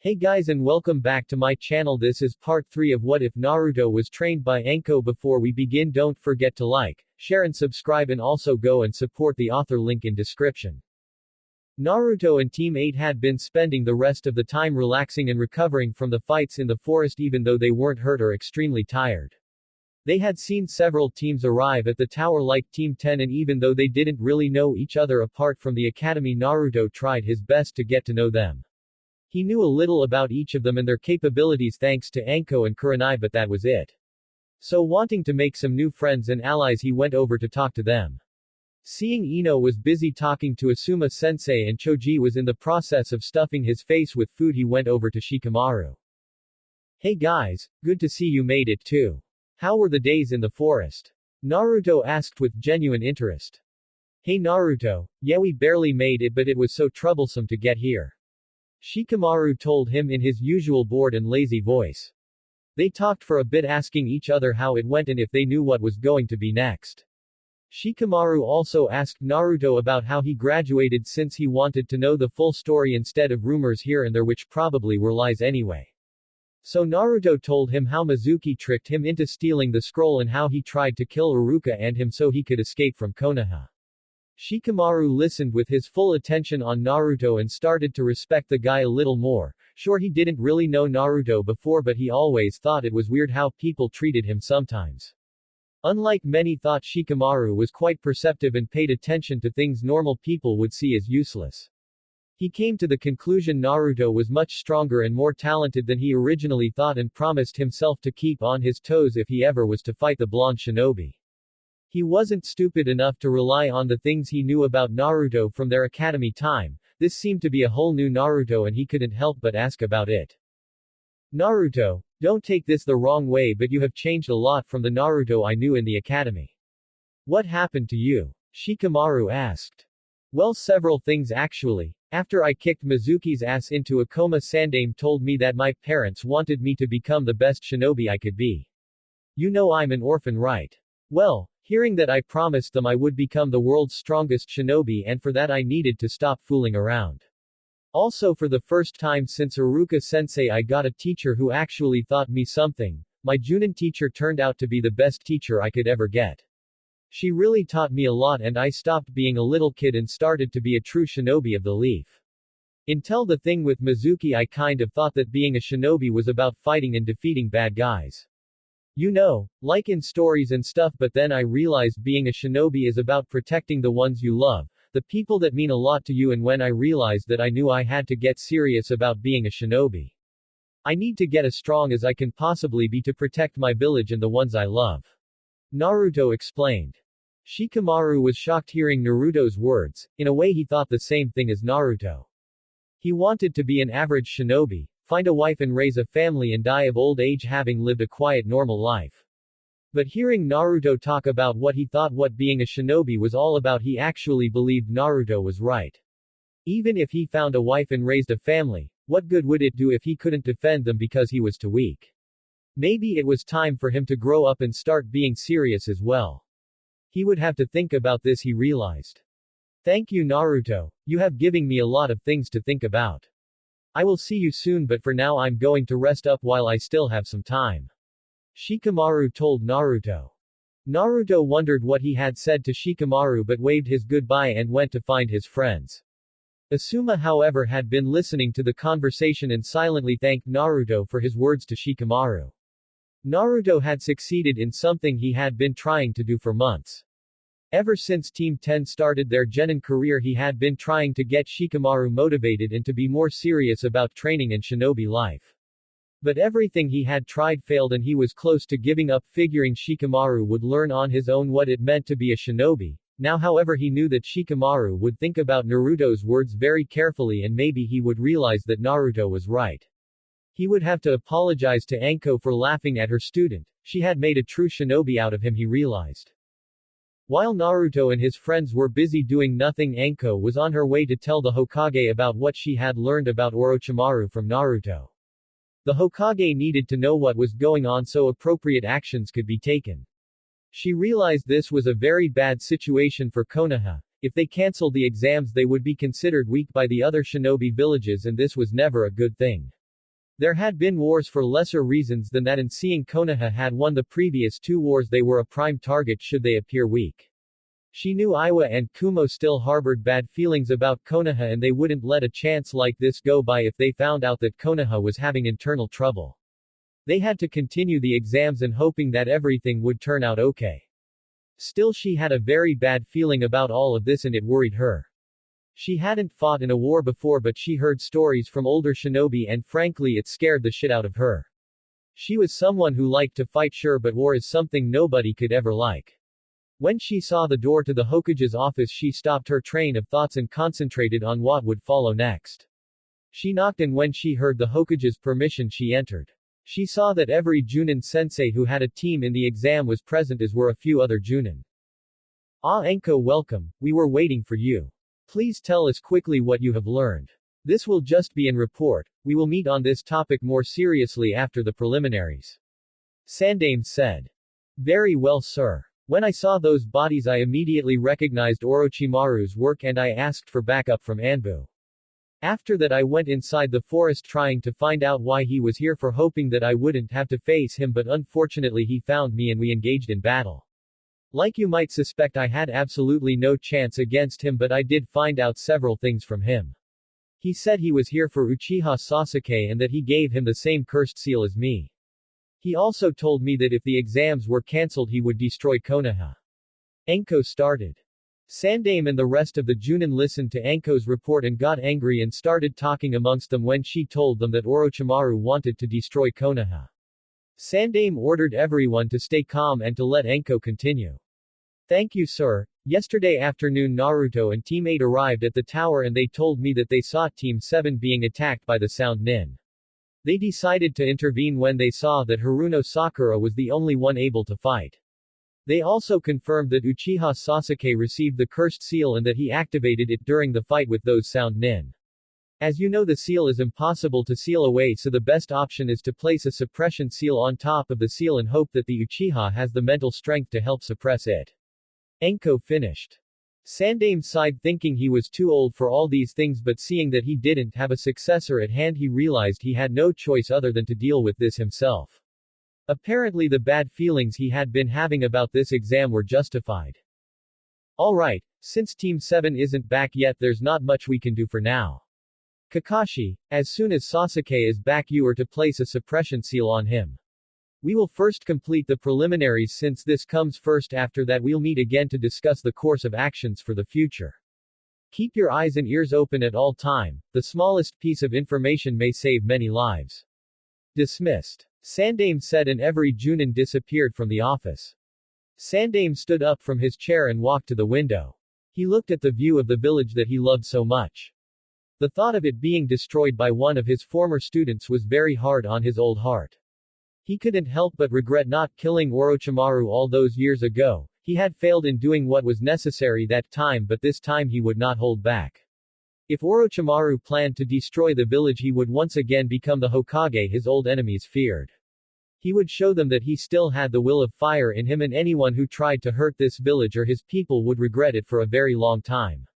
Hey guys and welcome back to my channel. This is part 3 of What If Naruto Was Trained by Anko. Before we begin, don't forget to like, share and subscribe, and also go and support the author, link in description. Naruto and Team 8 had been spending the rest of the time relaxing and recovering from the fights in the forest, even though they weren't hurt or extremely tired. They had seen several teams arrive at the tower like Team 10, and even though they didn't really know each other apart from the academy, Naruto tried his best to get to know them. He knew a little about each of them and their capabilities thanks to Anko and Kurenai, but that was it. So wanting to make some new friends and allies, he went over to talk to them. Seeing Ino was busy talking to Asuma-sensei and Choji was in the process of stuffing his face with food, he went over to Shikamaru. Hey guys, good to see you made it too. How were the days in the forest? Naruto asked with genuine interest. Hey Naruto, yeah, we barely made it, but it was so troublesome to get here. Shikamaru told him in his usual bored and lazy voice. They talked for a bit, asking each other how it went and if they knew what was going to be next. Shikamaru also asked Naruto about how he graduated, since he wanted to know the full story instead of rumors here and there which probably were lies anyway. So Naruto told him how Mizuki tricked him into stealing the scroll and how he tried to kill Iruka and him so he could escape from Konoha. Shikamaru listened with his full attention on Naruto and started to respect the guy a little more. Sure, he didn't really know Naruto before, but he always thought it was weird how people treated him sometimes. Unlike many, thought Shikamaru was quite perceptive and paid attention to things normal people would see as useless. He came to the conclusion Naruto was much stronger and more talented than he originally thought and promised himself to keep on his toes if he ever was to fight the blonde shinobi. He wasn't stupid enough to rely on the things he knew about Naruto from their academy time. This seemed to be a whole new Naruto and he couldn't help but ask about it. Naruto, don't take this the wrong way, but you have changed a lot from the Naruto I knew in the academy. What happened to you? Shikamaru asked. Well, several things actually. After I kicked Mizuki's ass into a coma, Sandaime told me that my parents wanted me to become the best shinobi I could be. You know I'm an orphan, right? Well, hearing that, I promised them I would become the world's strongest shinobi, and for that I needed to stop fooling around. Also, for the first time since Iruka-sensei, I got a teacher who actually taught me something. My Junin teacher turned out to be the best teacher I could ever get. She really taught me a lot and I stopped being a little kid and started to be a true shinobi of the leaf. Until the thing with Mizuki, I kind of thought that being a shinobi was about fighting and defeating bad guys. You know, like in stories and stuff, but then I realized being a shinobi is about protecting the ones you love, the people that mean a lot to you, and when I realized that, I knew I had to get serious about being a shinobi. I need to get as strong as I can possibly be to protect my village and the ones I love. Naruto explained. Shikamaru was shocked hearing Naruto's words. In a way, he thought the same thing as Naruto. He wanted to be an average shinobi, find a wife and raise a family and die of old age having lived a quiet normal life. But hearing Naruto talk about what he thought what being a shinobi was all about, he actually believed Naruto was right. Even if he found a wife and raised a family, what good would it do if he couldn't defend them because he was too weak? Maybe it was time for him to grow up and start being serious as well. He would have to think about this, he realized. Thank you Naruto, you have given me a lot of things to think about. I will see you soon, but for now I'm going to rest up while I still have some time. Shikamaru told Naruto. Naruto wondered what he had said to Shikamaru but waved his goodbye and went to find his friends. Asuma, however, had been listening to the conversation and silently thanked Naruto for his words to Shikamaru. Naruto had succeeded in something he had been trying to do for months. Ever since Team 10 started their genin career, he had been trying to get Shikamaru motivated and to be more serious about training and shinobi life. But everything he had tried failed and he was close to giving up, figuring Shikamaru would learn on his own what it meant to be a shinobi. Now, however, he knew that Shikamaru would think about Naruto's words very carefully and maybe he would realize that Naruto was right. He would have to apologize to Anko for laughing at her student. She had made a true shinobi out of him, he realized. While Naruto and his friends were busy doing nothing, Anko was on her way to tell the Hokage about what she had learned about Orochimaru from Naruto. The Hokage needed to know what was going on so appropriate actions could be taken. She realized this was a very bad situation for Konoha. If they cancelled the exams, they would be considered weak by the other shinobi villages, and this was never a good thing. There had been wars for lesser reasons than that, and seeing Konoha had won the previous two wars, they were a prime target should they appear weak. She knew Iwa and Kumo still harbored bad feelings about Konoha, and they wouldn't let a chance like this go by if they found out that Konoha was having internal trouble. They had to continue the exams and hoping that everything would turn out okay. Still, she had a very bad feeling about all of this and it worried her. She hadn't fought in a war before, but she heard stories from older shinobi and frankly it scared the shit out of her. She was someone who liked to fight, sure, but war is something nobody could ever like. When she saw the door to the Hokage's office, she stopped her train of thoughts and concentrated on what would follow next. She knocked, and when she heard the Hokage's permission, she entered. She saw that every Junin sensei who had a team in the exam was present, as were a few other Junin. Ah, Anko, welcome, we were waiting for you. Please tell us quickly what you have learned. This will just be an report, we will meet on this topic more seriously after the preliminaries. Sandaime said. Very well, sir. When I saw those bodies I immediately recognized Orochimaru's work and I asked for backup from Anbu. After that I went inside the forest trying to find out why he was here, for hoping that I wouldn't have to face him, but unfortunately he found me and we engaged in battle. Like you might suspect, I had absolutely no chance against him, but I did find out several things from him. He said he was here for Uchiha Sasuke and that he gave him the same cursed seal as me. He also told me that if the exams were cancelled he would destroy Konoha. Anko started. Sandaime and the rest of the Junin listened to Anko's report and got angry and started talking amongst them when she told them that Orochimaru wanted to destroy Konoha. Sandaime ordered everyone to stay calm and to let Anko continue. Thank you, sir. Yesterday afternoon Naruto and Team 8 arrived at the tower and they told me that they saw Team 7 being attacked by the Sound Nin. They decided to intervene when they saw that Haruno Sakura was the only one able to fight. They also confirmed that Uchiha Sasuke received the cursed seal and that he activated it during the fight with those Sound Nin. As you know, the seal is impossible to seal away, so the best option is to place a suppression seal on top of the seal and hope that the Uchiha has the mental strength to help suppress it. Anko finished. Sandaime sighed, thinking he was too old for all these things, but seeing that he didn't have a successor at hand he realized he had no choice other than to deal with this himself. Apparently the bad feelings he had been having about this exam were justified. Alright, since Team 7 isn't back yet, there's not much we can do for now. Kakashi, as soon as Sasuke is back you are to place a suppression seal on him. We will first complete the preliminaries since this comes first, after that we'll meet again to discuss the course of actions for the future. Keep your eyes and ears open at all time, the smallest piece of information may save many lives. Dismissed. Sandaime said, and every Junin disappeared from the office. Sandaime stood up from his chair and walked to the window. He looked at the view of the village that he loved so much. The thought of it being destroyed by one of his former students was very hard on his old heart. He couldn't help but regret not killing Orochimaru all those years ago. He had failed in doing what was necessary that time, but this time he would not hold back. If Orochimaru planned to destroy the village, he would once again become the Hokage his old enemies feared. He would show them that he still had the will of fire in him, and anyone who tried to hurt this village or his people would regret it for a very long time.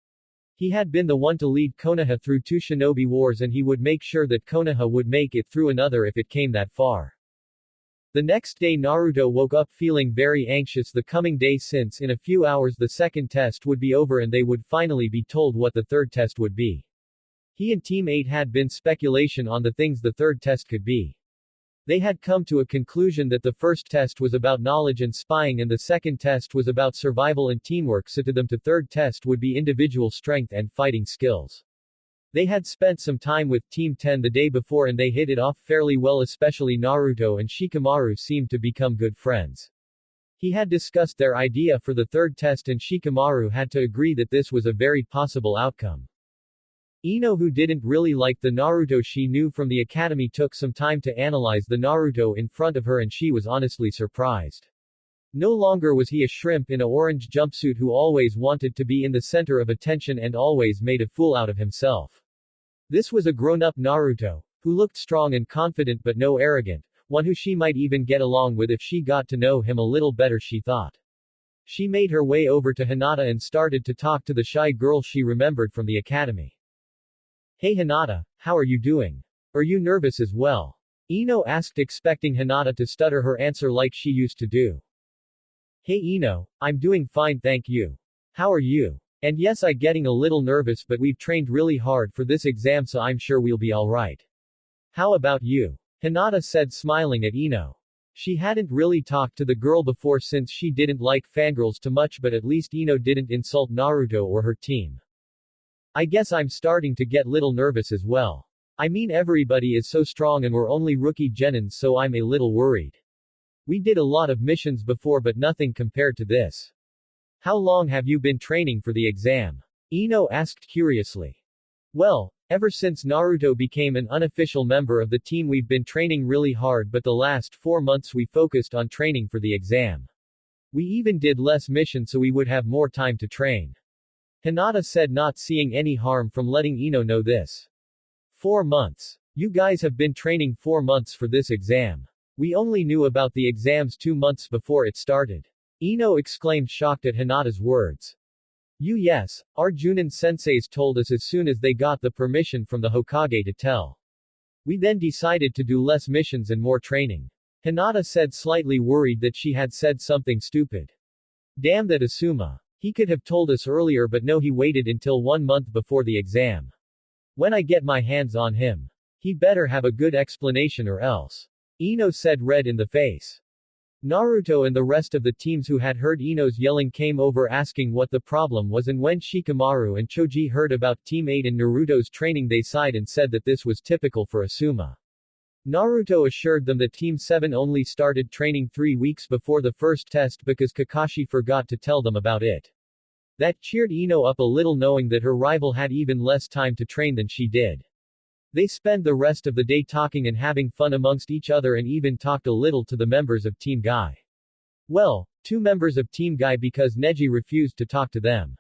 He had been the one to lead Konoha through 2 shinobi wars, and he would make sure that Konoha would make it through another if it came that far. The next day Naruto woke up feeling very anxious the coming day, since in a few hours the second test would be over and they would finally be told what the third test would be. He and Team 8 had been speculation on the things the third test could be. They had come to a conclusion that the first test was about knowledge and spying and the second test was about survival and teamwork, so to them the third test would be individual strength and fighting skills. They had spent some time with Team 10 the day before and they hit it off fairly well, especially Naruto and Shikamaru seemed to become good friends. He had discussed their idea for the third test and Shikamaru had to agree that this was a very possible outcome. Ino, who didn't really like the Naruto she knew from the academy, took some time to analyze the Naruto in front of her and she was honestly surprised. No longer was he a shrimp in a orange jumpsuit who always wanted to be in the center of attention and always made a fool out of himself. This was a grown-up Naruto, who looked strong and confident but no arrogant, one who she might even get along with if she got to know him a little better, she thought. She made her way over to Hinata and started to talk to the shy girl she remembered from the academy. Hey Hinata, how are you doing? Are you nervous as well? Ino asked, expecting Hinata to stutter her answer like she used to do. Hey Ino, I'm doing fine thank you. How are you? And yes, I'm getting a little nervous, but we've trained really hard for this exam, so I'm sure we'll be alright. How about you? Hinata said, smiling at Ino. She hadn't really talked to the girl before since she didn't like fangirls too much, but at least Ino didn't insult Naruto or her team. I guess I'm starting to get little nervous as well. I mean, everybody is so strong and we're only rookie genins, so I'm a little worried. We did a lot of missions before, but nothing compared to this. How long have you been training for the exam? Ino asked curiously. Well, ever since Naruto became an unofficial member of the team, we've been training really hard, but the last 4 months we focused on training for the exam. We even did less missions so we would have more time to train. Hinata said, not seeing any harm from letting Ino know this. 4 months. You guys have been training 4 months for this exam. We only knew about the exams 2 months before it started. Ino exclaimed, shocked at Hinata's words. Yes, our Junin senseis told us as soon as they got the permission from the Hokage to tell. We then decided to do less missions and more training. Hinata said, slightly worried that she had said something stupid. Damn that Asuma. He could have told us earlier, but no, he waited until 1 month before the exam. When I get my hands on him, he better have a good explanation or else. Ino said, red in the face. Naruto and the rest of the teams who had heard Ino's yelling came over asking what the problem was, and when Shikamaru and Choji heard about Team 8 and Naruto's training, they sighed and said that this was typical for Asuma. Naruto assured them that Team 7 only started training 3 weeks before the first test because Kakashi forgot to tell them about it. That cheered Ino up a little, knowing that her rival had even less time to train than she did. They spent the rest of the day talking and having fun amongst each other, and even talked a little to the members of Team Guy. Well, 2 members of Team Guy, because Neji refused to talk to them.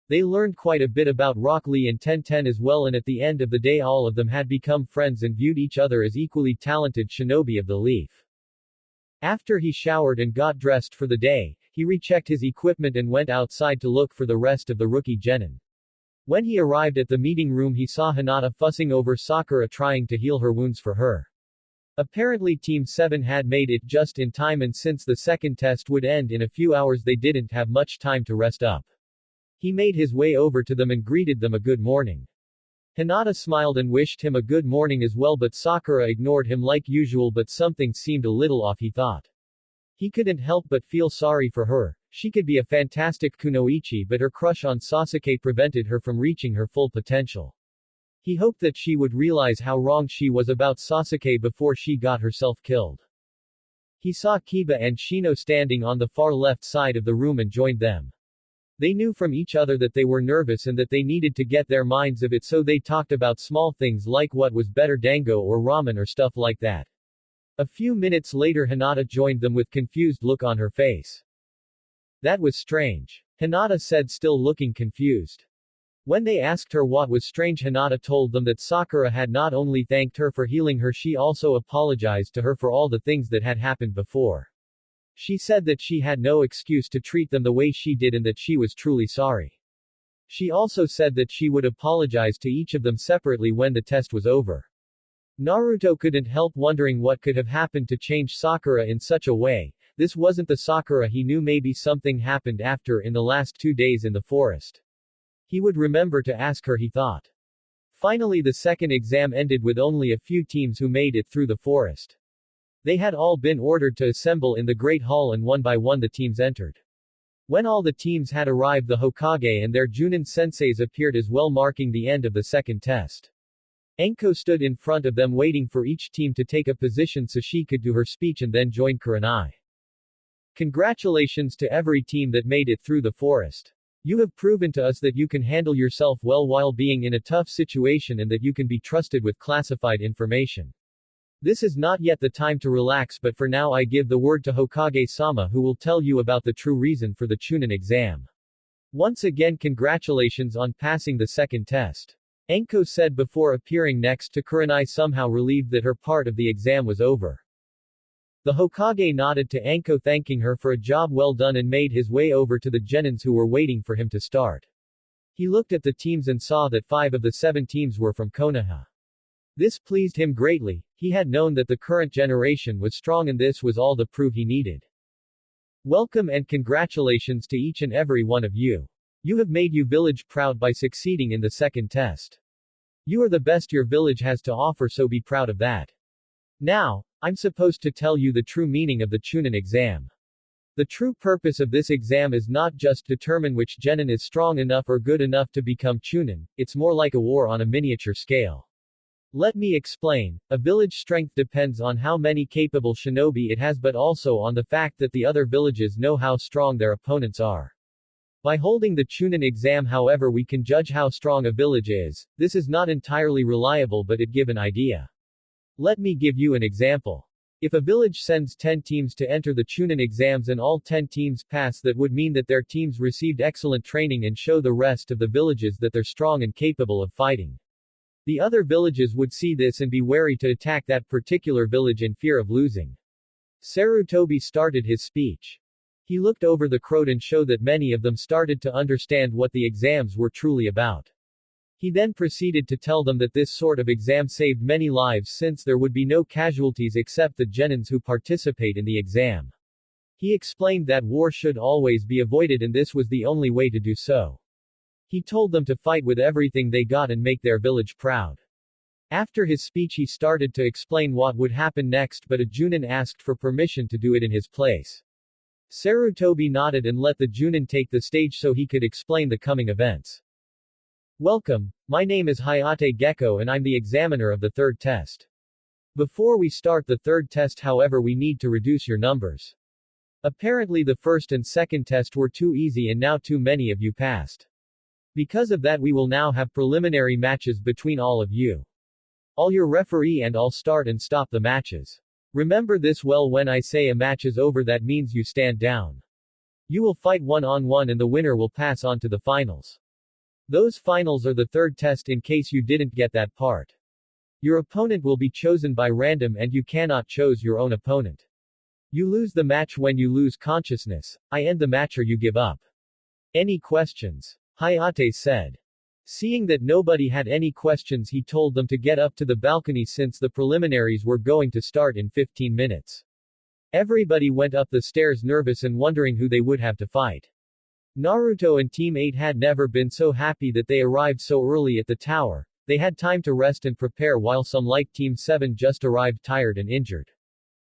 They learned quite a bit about Rock Lee and Ten as well, and at the end of the day all of them had become friends and viewed each other as equally talented shinobi of the Leaf. After he showered and got dressed for the day, he rechecked his equipment and went outside to look for the rest of the rookie genin. When he arrived at the meeting room, he saw Hinata fussing over Sakura trying to heal her wounds for her. Apparently Team 7 had made it just in time, and since the second test would end in a few hours, they didn't have much time to rest up. He made his way over to them and greeted them a good morning. Hinata smiled and wished him a good morning as well, but Sakura ignored him like usual, but something seemed a little off, he thought. He couldn't help but feel sorry for her. She could be a fantastic kunoichi, but her crush on Sasuke prevented her from reaching her full potential. He hoped that she would realize how wrong she was about Sasuke before she got herself killed. He saw Kiba and Shino standing on the far left side of the room and joined them. They knew from each other that they were nervous and that they needed to get their minds of it, so they talked about small things like what was better, dango or ramen or stuff like that. A few minutes later Hinata joined them with confused look on her face. That was strange. Hinata said, still looking confused. When they asked her what was strange, Hinata told them that Sakura had not only thanked her for healing her, she also apologized to her for all the things that had happened before. She said that she had no excuse to treat them the way she did and that she was truly sorry. She also said that she would apologize to each of them separately when the test was over. Naruto couldn't help wondering what could have happened to change Sakura in such a way. This wasn't the Sakura he knew. Maybe something happened after in the last 2 days in the forest. He would remember to ask her, he thought. Finally the second exam ended with only a few teams who made it through the forest. They had all been ordered to assemble in the Great Hall, and one by one the teams entered. When all the teams had arrived, the Hokage and their Junin senseis appeared as well, marking the end of the second test. Anko stood in front of them waiting for each team to take a position so she could do her speech and then join Kurenai. Congratulations to every team that made it through the forest. You have proven to us that you can handle yourself well while being in a tough situation and that you can be trusted with classified information. This is not yet the time to relax, but for now I give the word to Hokage-sama, who will tell you about the true reason for the Chunin exam. Once again congratulations on passing the second test. Anko said before appearing next to Kurenai, somehow relieved that her part of the exam was over. The Hokage nodded to Anko, thanking her for a job well done, and made his way over to the genins who were waiting for him to start. He looked at the teams and saw that 5 of the 7 teams were from Konoha. This pleased him greatly. He had known that the current generation was strong and this was all the proof he needed. Welcome and congratulations to each and every one of you. You have made your village proud by succeeding in the second test. You are the best your village has to offer, so be proud of that. Now, I'm supposed to tell you the true meaning of the Chunin exam. The true purpose of this exam is not just determine which genin is strong enough or good enough to become Chunin, it's more like a war on a miniature scale. Let me explain. A village strength depends on how many capable shinobi it has, but also on the fact that the other villages know how strong their opponents are. By holding the Chunin exam, however, we can judge how strong a village is. This is not entirely reliable, but it gives an idea. Let me give you an example. If a village sends 10 teams to enter the Chunin exams and all 10 teams pass, that would mean that their teams received excellent training and show the rest of the villages that they're strong and capable of fighting. The other villages would see this and be wary to attack that particular village in fear of losing. Sarutobi started his speech. He looked over the crowd and showed that many of them started to understand what the exams were truly about. He then proceeded to tell them that this sort of exam saved many lives since there would be no casualties except the genins who participate in the exam. He explained that war should always be avoided and this was the only way to do so. He told them to fight with everything they got and make their village proud. After his speech he started to explain what would happen next, but a Junin asked for permission to do it in his place. Sarutobi nodded and let the Junin take the stage so he could explain the coming events. Welcome, my name is Hayate Gecko and I'm the examiner of the third test. Before we start the third test, however, we need to reduce your numbers. Apparently the first and second test were too easy and now too many of you passed. Because of that we will now have preliminary matches between all of you. All your referee and I'll start and stop the matches. Remember this well, when I say a match is over that means you stand down. You will fight one-on-one and the winner will pass on to the finals. Those finals are the third test in case you didn't get that part. Your opponent will be chosen by random and you cannot choose your own opponent. You lose the match when you lose consciousness. I end the match or you give up. Any questions? Hayate said. Seeing that nobody had any questions, he told them to get up to the balcony since the preliminaries were going to start in 15 minutes. Everybody went up the stairs nervous and wondering who they would have to fight. Naruto and Team 8 had never been so happy that they arrived so early at the tower. They had time to rest and prepare while some like Team 7 just arrived tired and injured.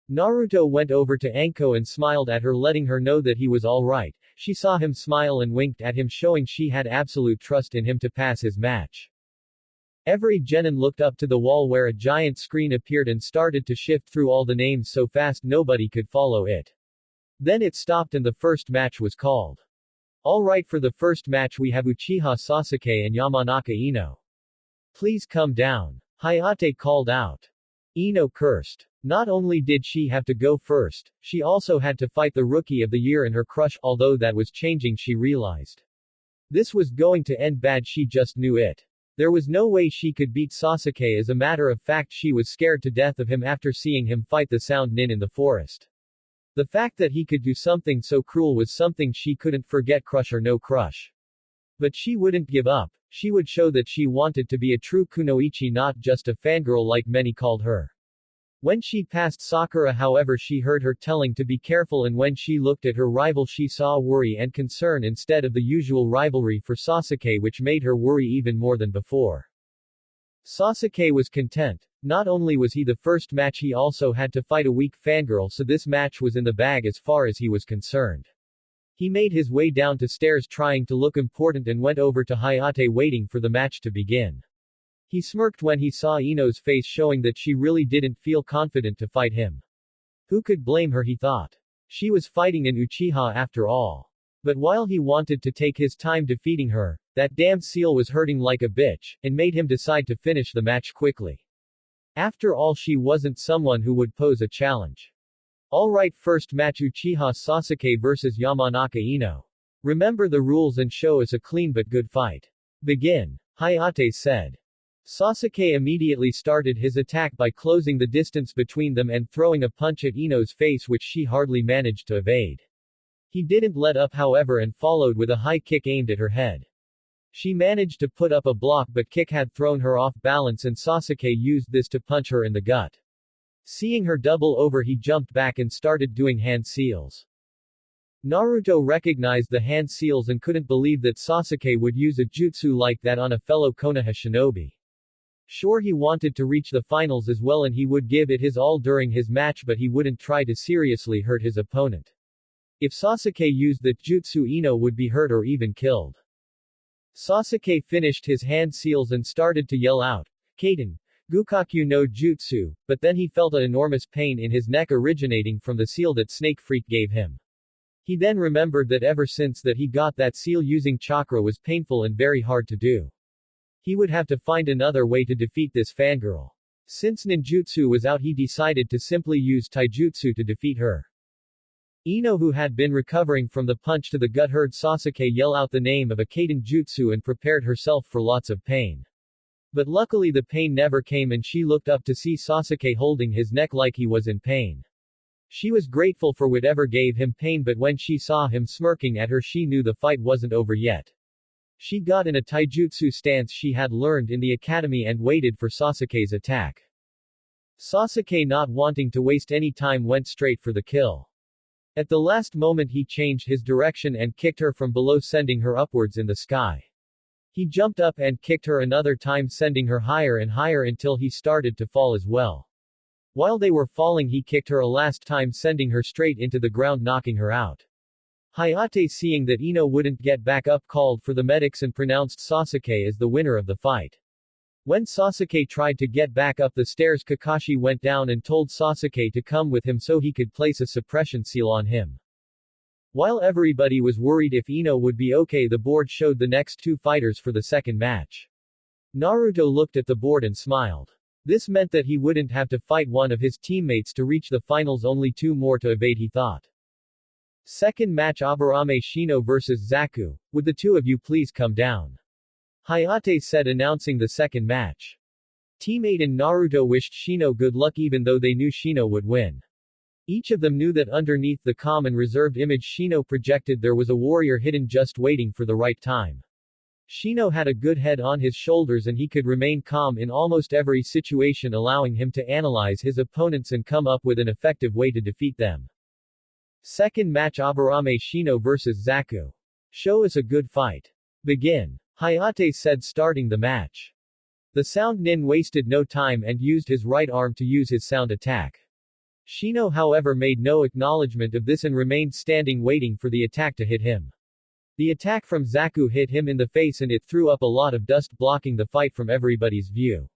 Naruto went over to Anko and smiled at her, letting her know that he was alright. She saw him smile and winked at him, showing she had absolute trust in him to pass his match. Every genin looked up to the wall where a giant screen appeared and started to shift through all the names so fast nobody could follow it. Then it stopped and the first match was called. Alright, for the first match we have Uchiha Sasuke and Yamanaka Ino. Please come down. Hayate called out. Ino cursed. Not only did she have to go first, she also had to fight the Rookie of the Year and her crush, although that was changing, she realized. This was going to end bad, she just knew it. There was no way she could beat Sasuke. As a matter of fact, she was scared to death of him after seeing him fight the Sound Nin in the forest. The fact that he could do something so cruel was something she couldn't forget, crush or no crush. But she wouldn't give up. She would show that she wanted to be a true kunoichi, not just a fangirl like many called her. When she passed Sakura, however, she heard her telling to be careful, and when she looked at her rival she saw worry and concern instead of the usual rivalry for Sasuke, which made her worry even more than before. Sasuke was content. Not only was he the first match, he also had to fight a weak fangirl, so this match was in the bag as far as he was concerned. He made his way down to stairs trying to look important and went over to Hayate waiting for the match to begin. He smirked when he saw Ino's face, showing that she really didn't feel confident to fight him. Who could blame her, he thought. She was fighting an Uchiha after all. But while he wanted to take his time defeating her, that damn seal was hurting like a bitch, and made him decide to finish the match quickly. After all, she wasn't someone who would pose a challenge. Alright, first match, Uchiha Sasuke vs Yamanaka Ino. Remember the rules and show us a clean but good fight. Begin. Hayate said. Sasuke immediately started his attack by closing the distance between them and throwing a punch at Ino's face, which she hardly managed to evade. He didn't let up, however, and followed with a high kick aimed at her head. She managed to put up a block but kick had thrown her off balance and Sasuke used this to punch her in the gut. Seeing her double over he jumped back and started doing hand seals. Naruto recognized the hand seals and couldn't believe that Sasuke would use a jutsu like that on a fellow Konoha shinobi. Sure, he wanted to reach the finals as well and he would give it his all during his match, but he wouldn't try to seriously hurt his opponent. If Sasuke used that jutsu, Ino would be hurt or even killed. Sasuke finished his hand seals and started to yell out, "Kaiten, Gukakyu no Jutsu," but then he felt an enormous pain in his neck originating from the seal that Snake Freak gave him. He then remembered that ever since that he got that seal using chakra was painful and very hard to do. He would have to find another way to defeat this fangirl. Since ninjutsu was out, he decided to simply use taijutsu to defeat her. Ino, who had been recovering from the punch to the gut, heard Sasuke yell out the name of a Kaiten jutsu and prepared herself for lots of pain. But luckily the pain never came and she looked up to see Sasuke holding his neck like he was in pain. She was grateful for whatever gave him pain, but when she saw him smirking at her she knew the fight wasn't over yet. She got in a taijutsu stance she had learned in the academy and waited for Sasuke's attack. Sasuke, not wanting to waste any time, went straight for the kill. At the last moment he changed his direction and kicked her from below, sending her upwards in the sky. He jumped up and kicked her another time, sending her higher and higher until he started to fall as well. While they were falling he kicked her a last time, sending her straight into the ground, knocking her out. Hayate, seeing that Ino wouldn't get back up, called for the medics and pronounced Sasuke as the winner of the fight. When Sasuke tried to get back up the stairs, Kakashi went down and told Sasuke to come with him so he could place a suppression seal on him. While everybody was worried if Ino would be okay, the board showed the next two fighters for the second match. Naruto looked at the board and smiled. This meant that he wouldn't have to fight one of his teammates to reach the finals, only two more to evade, he thought. Second match: Aburame Shino vs Zaku. Would the two of you please come down? Hayate said, announcing the second match. Teammate and Naruto wished Shino good luck even though they knew Shino would win. Each of them knew that underneath the calm and reserved image Shino projected there was a warrior hidden, just waiting for the right time. Shino had a good head on his shoulders and he could remain calm in almost every situation, allowing him to analyze his opponents and come up with an effective way to defeat them. Second match: Aburame Shino vs Zaku. Show us a good fight. Begin. Hayate said, starting the match. The sound nin wasted no time and used his right arm to use his sound attack. Shino, however, made no acknowledgement of this and remained standing waiting for the attack to hit him. The attack from Zaku hit him in the face and it threw up a lot of dust, blocking the fight from everybody's view.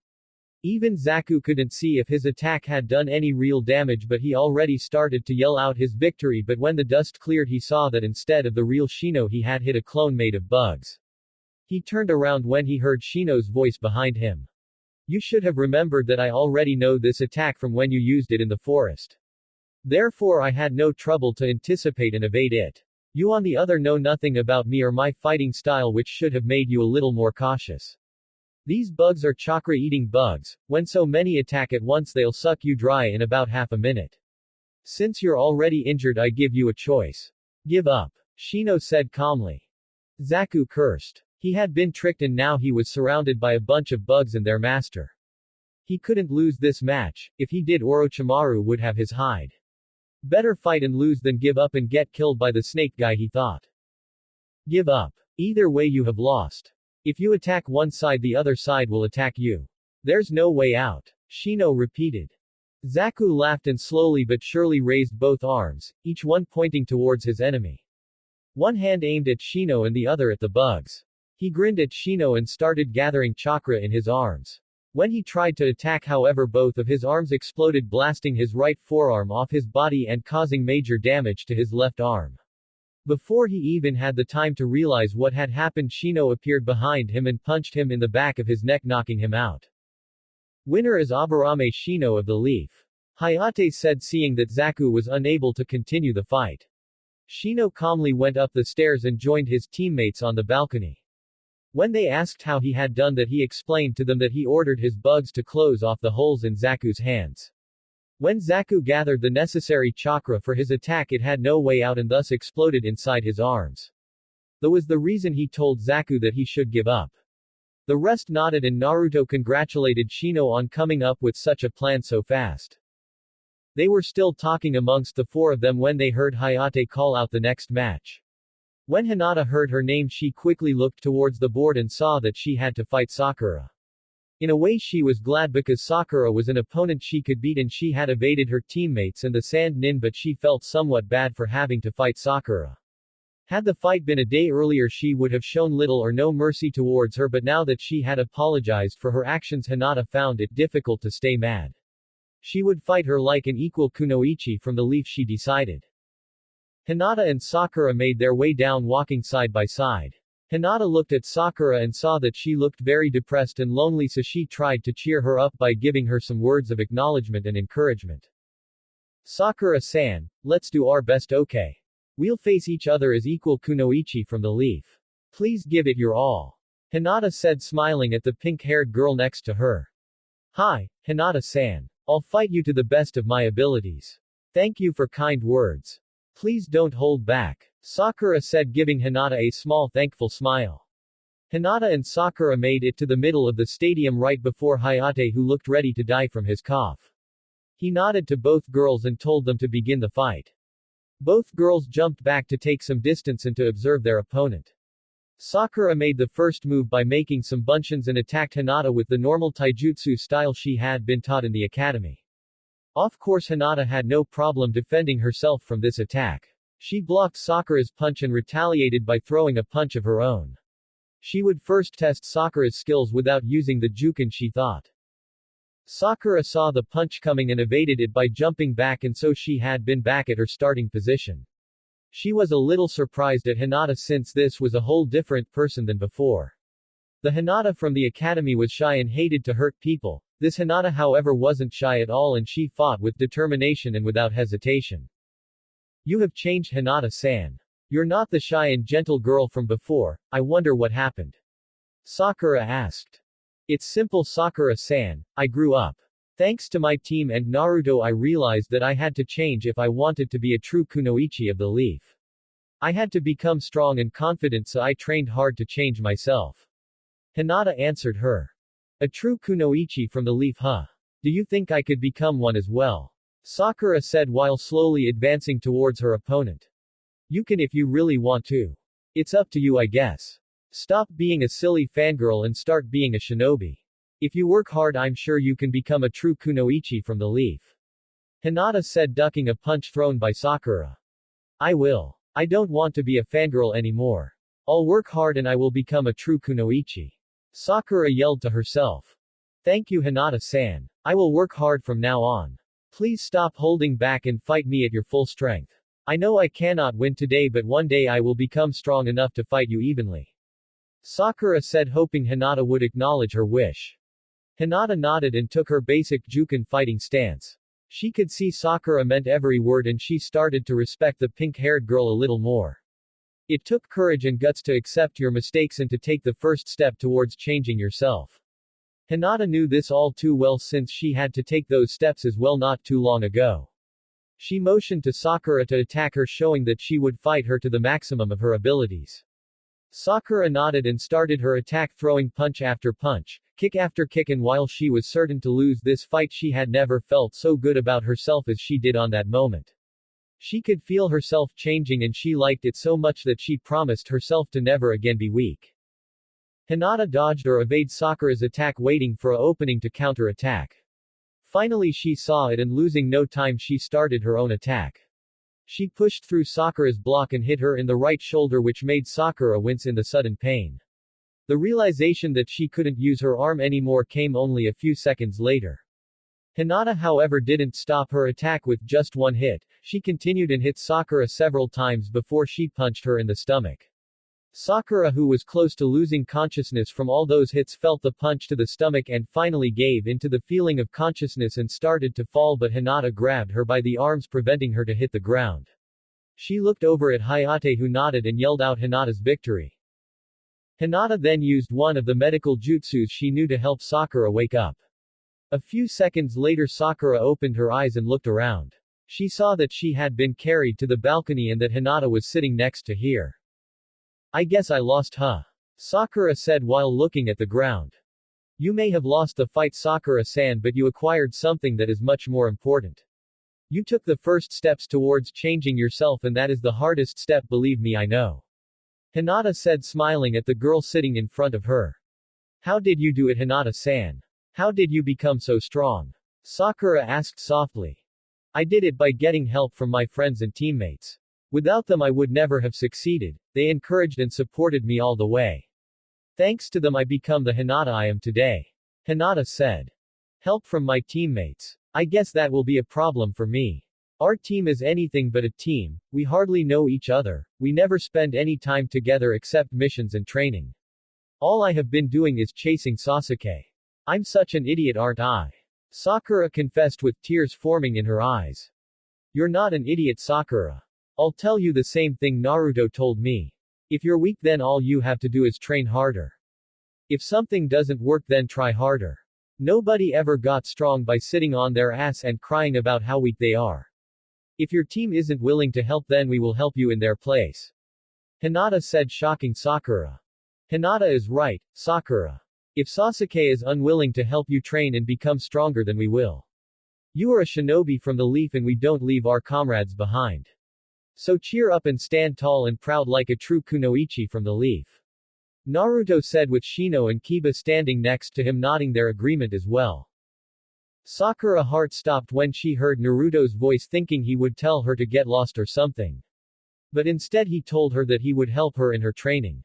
Even Zaku couldn't see if his attack had done any real damage, but he already started to yell out his victory. But when the dust cleared he saw that instead of the real Shino he had hit a clone made of bugs. He turned around when he heard Shino's voice behind him. You should have remembered that I already know this attack from when you used it in the forest. Therefore I had no trouble to anticipate and evade it. You on the other know nothing about me or my fighting style, which should have made you a little more cautious. These bugs are chakra-eating bugs. When so many attack at once they'll suck you dry in about half a minute. Since you're already injured I give you a choice. Give up. Shino said calmly. Zaku cursed. He had been tricked and now he was surrounded by a bunch of bugs and their master. He couldn't lose this match. If he did, Orochimaru would have his hide. Better fight and lose than give up and get killed by the snake guy, he thought. Give up. Either way you have lost. If you attack one side the other side will attack you. There's no way out. Shino repeated. Zaku laughed and slowly but surely raised both arms, each one pointing towards his enemy. One hand aimed at Shino and the other at the bugs. He grinned at Shino and started gathering chakra in his arms. When he tried to attack, however, both of his arms exploded, blasting his right forearm off his body and causing major damage to his left arm. Before he even had the time to realize what had happened, Shino appeared behind him and punched him in the back of his neck, knocking him out. Winner is Aburame Shino of the Leaf. Hayate said, seeing that Zaku was unable to continue the fight. Shino calmly went up the stairs and joined his teammates on the balcony. When they asked how he had done that, he explained to them that he ordered his bugs to close off the holes in Zaku's hands. When Zaku gathered the necessary chakra for his attack, it had no way out and thus exploded inside his arms. That was the reason he told Zaku that he should give up. The rest nodded and Naruto congratulated Shino on coming up with such a plan so fast. They were still talking amongst the four of them when they heard Hayate call out the next match. When Hinata heard her name, she quickly looked towards the board and saw that she had to fight Sakura. In a way she was glad because Sakura was an opponent she could beat and she had evaded her teammates and the Sand Nin, but she felt somewhat bad for having to fight Sakura. Had the fight been a day earlier she would have shown little or no mercy towards her, but now that she had apologized for her actions Hinata found it difficult to stay mad. She would fight her like an equal kunoichi from the leaf, she decided. Hinata and Sakura made their way down walking side by side. Hinata looked at Sakura and saw that she looked very depressed and lonely, so she tried to cheer her up by giving her some words of acknowledgement and encouragement. Sakura-san, let's do our best, okay? We'll face each other as equal kunoichi from the leaf. Please give it your all. Hinata said, smiling at the pink-haired girl next to her. Hi, Hinata-san. I'll fight you to the best of my abilities. Thank you for kind words. Please don't hold back. Sakura said, giving Hinata a small thankful smile. Hinata and Sakura made it to the middle of the stadium right before Hayate, who looked ready to die from his cough. He nodded to both girls and told them to begin the fight. Both girls jumped back to take some distance and to observe their opponent. Sakura made the first move by making some bunchins and attacked Hinata with the normal taijutsu style she had been taught in the academy. Of course Hinata had no problem defending herself from this attack. She blocked Sakura's punch and retaliated by throwing a punch of her own. She would first test Sakura's skills without using the juken, she thought. Sakura saw the punch coming and evaded it by jumping back, and so she had been back at her starting position. She was a little surprised at Hinata since this was a whole different person than before. The Hinata from the academy was shy and hated to hurt people. This Hinata, however, wasn't shy at all and she fought with determination and without hesitation. You have changed, Hinata-san. You're not the shy and gentle girl from before. I wonder what happened. Sakura asked. It's simple, Sakura-san. I grew up. Thanks to my team and Naruto, I realized that I had to change if I wanted to be a true kunoichi of the leaf. I had to become strong and confident, so I trained hard to change myself. Hinata answered her. A true kunoichi from the leaf, huh? Do you think I could become one as well? Sakura said while slowly advancing towards her opponent. You can if you really want to. It's up to you, I guess. Stop being a silly fangirl and start being a shinobi. If you work hard, I'm sure you can become a true kunoichi from the leaf. Hinata said, ducking a punch thrown by Sakura. I will. I don't want to be a fangirl anymore. I'll work hard and I will become a true kunoichi. Sakura yelled to herself. Thank you, Hinata-san. I will work hard from now on. Please stop holding back and fight me at your full strength. I know I cannot win today, but one day I will become strong enough to fight you evenly. Sakura said, hoping Hinata would acknowledge her wish. Hinata nodded and took her basic juken fighting stance. She could see Sakura meant every word and she started to respect the pink-haired girl a little more. It took courage and guts to accept your mistakes and to take the first step towards changing yourself. Hinata knew this all too well since she had to take those steps as well not too long ago. She motioned to Sakura to attack her, showing that she would fight her to the maximum of her abilities. Sakura nodded and started her attack, throwing punch after punch, kick after kick, and while she was certain to lose this fight, she had never felt so good about herself as she did on that moment. She could feel herself changing and she liked it so much that she promised herself to never again be weak. Hinata dodged or evaded Sakura's attack, waiting for an opening to counter-attack. Finally she saw it and losing no time she started her own attack. She pushed through Sakura's block and hit her in the right shoulder, which made Sakura wince in the sudden pain. The realization that she couldn't use her arm anymore came only a few seconds later. Hinata, however, didn't stop her attack with just one hit. She continued and hit Sakura several times before she punched her in the stomach. Sakura, who was close to losing consciousness from all those hits, felt the punch to the stomach and finally gave in to the feeling of consciousness and started to fall, but Hinata grabbed her by the arms, preventing her to hit the ground. She looked over at Hayate, who nodded and yelled out Hinata's victory. Hinata then used one of the medical jutsus she knew to help Sakura wake up. A few seconds later Sakura opened her eyes and looked around. She saw that she had been carried to the balcony and that Hinata was sitting next to her. I guess I lost, huh? Sakura said while looking at the ground. You may have lost the fight, Sakura-san, but you acquired something that is much more important. You took the first steps towards changing yourself, and that is the hardest step, believe me, I know. Hinata said, smiling at the girl sitting in front of her. How did you do it, Hinata-san? How did you become so strong? Sakura asked softly. I did it by getting help from my friends and teammates. Without them I would never have succeeded. They encouraged and supported me all the way. Thanks to them I become the Hinata I am today. Hinata said. Help from my teammates. I guess that will be a problem for me. Our team is anything but a team, we hardly know each other, we never spend any time together except missions and training. All I have been doing is chasing Sasuke. I'm such an idiot, aren't I? Sakura confessed with tears forming in her eyes. You're not an idiot, Sakura. I'll tell you the same thing Naruto told me. If you're weak, then all you have to do is train harder. If something doesn't work, then try harder. Nobody ever got strong by sitting on their ass and crying about how weak they are. If your team isn't willing to help, then we will help you in their place. Hinata said, shocking Sakura. Hinata is right, Sakura. If Sasuke is unwilling to help you train and become stronger, then we will. You are a shinobi from the leaf and we don't leave our comrades behind. So cheer up and stand tall and proud like a true kunoichi from the leaf. Naruto said with Shino and Kiba standing next to him nodding their agreement as well. Sakura's heart stopped when she heard Naruto's voice, thinking he would tell her to get lost or something. But instead he told her that he would help her in her training.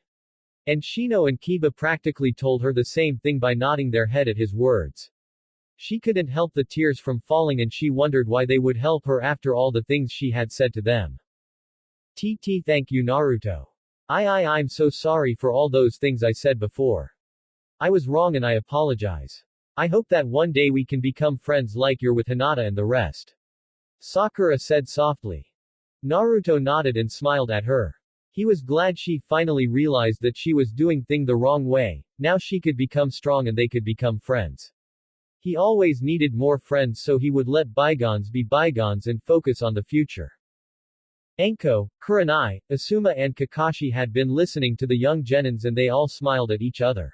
And Shino and Kiba practically told her the same thing by nodding their head at his words. She couldn't help the tears from falling and she wondered why they would help her after all the things she had said to them. Thank you, Naruto. I'm so sorry for all those things I said before. I was wrong and I apologize. I hope that one day we can become friends like you're with Hinata and the rest. Sakura said softly. Naruto nodded and smiled at her. He was glad she finally realized that she was doing things the wrong way, now she could become strong and they could become friends. He always needed more friends, so he would let bygones be bygones and focus on the future. Anko, Kurenai, Asuma and Kakashi had been listening to the young genins and they all smiled at each other.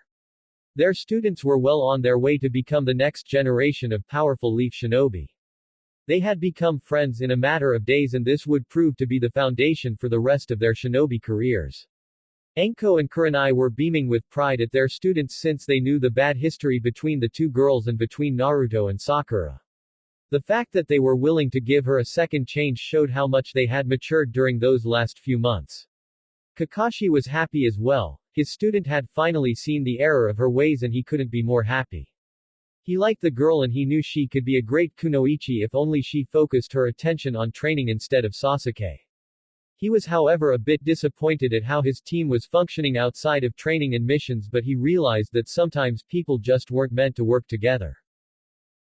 Their students were well on their way to become the next generation of powerful leaf shinobi. They had become friends in a matter of days and this would prove to be the foundation for the rest of their shinobi careers. Anko and Kurenai were beaming with pride at their students since they knew the bad history between the two girls and between Naruto and Sakura. The fact that they were willing to give her a second chance showed how much they had matured during those last few months. Kakashi was happy as well. His student had finally seen the error of her ways and he couldn't be more happy. He liked the girl and he knew she could be a great kunoichi if only she focused her attention on training instead of Sasuke. He was however a bit disappointed at how his team was functioning outside of training and missions, but he realized that sometimes people just weren't meant to work together.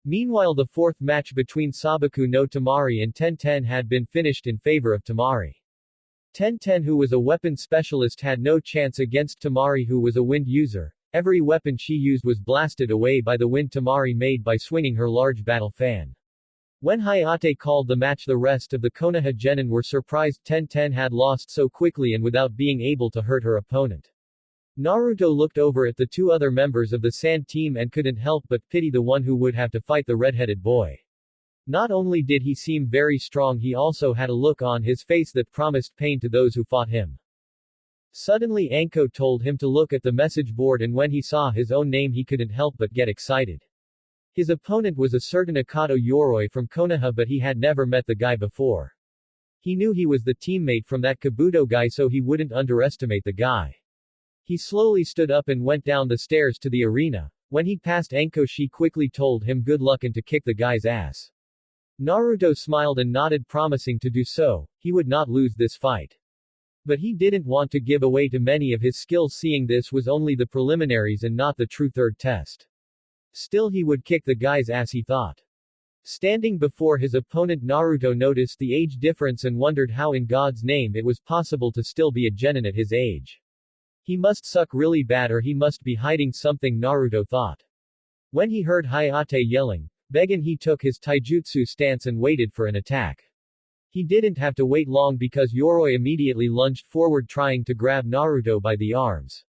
Meanwhile, the fourth match between Sabaku no Tamari and Tenten had been finished in favor of Tamari. Tenten, who was a weapon specialist, had no chance against Tamari, who was a wind user. Every weapon she used was blasted away by the wind Tamari made by swinging her large battle fan. When Hayate called the match, the rest of the Konoha genin were surprised Tenten had lost so quickly and without being able to hurt her opponent. Naruto looked over at the two other members of the Sand team and couldn't help but pity the one who would have to fight the red-headed boy. Not only did he seem very strong, he also had a look on his face that promised pain to those who fought him. Suddenly Anko told him to look at the message board, and when he saw his own name he couldn't help but get excited. His opponent was a certain Akato Yoroi from Konoha, but he had never met the guy before. He knew he was the teammate from that Kabuto guy, so he wouldn't underestimate the guy. He slowly stood up and went down the stairs to the arena. When he passed Anko, she quickly told him good luck and to kick the guy's ass. Naruto smiled and nodded, promising to do so. He would not lose this fight. But he didn't want to give away too many of his skills, seeing this was only the preliminaries and not the true third test. Still, he would kick the guy's ass, he thought. Standing before his opponent, Naruto noticed the age difference and wondered how in God's name it was possible to still be a genin at his age. He must suck really bad, or he must be hiding something, Naruto thought. When he heard Hayate yelling, "Began," he took his taijutsu stance and waited for an attack. He didn't have to wait long because Yoroi immediately lunged forward trying to grab Naruto by the arms.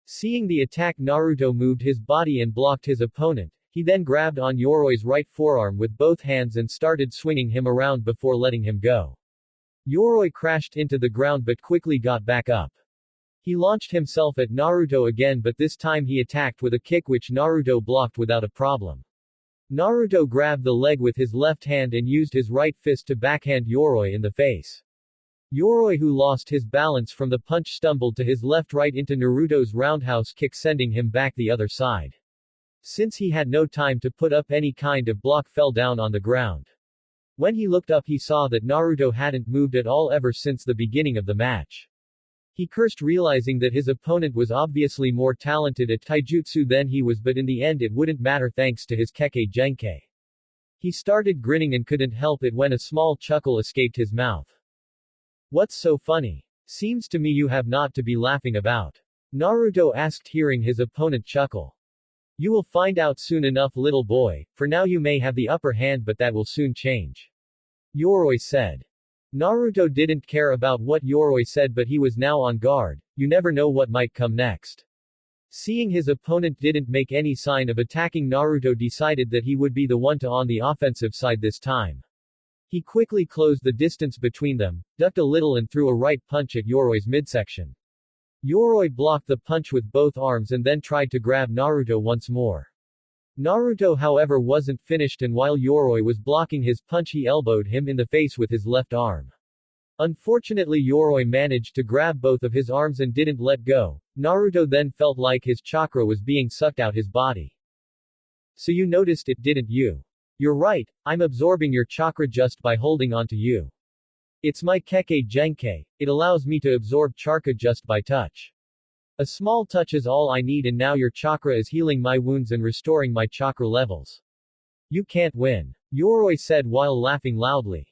Seeing the attack, Naruto moved his body and blocked his opponent. He then grabbed on Yoroi's right forearm with both hands and started swinging him around before letting him go. Yoroi crashed into the ground but quickly got back up. He launched himself at Naruto again, but this time he attacked with a kick which Naruto blocked without a problem. Naruto grabbed the leg with his left hand and used his right fist to backhand Yoroi in the face. Yoroi, who lost his balance from the punch, stumbled to his left right into Naruto's roundhouse kick, sending him back the other side. Since he had no time to put up any kind of block, fell down on the ground. When he looked up, he saw that Naruto hadn't moved at all ever since the beginning of the match. He cursed, realizing that his opponent was obviously more talented at taijutsu than he was, but in the end it wouldn't matter thanks to his Kekkei Genkai. He started grinning and couldn't help it when a small chuckle escaped his mouth. "What's so funny? Seems to me you have not to be laughing about," Naruto asked, hearing his opponent chuckle. "You will find out soon enough, little boy. For now you may have the upper hand, but that will soon change," Yoroi said. Naruto didn't care about what Yoroi said, but he was now on guard. You never know what might come next. Seeing his opponent didn't make any sign of attacking, Naruto decided that he would be the one to on the offensive side this time. He quickly closed the distance between them, ducked a little and threw a right punch at Yoroi's midsection. Yoroi blocked the punch with both arms and then tried to grab Naruto once more. Naruto, however, wasn't finished, and while Yoroi was blocking his punch, he elbowed him in the face with his left arm. Unfortunately, Yoroi managed to grab both of his arms and didn't let go. Naruto then felt like his chakra was being sucked out his body. "So you noticed it, didn't you? You're right, I'm absorbing your chakra just by holding onto you. It's my Kekkei Genkai. It allows me to absorb chakra just by touch. A small touch is all I need, and now your chakra is healing my wounds and restoring my chakra levels. You can't win," Yoroi said while laughing loudly.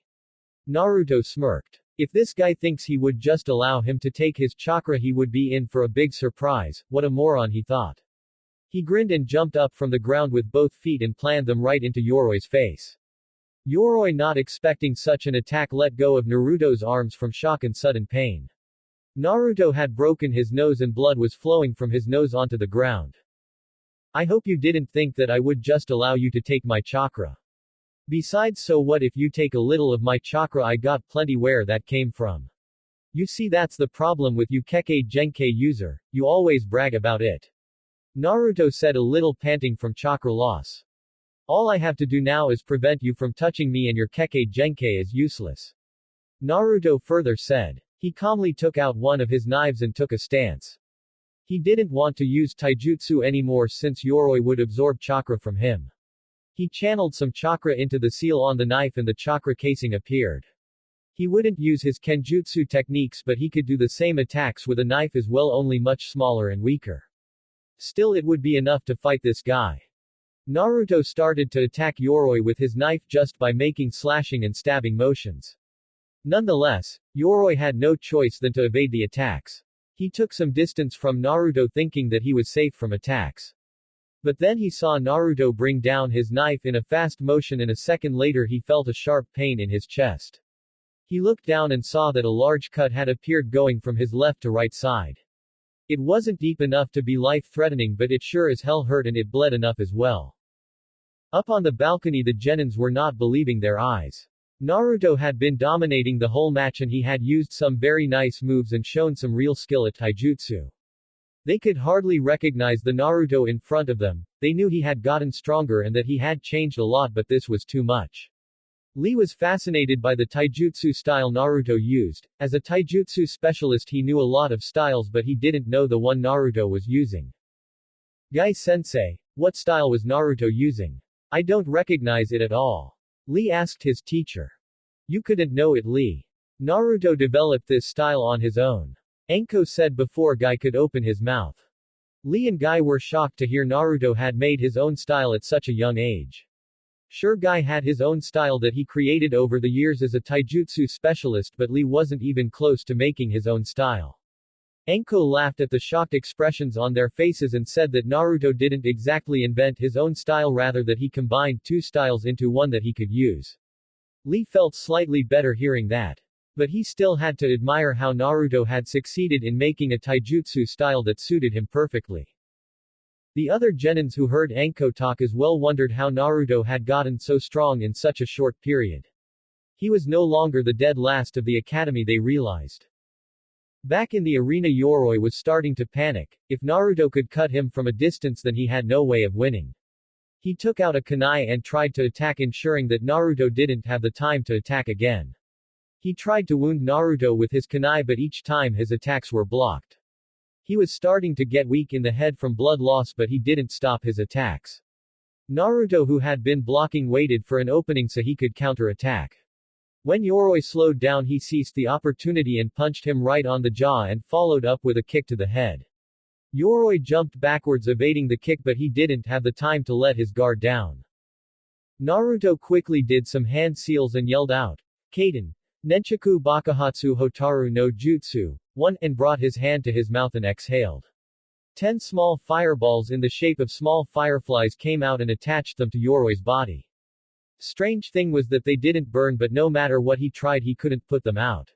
Naruto smirked. If this guy thinks he would just allow him to take his chakra, he would be in for a big surprise. What a moron, he thought. He grinned and jumped up from the ground with both feet and planted them right into Yoroi's face. Yoroi, not expecting such an attack, let go of Naruto's arms from shock and sudden pain. Naruto had broken his nose and blood was flowing from his nose onto the ground. "I hope you didn't think that I would just allow you to take my chakra. Besides, so what if you take a little of my chakra? I got plenty where that came from. You see, that's the problem with you Kekkei Genkai user, you always brag about it," Naruto said, a little panting from chakra loss. "All I have to do now is prevent you from touching me, and your Kekkei Genkai is useless," Naruto further said. He calmly took out one of his knives and took a stance. He didn't want to use taijutsu anymore since Yoroi would absorb chakra from him. He channeled some chakra into the seal on the knife and the chakra casing appeared. He wouldn't use his kenjutsu techniques, but he could do the same attacks with a knife as well, only much smaller and weaker. Still, it would be enough to fight this guy. Naruto started to attack Yoroi with his knife just by making slashing and stabbing motions. Nonetheless, Yoroi had no choice than to evade the attacks. He took some distance from Naruto thinking that he was safe from attacks. But then he saw Naruto bring down his knife in a fast motion, and a second later he felt a sharp pain in his chest. He looked down and saw that a large cut had appeared going from his left to right side. It wasn't deep enough to be life-threatening, but it sure as hell hurt, and it bled enough as well. Up on the balcony, the genins were not believing their eyes. Naruto had been dominating the whole match, and he had used some very nice moves and shown some real skill at taijutsu. They could hardly recognize the Naruto in front of them. They knew he had gotten stronger and that he had changed a lot, but this was too much. Lee was fascinated by the taijutsu style Naruto used. As a taijutsu specialist, he knew a lot of styles, but he didn't know the one Naruto was using. "Guy-sensei, what style was Naruto using? I don't recognize it at all," Lee asked his teacher. "You couldn't know it, Lee. Naruto developed this style on his own," Anko said before Guy could open his mouth. Lee and Guy were shocked to hear Naruto had made his own style at such a young age. Sure, Guy had his own style that he created over the years as a taijutsu specialist, but Lee wasn't even close to making his own style. Anko laughed at the shocked expressions on their faces and said that Naruto didn't exactly invent his own style, rather that he combined two styles into one that he could use. Lee felt slightly better hearing that. But he still had to admire how Naruto had succeeded in making a taijutsu style that suited him perfectly. The other genins who heard Anko talk as well wondered how Naruto had gotten so strong in such a short period. He was no longer the dead last of the academy, they realized. Back in the arena, Yoroi was starting to panic. If Naruto could cut him from a distance, then he had no way of winning. He took out a kunai and tried to attack, ensuring that Naruto didn't have the time to attack again. He tried to wound Naruto with his kunai, but each time his attacks were blocked. He was starting to get weak in the head from blood loss, but he didn't stop his attacks. Naruto, who had been blocking, waited for an opening so he could counter-attack. When Yoroi slowed down, he seized the opportunity and punched him right on the jaw and followed up with a kick to the head. Yoroi jumped backwards, evading the kick, but he didn't have the time to let his guard down. Naruto quickly did some hand seals and yelled out, "Kaden, Nenshoku Bakuhatsu Hotaru no Jutsu, 1, and brought his hand to his mouth and exhaled. 10 small fireballs in the shape of small fireflies came out and attached them to Yoroi's body. Strange thing was that they didn't burn, but no matter what he tried, he couldn't put them out.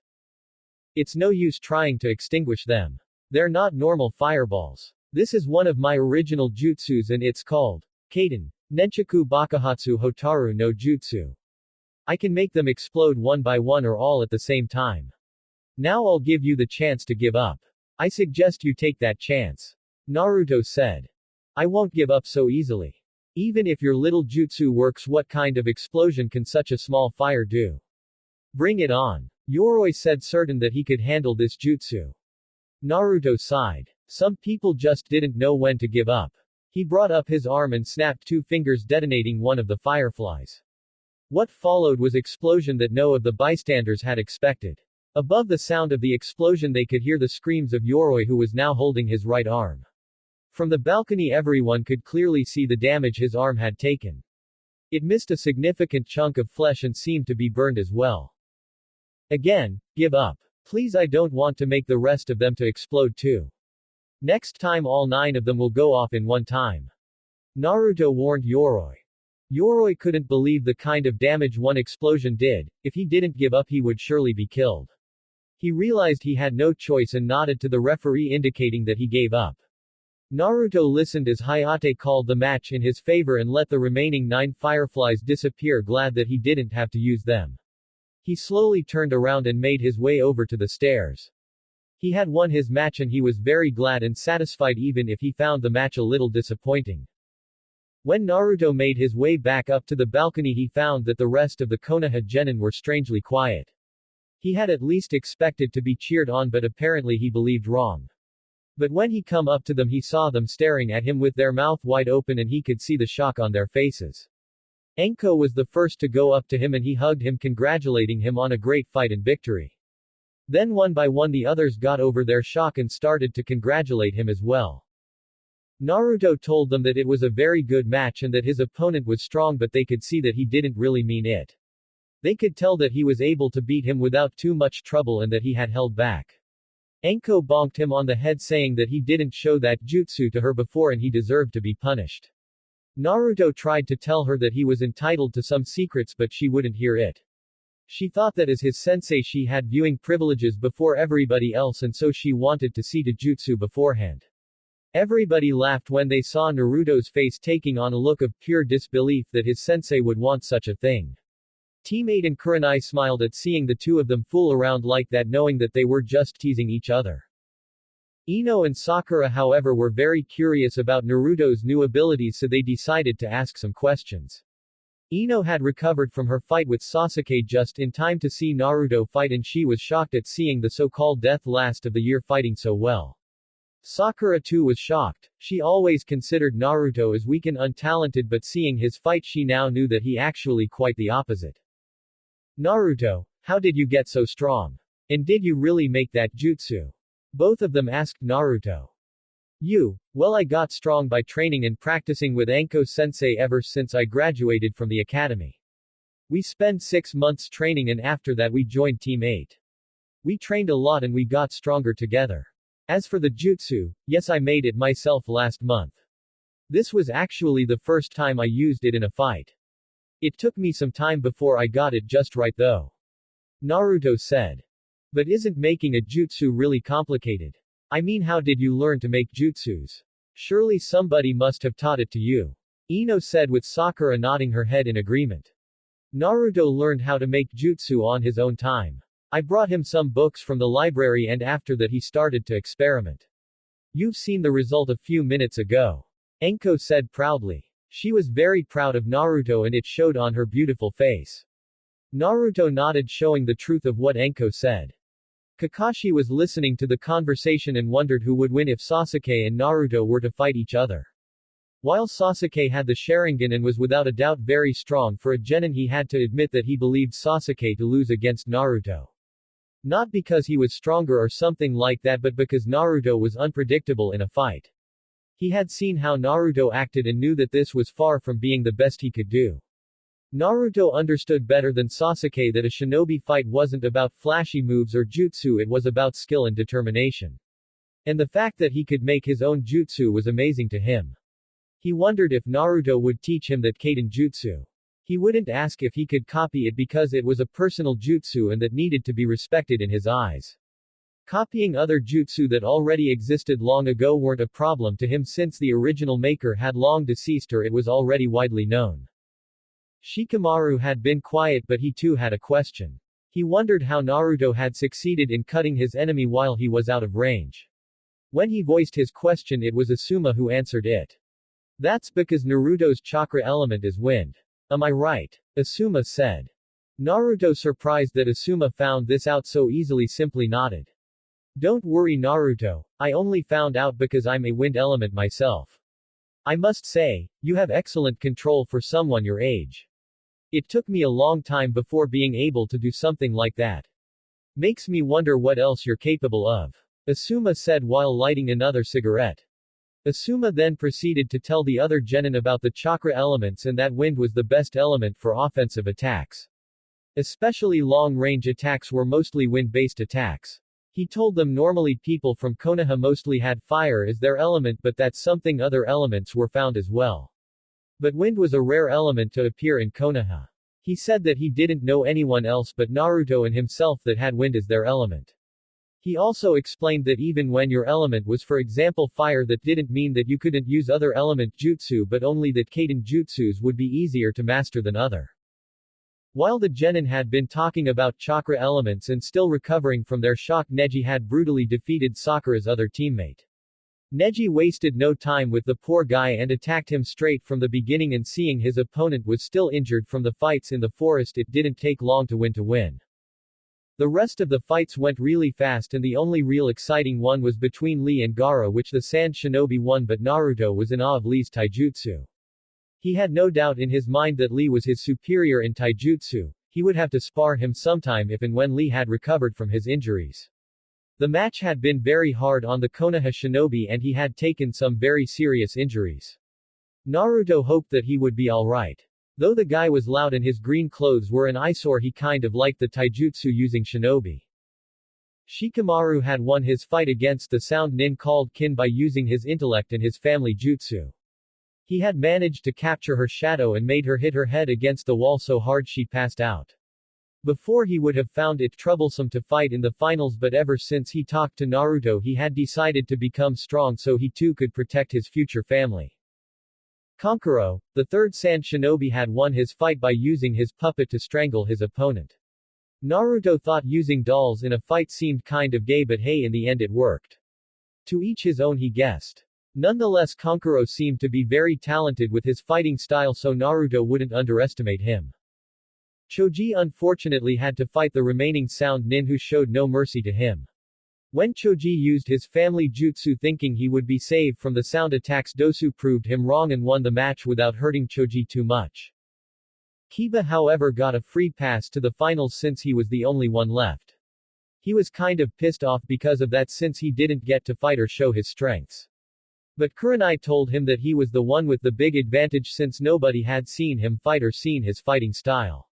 It's no use trying to extinguish them. They're not normal fireballs. This is one of my original jutsus and it's called Kaden, Nenshoku Bakuhatsu Hotaru no Jutsu. I can make them explode one by one or all at the same time. Now I'll give you the chance to give up. I suggest you take that chance," Naruto said. "I won't give up so easily. Even if your little jutsu works, what kind of explosion can such a small fire do? Bring it on," Yoroi said, certain that he could handle this jutsu. Naruto sighed. Some people just didn't know when to give up. He brought up his arm and snapped 2 fingers, detonating one of the fireflies. What followed was explosion that no of the bystanders had expected. Above the sound of the explosion, they could hear the screams of Yoroi, who was now holding his right arm. From the balcony, everyone could clearly see the damage his arm had taken. It missed a significant chunk of flesh and seemed to be burned as well. "Again, give up. Please, I don't want to make the rest of them to explode too. Next time all 9 of them will go off in one time," Naruto warned Yoroi. Yoroi couldn't believe the kind of damage one explosion did. If he didn't give up, he would surely be killed. He realized he had no choice and nodded to the referee, indicating that he gave up. Naruto listened as Hayate called the match in his favor and let the remaining 9 fireflies disappear, glad that he didn't have to use them. He slowly turned around and made his way over to the stairs. He had won his match and he was very glad and satisfied, even if he found the match a little disappointing. When Naruto made his way back up to the balcony, he found that the rest of the Konoha genin were strangely quiet. He had at least expected to be cheered on, but apparently he believed wrong. But when he come up to them, he saw them staring at him with their mouth wide open and he could see the shock on their faces. Anko was the first to go up to him and he hugged him, congratulating him on a great fight and victory. Then one by one the others got over their shock and started to congratulate him as well. Naruto told them that it was a very good match and that his opponent was strong, but they could see that he didn't really mean it. They could tell that he was able to beat him without too much trouble and that he had held back. Anko bonked him on the head, saying that he didn't show that jutsu to her before and he deserved to be punished. Naruto tried to tell her that he was entitled to some secrets, but she wouldn't hear it. She thought that as his sensei she had viewing privileges before everybody else, and so she wanted to see the jutsu beforehand. Everybody laughed when they saw Naruto's face taking on a look of pure disbelief that his sensei would want such a thing. Teammate and Kurenai smiled at seeing the two of them fool around like that, knowing that they were just teasing each other. Ino and Sakura, however, were very curious about Naruto's new abilities, so they decided to ask some questions. Ino had recovered from her fight with Sasuke just in time to see Naruto fight, and she was shocked at seeing the so-called death last of the year fighting so well. Sakura too was shocked. She always considered Naruto as weak and untalented, but seeing his fight she now knew that he actually quite the opposite. "Naruto, how did you get so strong? And did you really make that jutsu?" both of them asked Naruto. Well, I got strong by training and practicing with Anko-sensei ever since I graduated from the academy. We spent 6 months training and after that we joined Team 8. We trained a lot and we got stronger together. As for the jutsu, yes, I made it myself last month. This was actually the first time I used it in a fight. It took me some time before I got it just right though. Naruto said. But isn't making a jutsu really complicated? I mean, how did you learn to make jutsus? Surely somebody must have taught it to you. Ino said with Sakura nodding her head in agreement. Naruto learned how to make jutsu on his own time. I brought him some books from the library and after that he started to experiment. You've seen the result a few minutes ago. Anko said proudly. She was very proud of Naruto and it showed on her beautiful face. Naruto nodded, showing the truth of what Anko said. Kakashi was listening to the conversation and wondered who would win if Sasuke and Naruto were to fight each other. While Sasuke had the Sharingan and was without a doubt very strong for a genin, he had to admit that he believed Sasuke to lose against Naruto. Not because he was stronger or something like that, but because Naruto was unpredictable in a fight. He had seen how Naruto acted and knew that this was far from being the best he could do. Naruto understood better than Sasuke that a shinobi fight wasn't about flashy moves or jutsu, it was about skill and determination. And the fact that he could make his own jutsu was amazing to him. He wondered if Naruto would teach him that Kaden jutsu. He wouldn't ask if he could copy it because it was a personal jutsu and that needed to be respected in his eyes. Copying other jutsu that already existed long ago weren't a problem to him since the original maker had long deceased or it was already widely known. Shikamaru had been quiet, but he too had a question. He wondered how Naruto had succeeded in cutting his enemy while he was out of range. When he voiced his question, it was Asuma who answered it. That's because Naruto's chakra element is wind. Am I right? Asuma said. Naruto, surprised that Asuma found this out so easily, simply nodded. Don't worry Naruto, I only found out because I'm a wind element myself. I must say, you have excellent control for someone your age. It took me a long time before being able to do something like that. Makes me wonder what else you're capable of. Asuma said while lighting another cigarette. Asuma then proceeded to tell the other genin about the chakra elements and that wind was the best element for offensive attacks. Especially long-range attacks were mostly wind-based attacks. He told them normally people from Konoha mostly had fire as their element, but that something other elements were found as well. But wind was a rare element to appear in Konoha. He said that he didn't know anyone else but Naruto and himself that had wind as their element. He also explained that even when your element was, for example, fire, that didn't mean that you couldn't use other element jutsu, but only that Kaden jutsus would be easier to master than other. While the genin had been talking about chakra elements and still recovering from their shock, Neji had brutally defeated Sakura's other teammate. Neji wasted no time with the poor guy and attacked him straight from the beginning, and seeing his opponent was still injured from the fights in the forest, it didn't take long to win. The rest of the fights went really fast and the only real exciting one was between Lee and Gaara, which the Sand Shinobi won, but Naruto was in awe of Lee's taijutsu. He had no doubt in his mind that Lee was his superior in taijutsu. He would have to spar him sometime if and when Lee had recovered from his injuries. The match had been very hard on the Konoha shinobi and he had taken some very serious injuries. Naruto hoped that he would be alright. Though the guy was loud and his green clothes were an eyesore, he kind of liked the taijutsu using shinobi. Shikamaru had won his fight against the sound nin called Kin by using his intellect and his family jutsu. He had managed to capture her shadow and made her hit her head against the wall so hard she passed out. Before he would have found it troublesome to fight in the finals, but ever since he talked to Naruto he had decided to become strong so he too could protect his future family. Kankuro, the third Sand Shinobi, had won his fight by using his puppet to strangle his opponent. Naruto thought using dolls in a fight seemed kind of gay, but hey, in the end it worked. To each his own, he guessed. Nonetheless, Kankuro seemed to be very talented with his fighting style, so Naruto wouldn't underestimate him. Choji unfortunately had to fight the remaining sound nin who showed no mercy to him. When Choji used his family jutsu thinking he would be saved from the sound attacks, Dosu proved him wrong and won the match without hurting Choji too much. Kiba however got a free pass to the finals since he was the only one left. He was kind of pissed off because of that since he didn't get to fight or show his strengths. But Kurenai told him that he was the one with the big advantage since nobody had seen him fight or seen his fighting style.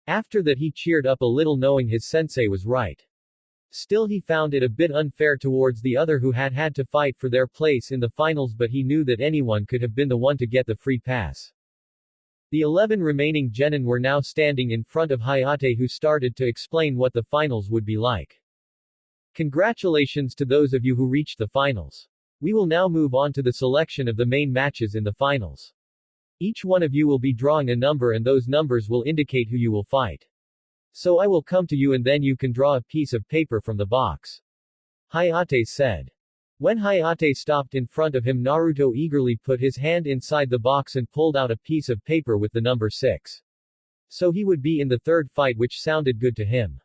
After that he cheered up a little knowing his sensei was right. Still he found it a bit unfair towards the other who had had to fight for their place in the finals, but he knew that anyone could have been the one to get the free pass. The 11 remaining genin were now standing in front of Hayate, who started to explain what the finals would be like. Congratulations to those of you who reached the finals. We will now move on to the selection of the main matches in the finals. Each one of you will be drawing a number and those numbers will indicate who you will fight. So I will come to you and then you can draw a piece of paper from the box. Hayate said. When Hayate stopped in front of him, Naruto eagerly put his hand inside the box and pulled out a piece of paper with the number 6. So he would be in the third fight, which sounded good to him.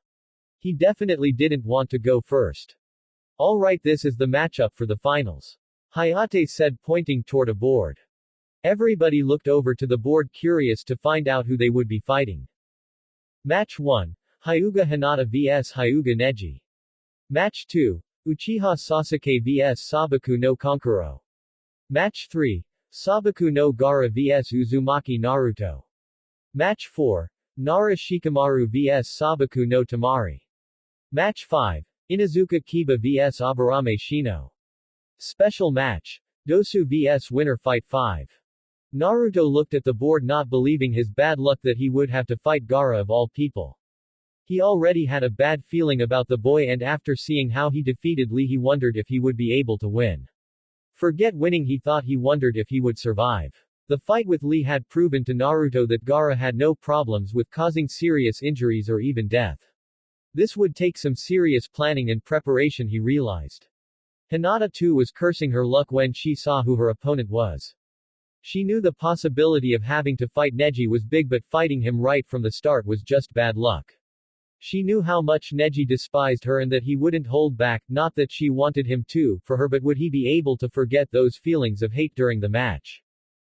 He definitely didn't want to go first. Alright, this is the matchup for the finals. Hayate said, pointing toward a board. Everybody looked over to the board, curious to find out who they would be fighting. Match 1. Hyuga Hinata vs Hyuga Neji. Match 2. Uchiha Sasuke vs Sabaku no Kankuro. Match 3. Sabaku no Gaara vs Uzumaki Naruto. Match 4. Nara Shikamaru vs Sabaku no Tamari. Match 5. Inazuka Kiba vs Aburame Shino. Special match. Dosu vs Winner Fight 5. Naruto looked at the board, not believing his bad luck that he would have to fight Gaara of all people. He already had a bad feeling about the boy, and after seeing how he defeated Lee, he wondered if he would be able to win. Forget winning, he thought, he wondered if he would survive. The fight with Lee had proven to Naruto that Gaara had no problems with causing serious injuries or even death. This would take some serious planning and preparation, he realized. Hinata too was cursing her luck when she saw who her opponent was. She knew the possibility of having to fight Neji was big, but fighting him right from the start was just bad luck. She knew how much Neji despised her and that he wouldn't hold back, not that she wanted him to, for her, but would he be able to forget those feelings of hate during the match?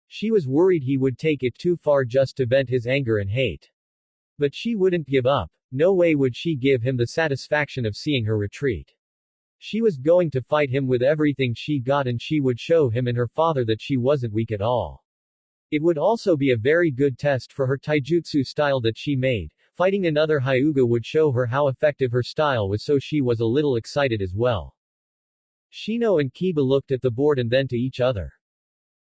She was worried he would take it too far just to vent his anger and hate. But she wouldn't give up. No way would she give him the satisfaction of seeing her retreat. She was going to fight him with everything she got, and she would show him and her father that she wasn't weak at all. It would also be a very good test for her taijutsu style that she made. Fighting another Hyuga would show her how effective her style was, so she was a little excited as well. Shino and Kiba looked at the board and then to each other.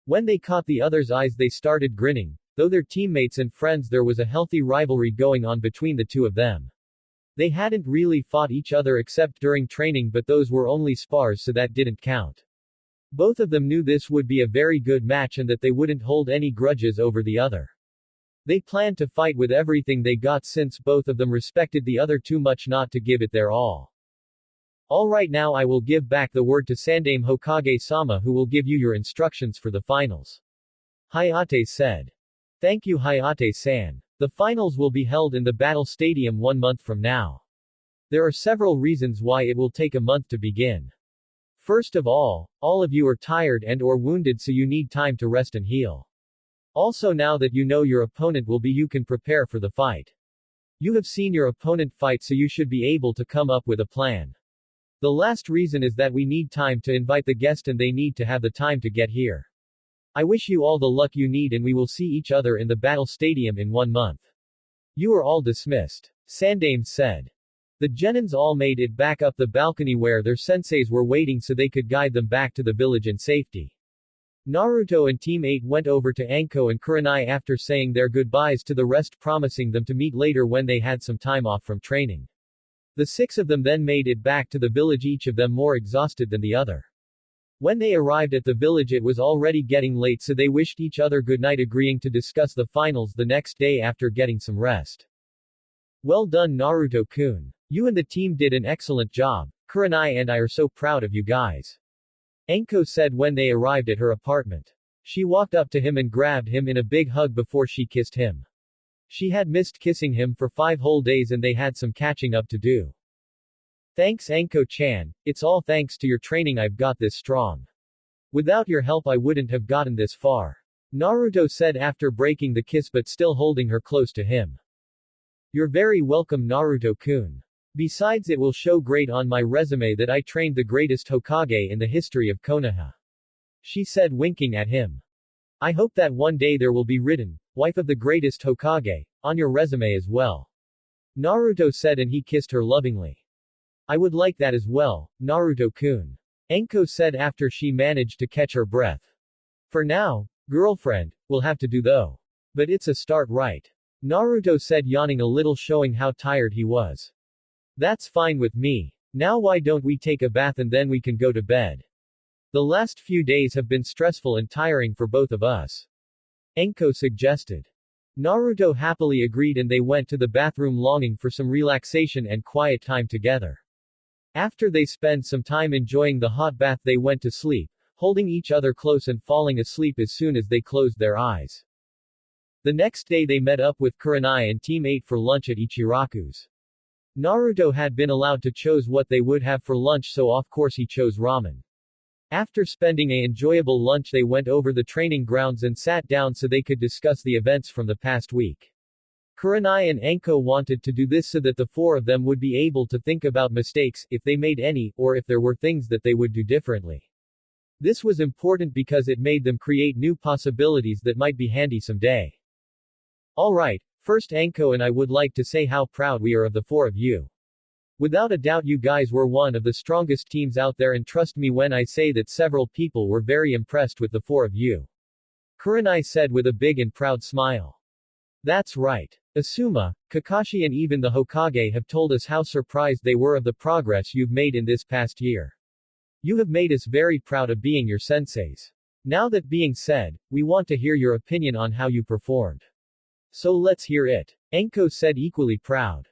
When they caught the other's eyes, they started grinning. Though they're teammates and friends, there was a healthy rivalry going on between the two of them. They hadn't really fought each other except during training, but those were only spars, so that didn't count. Both of them knew this would be a very good match and that they wouldn't hold any grudges over the other. They planned to fight with everything they got, since both of them respected the other too much not to give it their all. Alright, now I will give back the word to Sandaime Hokage-sama, who will give you your instructions for the finals. Hayate said. Thank you, Hayate-san. The finals will be held in the Battle Stadium 1 month from now. There are several reasons why it will take a month to begin. First of all of you are tired and or wounded, so you need time to rest and heal. Also, now that you know your opponent will be, you can prepare for the fight. You have seen your opponent fight, so you should be able to come up with a plan. The last reason is that we need time to invite the guest and they need to have the time to get here. I wish you all the luck you need, and we will see each other in the Battle Stadium in 1 month. You are all dismissed. Sandaime said. The genins all made it back up the balcony where their senseis were waiting so they could guide them back to the village in safety. Naruto and Team 8 went over to Anko and Kurenai after saying their goodbyes to the rest, promising them to meet later when they had some time off from training. The 6 of them then made it back to the village, each of them more exhausted than the other. When they arrived at the village, it was already getting late, so they wished each other goodnight, agreeing to discuss the finals the next day after getting some rest. Well done, Naruto-kun. You and the team did an excellent job. Kurenai and I are so proud of you guys. Anko said when they arrived at her apartment. She walked up to him and grabbed him in a big hug before she kissed him. She had missed kissing him for 5 whole days and they had some catching up to do. Thanks, Anko-chan, it's all thanks to your training I've got this strong. Without your help I wouldn't have gotten this far. Naruto said after breaking the kiss but still holding her close to him. You're very welcome, Naruto-kun. Besides, it will show great on my resume that I trained the greatest Hokage in the history of Konoha. She said, winking at him. I hope that one day there will be written, wife of the greatest Hokage, on your resume as well. Naruto said, and he kissed her lovingly. I would like that as well, Naruto-kun. Anko said after she managed to catch her breath. For now, girlfriend, will have to do though. But it's a start, right? Naruto said, yawning a little, showing how tired he was. That's fine with me. Now why don't we take a bath and then we can go to bed? The last few days have been stressful and tiring for both of us. Anko suggested. Naruto happily agreed and they went to the bathroom longing for some relaxation and quiet time together. After they spent some time enjoying the hot bath, they went to sleep, holding each other close and falling asleep as soon as they closed their eyes. The next day they met up with Kurenai and Team 8 for lunch at Ichiraku's. Naruto had been allowed to choose what they would have for lunch, so of course he chose ramen. After spending an enjoyable lunch, they went over the training grounds and sat down so they could discuss the events from the past week. Kurenai and Anko wanted to do this so that the four of them would be able to think about mistakes, if they made any, or if there were things that they would do differently. This was important because it made them create new possibilities that might be handy someday. Alright, first Anko and I would like to say how proud we are of the four of you. Without a doubt you guys were one of the strongest teams out there, and trust me when I say that several people were very impressed with the four of you. Kurenai said with a big and proud smile. That's right. Asuma, Kakashi and even the Hokage have told us how surprised they were of the progress you've made in this past year. You have made us very proud of being your senseis. Now that being said, we want to hear your opinion on how you performed. So let's hear it. Anko said, equally proud.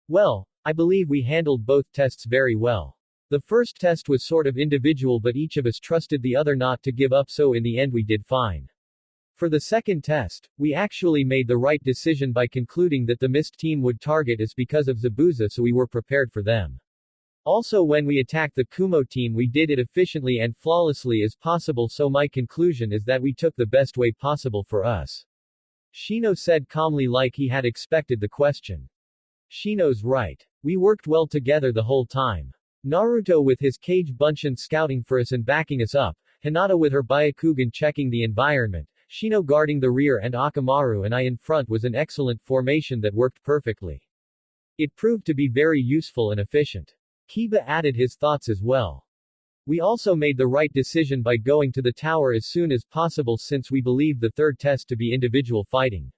Well, I believe we handled both tests very well. The first test was sort of individual, but each of us trusted the other not to give up, so in the end we did fine. For the second test, we actually made the right decision by concluding that the mist team would target us because of Zabuza, so we were prepared for them. Also, when we attacked the Kumo team, we did it efficiently and flawlessly as possible, so my conclusion is that we took the best way possible for us. Shino said calmly, like he had expected the question. Shino's right. We worked well together the whole time. Naruto with his Kage Bunshin scouting for us and backing us up, Hinata with her Byakugan checking the environment, Shino guarding the rear, and Akamaru and I in front was an excellent formation that worked perfectly. It proved to be very useful and efficient. Kiba added his thoughts as well. We also made the right decision by going to the tower as soon as possible, since we believed the third test to be individual fighting.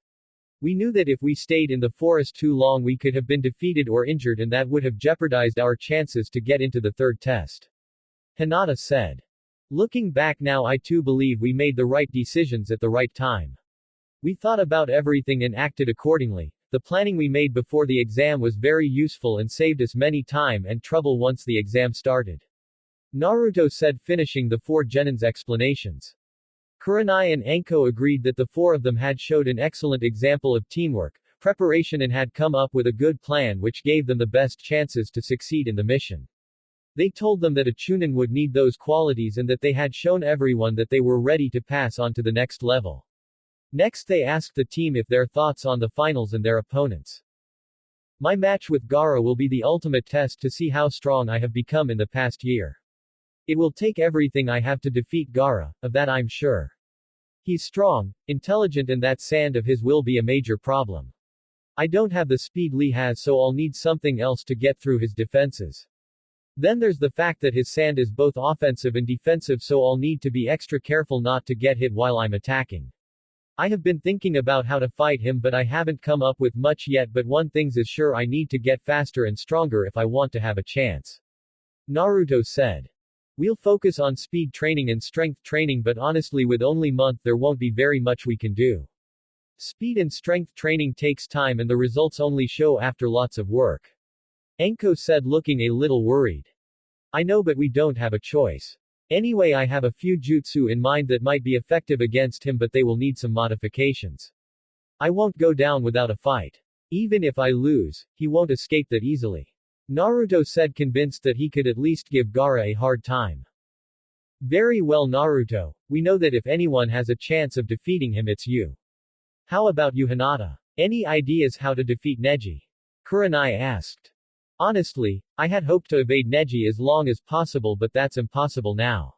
We knew that if we stayed in the forest too long we could have been defeated or injured, and that would have jeopardized our chances to get into the third test. Hinata said. Looking back now, I too believe we made the right decisions at the right time. We thought about everything and acted accordingly. The planning we made before the exam was very useful and saved us many time and trouble once the exam started. Naruto said, finishing the four genins' explanations. Kurenai and Anko agreed that the four of them had showed an excellent example of teamwork, preparation, and had come up with a good plan which gave them the best chances to succeed in the mission. They told them that a Chunin would need those qualities and that they had shown everyone that they were ready to pass on to the next level. Next they asked the team if their thoughts on the finals and their opponents. My match with Gaara will be the ultimate test to see how strong I have become in the past year. It will take everything I have to defeat Gaara, of that I'm sure. He's strong, intelligent, and that sand of his will be a major problem. I don't have the speed Lee has, so I'll need something else to get through his defenses. Then there's the fact that his sand is both offensive and defensive, so I'll need to be extra careful not to get hit while I'm attacking. I have been thinking about how to fight him, but I haven't come up with much yet, but one thing's is sure, I need to get faster and stronger if I want to have a chance. Naruto said. We'll focus on speed training and strength training, but honestly with only month there won't be very much we can do. Speed and strength training takes time and the results only show after lots of work. Anko said, looking a little worried. I know, but we don't have a choice. Anyway, I have a few jutsu in mind that might be effective against him, but they will need some modifications. I won't go down without a fight. Even if I lose, he won't escape that easily. Naruto said, convinced that he could at least give Gaara a hard time. Very well, Naruto. We know that if anyone has a chance of defeating him, it's you. How about you, Hinata? Any ideas how to defeat Neji? Kurenai asked. Honestly, I had hoped to evade Neji as long as possible, but that's impossible now.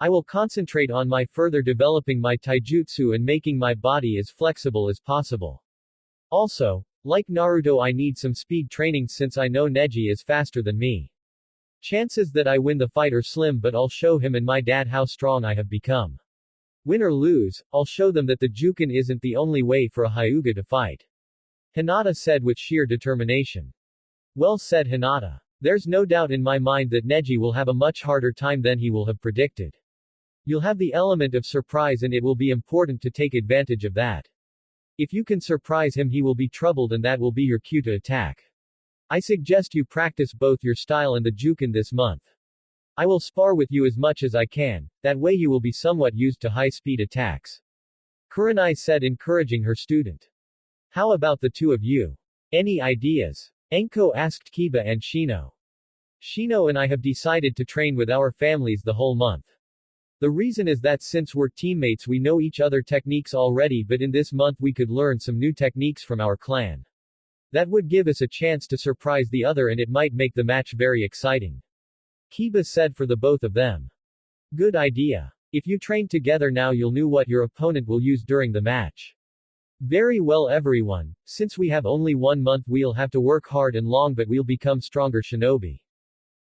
I will concentrate on my further developing my taijutsu and making my body as flexible as possible. Also, like Naruto, I need some speed training since I know Neji is faster than me. Chances that I win the fight are slim, but I'll show him and my dad how strong I have become. Win or lose, I'll show them that the Jukin isn't the only way for a Hyuga to fight. Hinata said with sheer determination. Well said, Hinata. There's no doubt in my mind that Neji will have a much harder time than he will have predicted. You'll have the element of surprise and it will be important to take advantage of that. If you can surprise him he will be troubled and that will be your cue to attack. I suggest you practice both your style and the Jukin this month. I will spar with you as much as I can, that way you will be somewhat used to high-speed attacks. Kurenai said, encouraging her student. How about the two of you? Any ideas? Anko asked Kiba and Shino. Shino and I have decided to train with our families the whole month. The reason is that since we're teammates we know each other techniques already, but in this month we could learn some new techniques from our clan. That would give us a chance to surprise the other and it might make the match very exciting. Kiba said for the both of them. Good idea. If you train together now you'll know what your opponent will use during the match. Very well everyone, since we have only 1 month we'll have to work hard and long but we'll become stronger shinobi.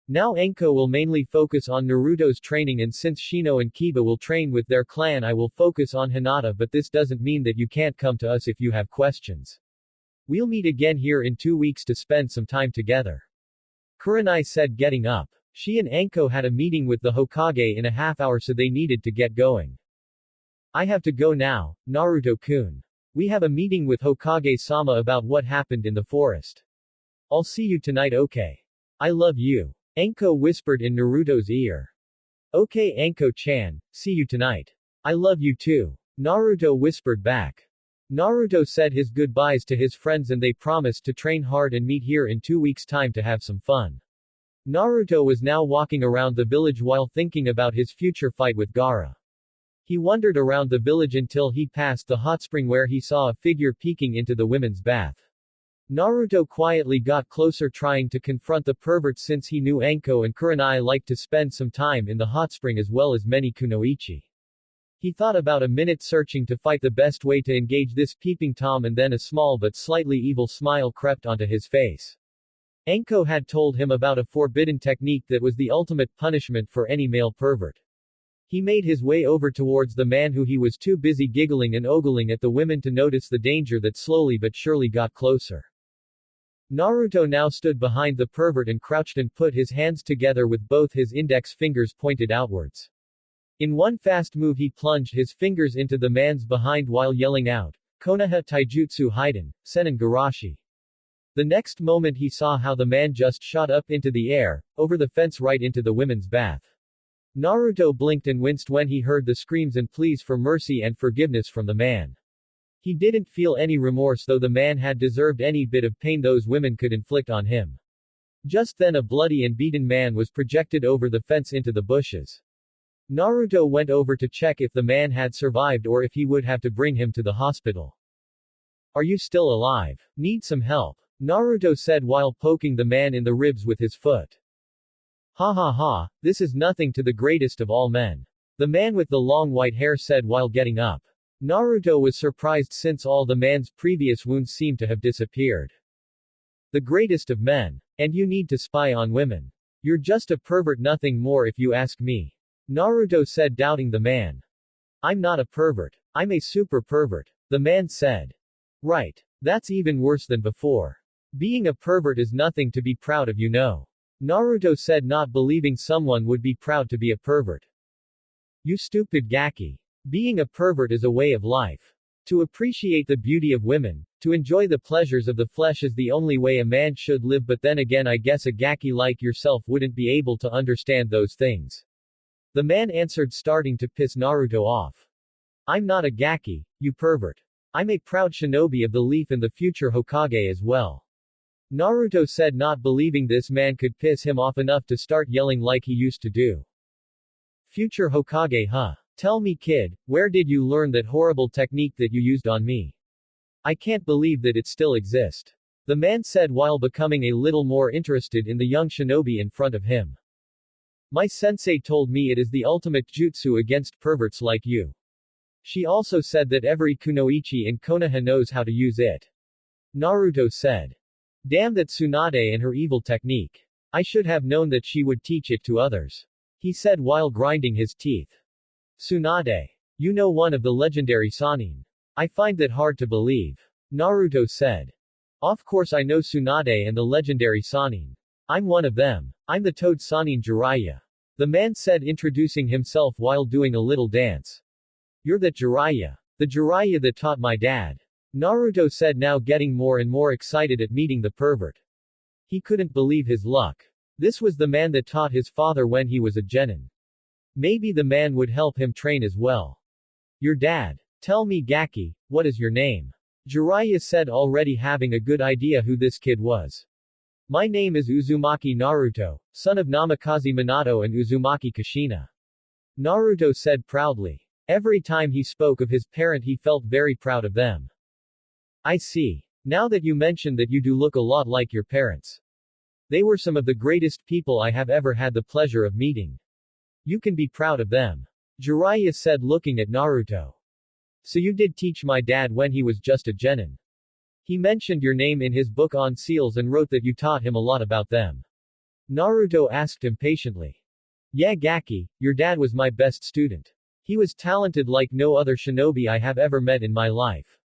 Now Anko will mainly focus on Naruto's training and since Shino and Kiba will train with their clan I will focus on Hinata, but this doesn't mean that you can't come to us if you have questions. We'll meet again here in 2 weeks to spend some time together. Kurenai said, getting up. She and Anko had a meeting with the Hokage in a half hour so they needed to get going. I have to go now, Naruto-kun. We have a meeting with Hokage-sama about what happened in the forest. I'll see you tonight, okay? I love you. Anko whispered in Naruto's ear. Okay Anko-chan, see you tonight. I love you too. Naruto whispered back. Naruto said his goodbyes to his friends and they promised to train hard and meet here in 2 weeks' time to have some fun. Naruto was now walking around the village while thinking about his future fight with Gaara. He wandered around the village until he passed the hot spring where he saw a figure peeking into the women's bath. Naruto quietly got closer trying to confront the pervert since he knew Anko and Kurenai liked to spend some time in the hot spring as well as many kunoichi. He thought about a minute searching to fight the best way to engage this peeping Tom and then a small but slightly evil smile crept onto his face. Anko had told him about a forbidden technique that was the ultimate punishment for any male pervert. He made his way over towards the man who he was too busy giggling and ogling at the women to notice the danger that slowly but surely got closer. Naruto now stood behind the pervert and crouched and put his hands together with both his index fingers pointed outwards. In one fast move he plunged his fingers into the man's behind while yelling out, Konoha Taijutsu Hiden, Senin Garashi. The next moment he saw how the man just shot up into the air, over the fence right into the women's bath. Naruto blinked and winced when he heard the screams and pleas for mercy and forgiveness from the man. He didn't feel any remorse though the man had deserved any bit of pain those women could inflict on him. Just then a bloody and beaten man was projected over the fence into the bushes. Naruto went over to check if the man had survived or if he would have to bring him to the hospital. Are you still alive? Need some help? Naruto said while poking the man in the ribs with his foot. Ha ha ha, this is nothing to the greatest of all men. The man with the long white hair said while getting up. Naruto was surprised since all the man's previous wounds seemed to have disappeared. The greatest of men. And you need to spy on women. You're just a pervert, nothing more if you ask me. Naruto said, doubting the man. I'm not a pervert. I'm a super pervert. The man said. Right. That's even worse than before. Being a pervert is nothing to be proud of, you know. Naruto said, not believing someone would be proud to be a pervert. You stupid Gaki. Being a pervert is a way of life. To appreciate the beauty of women, to enjoy the pleasures of the flesh is the only way a man should live, but then again I guess a Gaki like yourself wouldn't be able to understand those things. The man answered, starting to piss Naruto off. I'm not a Gaki, you pervert. I'm a proud shinobi of the leaf and the future Hokage as well. Naruto said, not believing this man could piss him off enough to start yelling like he used to do. Future Hokage, huh? Tell me kid, where did you learn that horrible technique that you used on me? I can't believe that it still exists. The man said while becoming a little more interested in the young shinobi in front of him. My sensei told me it is the ultimate jutsu against perverts like you. She also said that every kunoichi in Konoha knows how to use it. Naruto said. Damn that Tsunade and her evil technique. I should have known that she would teach it to others. He said while grinding his teeth. Tsunade. You know one of the legendary Sannin. I find that hard to believe. Naruto said. Of course I know Tsunade and the legendary Sannin. I'm one of them. I'm the Toad Sannin Jiraiya. The man said, introducing himself while doing a little dance. You're that Jiraiya. The Jiraiya that taught my dad. Naruto said, now getting more and more excited at meeting the pervert. He couldn't believe his luck. This was the man that taught his father when he was a genin. Maybe the man would help him train as well. Your dad. Tell me Gaki, what is your name? Jiraiya said, already having a good idea who this kid was. My name is Uzumaki Naruto, son of Namikaze Minato and Uzumaki Kushina. Naruto said proudly. Every time he spoke of his parent he felt very proud of them. I see. Now that you mention that you do look a lot like your parents. They were some of the greatest people I have ever had the pleasure of meeting. You can be proud of them. Jiraiya said, looking at Naruto. So you did teach my dad when he was just a genin. He mentioned your name in his book on seals and wrote that you taught him a lot about them. Naruto asked impatiently. Yeah Gaki, your dad was my best student. He was talented like no other shinobi I have ever met in my life.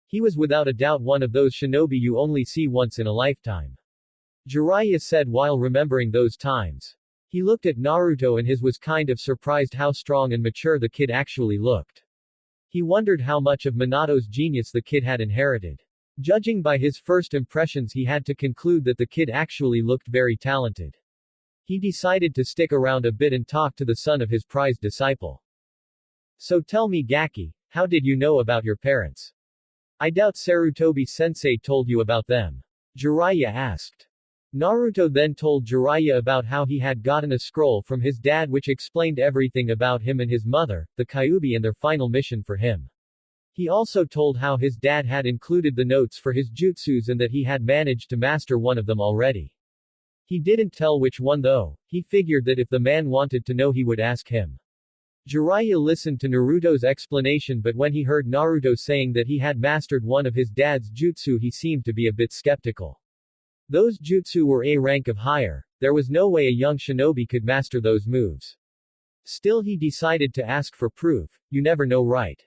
He was without a doubt one of those shinobi you only see once in a lifetime. Jiraiya said while remembering those times. He looked at Naruto and his was kind of surprised how strong and mature the kid actually looked. He wondered how much of Minato's genius the kid had inherited. Judging by his first impressions he had to conclude that the kid actually looked very talented. He decided to stick around a bit and talk to the son of his prized disciple. So tell me Gaki, how did you know about your parents? I doubt Sarutobi-sensei told you about them. Jiraiya asked. Naruto then told Jiraiya about how he had gotten a scroll from his dad which explained everything about him and his mother, the Kyuubi and their final mission for him. He also told how his dad had included the notes for his jutsus and that he had managed to master one of them already. He didn't tell which one though. He figured that if the man wanted to know he would ask him. Jiraiya listened to Naruto's explanation, but when he heard Naruto saying that he had mastered one of his dad's jutsu he seemed to be a bit skeptical. Those jutsu were a rank of higher. There was no way a young shinobi could master those moves. Still he decided to ask for proof. You never know, right?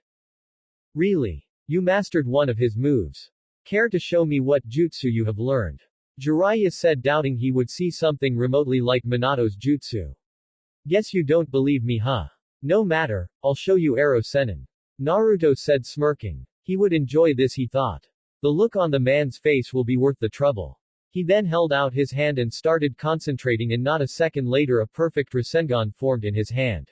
Really? You mastered one of his moves. Care to show me what jutsu you have learned? Jiraiya said, doubting he would see something remotely like Minato's jutsu. Guess you don't believe me, huh? No matter, I'll show you Aro Sennin. Naruto said, smirking. He would enjoy this, he thought. The look on the man's face will be worth the trouble. He then held out his hand and started concentrating, and not a second later a perfect Rasengan formed in his hand.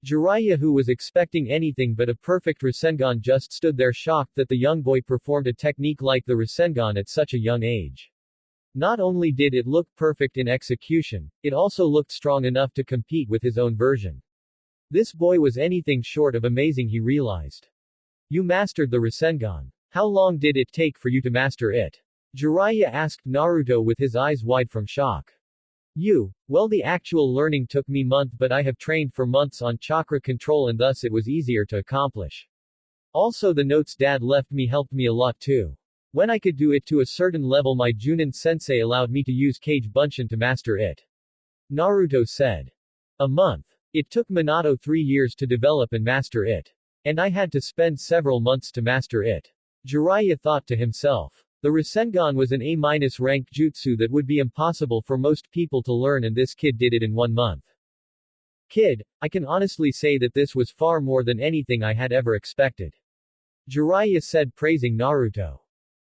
Jiraiya, who was expecting anything but a perfect Rasengan, just stood there shocked that the young boy performed a technique like the Rasengan at such a young age. Not only did it look perfect in execution, it also looked strong enough to compete with his own version. This boy was anything short of amazing, he realized. You mastered the Rasengan. How long did it take for you to master it? Jiraiya asked Naruto with his eyes wide from shock. Well, the actual learning took me month, but I have trained for months on chakra control and thus it was easier to accomplish. Also the notes dad left me helped me a lot too. When I could do it to a certain level my Junin sensei allowed me to use Kage Bunshin to master it. Naruto said. A month. It took Minato 3 years to develop and master it. And I had to spend several months to master it. Jiraiya thought to himself. The Rasengan was an A- rank jutsu that would be impossible for most people to learn, and this kid did it in 1 month. Kid, I can honestly say that this was far more than anything I had ever expected. Jiraiya said, praising Naruto.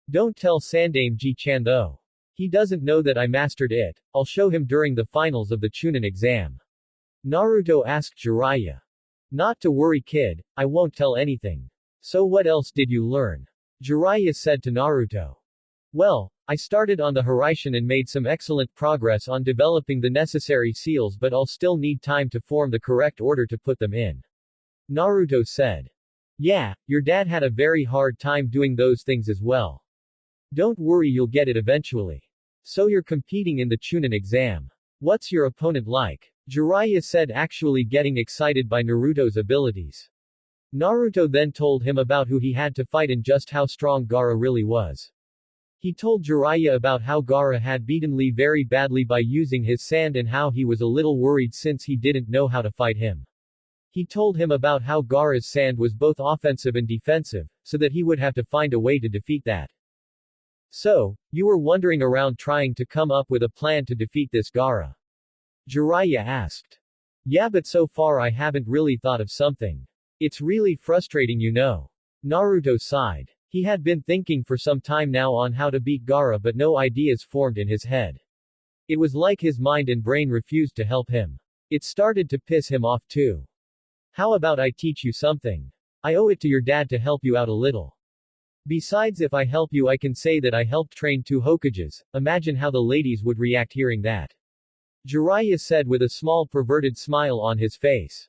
Don't tell Sandame Ji-chan though. He doesn't know that I mastered it. I'll show him during the finals of the Chunin exam. Naruto asked Jiraiya. Not to worry kid, I won't tell anything. So what else did you learn? Jiraiya said to Naruto. Well, I started on the Hiraishin and made some excellent progress on developing the necessary seals, but I'll still need time to form the correct order to put them in. Naruto said. Yeah, your dad had a very hard time doing those things as well. Don't worry, you'll get it eventually. So you're competing in the Chunin exam. What's your opponent like? Jiraiya said, actually getting excited by Naruto's abilities. Naruto then told him about who he had to fight and just how strong Gaara really was. He told Jiraiya about how Gaara had beaten Lee very badly by using his sand and how he was a little worried since he didn't know how to fight him. He told him about how Gaara's sand was both offensive and defensive, so that he would have to find a way to defeat that. So, you were wandering around trying to come up with a plan to defeat this Gaara? Jiraiya asked. Yeah, but so far I haven't really thought of something. It's really frustrating, you know. Naruto sighed. He had been thinking for some time now on how to beat Gaara, but no ideas formed in his head. It was like his mind and brain refused to help him. It started to piss him off too. How about I teach you something? I owe it to your dad to help you out a little. Besides, if I help you, I can say that I helped train 2 Hokages. Imagine how the ladies would react hearing that. Jiraiya said with a small perverted smile on his face.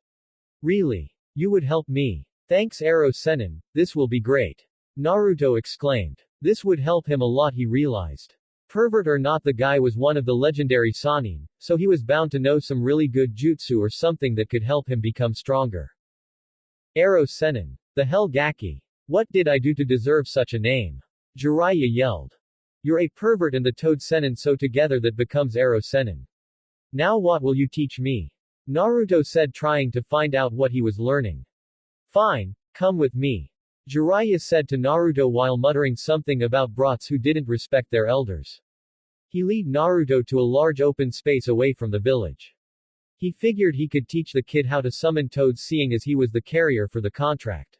Really? You would help me? Thanks, Ero Sennin, this will be great. Naruto exclaimed. This would help him a lot, he realized. Pervert or not, the guy was one of the legendary Sannin, so he was bound to know some really good jutsu or something that could help him become stronger. Ero Sennin. The hell, Gaki? What did I do to deserve such a name? Jiraiya yelled. You're a pervert and the Toad Sennin, so together that becomes Ero Sennin. Now what will you teach me? Naruto said, trying to find out what he was learning. Fine, come with me. Jiraiya said to Naruto while muttering something about brats who didn't respect their elders. He led Naruto to a large open space away from the village. He figured he could teach the kid how to summon toads, seeing as he was the carrier for the contract.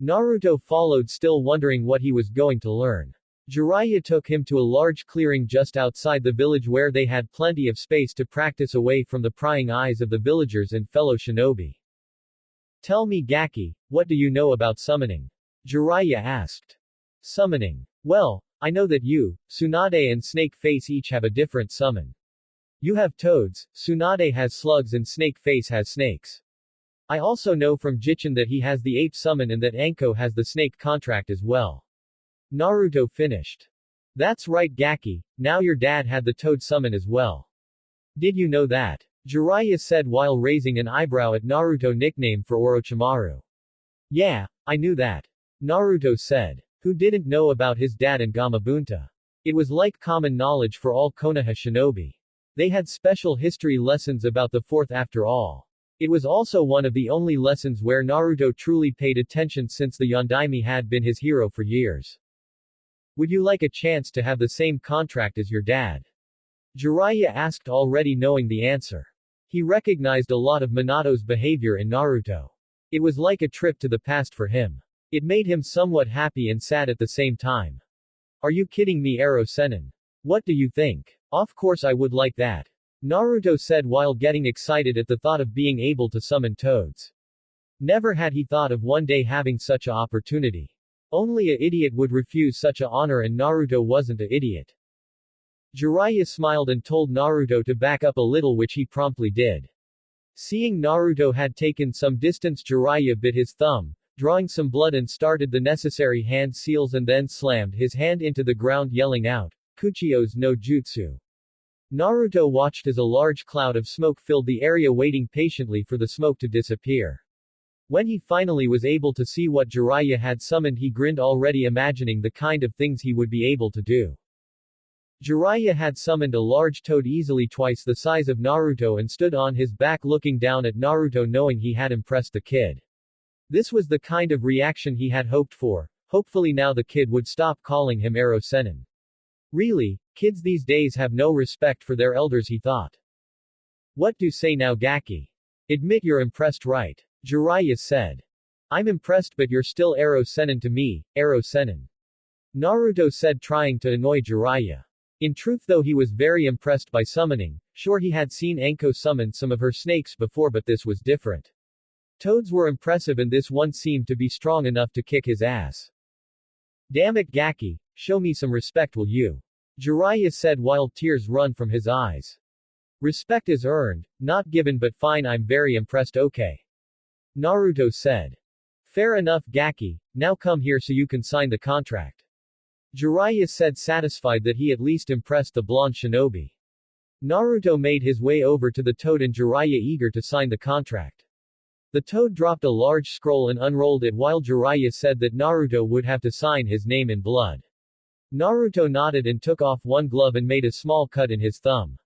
Naruto followed, still wondering what he was going to learn. Jiraiya took him to a large clearing just outside the village where they had plenty of space to practice away from the prying eyes of the villagers and fellow shinobi. Tell me, Gaki, what do you know about summoning? Jiraiya asked. Summoning. Well, I know that you, Tsunade and Snake Face each have a different summon. You have toads, Tsunade has slugs and Snake Face has snakes. I also know from Jichin that he has the ape summon and that Anko has the snake contract as well. Naruto finished. That's right, Gaki, now your dad had the toad summon as well. Did you know that? Jiraiya said while raising an eyebrow at Naruto nickname for Orochimaru. Yeah, I knew that. Naruto said. Who didn't know about his dad and Gamabunta? It was like common knowledge for all Konoha shinobi. They had special history lessons about the 4th after all. It was also one of the only lessons where Naruto truly paid attention since the Yondaime had been his hero for years. Would you like a chance to have the same contract as your dad? Jiraiya asked, already knowing the answer. He recognized a lot of Minato's behavior in Naruto. It was like a trip to the past for him. It made him somewhat happy and sad at the same time. Are you kidding me, Ero Sennin? What do you think? Of course I would like that. Naruto said while getting excited at the thought of being able to summon toads. Never had he thought of one day having such a opportunity. Only a idiot would refuse such a honor, and Naruto wasn't a idiot. Jiraiya smiled and told Naruto to back up a little, which he promptly did. Seeing Naruto had taken some distance, Jiraiya bit his thumb, drawing some blood, and started the necessary hand seals and then slammed his hand into the ground, yelling out, Kuchio's no jutsu. Naruto watched as a large cloud of smoke filled the area, waiting patiently for the smoke to disappear. When he finally was able to see what Jiraiya had summoned, he grinned, already imagining the kind of things he would be able to do. Jiraiya had summoned a large toad easily twice the size of Naruto and stood on his back looking down at Naruto, knowing he had impressed the kid. This was the kind of reaction he had hoped for. Hopefully now the kid would stop calling him Ero Sennin. Really, kids these days have no respect for their elders, he thought. What do say now, Gaki? Admit you're impressed, right? Jiraiya said. I'm impressed, but you're still Ero Sennin to me, Ero Sennin. Naruto said, trying to annoy Jiraiya. In truth though, he was very impressed by summoning. Sure, he had seen Anko summon some of her snakes before, but this was different. Toads were impressive and this one seemed to be strong enough to kick his ass. Damn it, Gaki, show me some respect, will you? Jiraiya said while tears run from his eyes. Respect is earned, not given, but fine, I'm very impressed, okay. Naruto said. Fair enough, Gaki, now come here so you can sign the contract. Jiraiya said, satisfied that he at least impressed the blonde shinobi. Naruto made his way over to the toad and Jiraiya eager to sign the contract. The toad dropped a large scroll and unrolled it while Jiraiya said that Naruto would have to sign his name in blood. Naruto nodded and took off one glove and made a small cut in his thumb.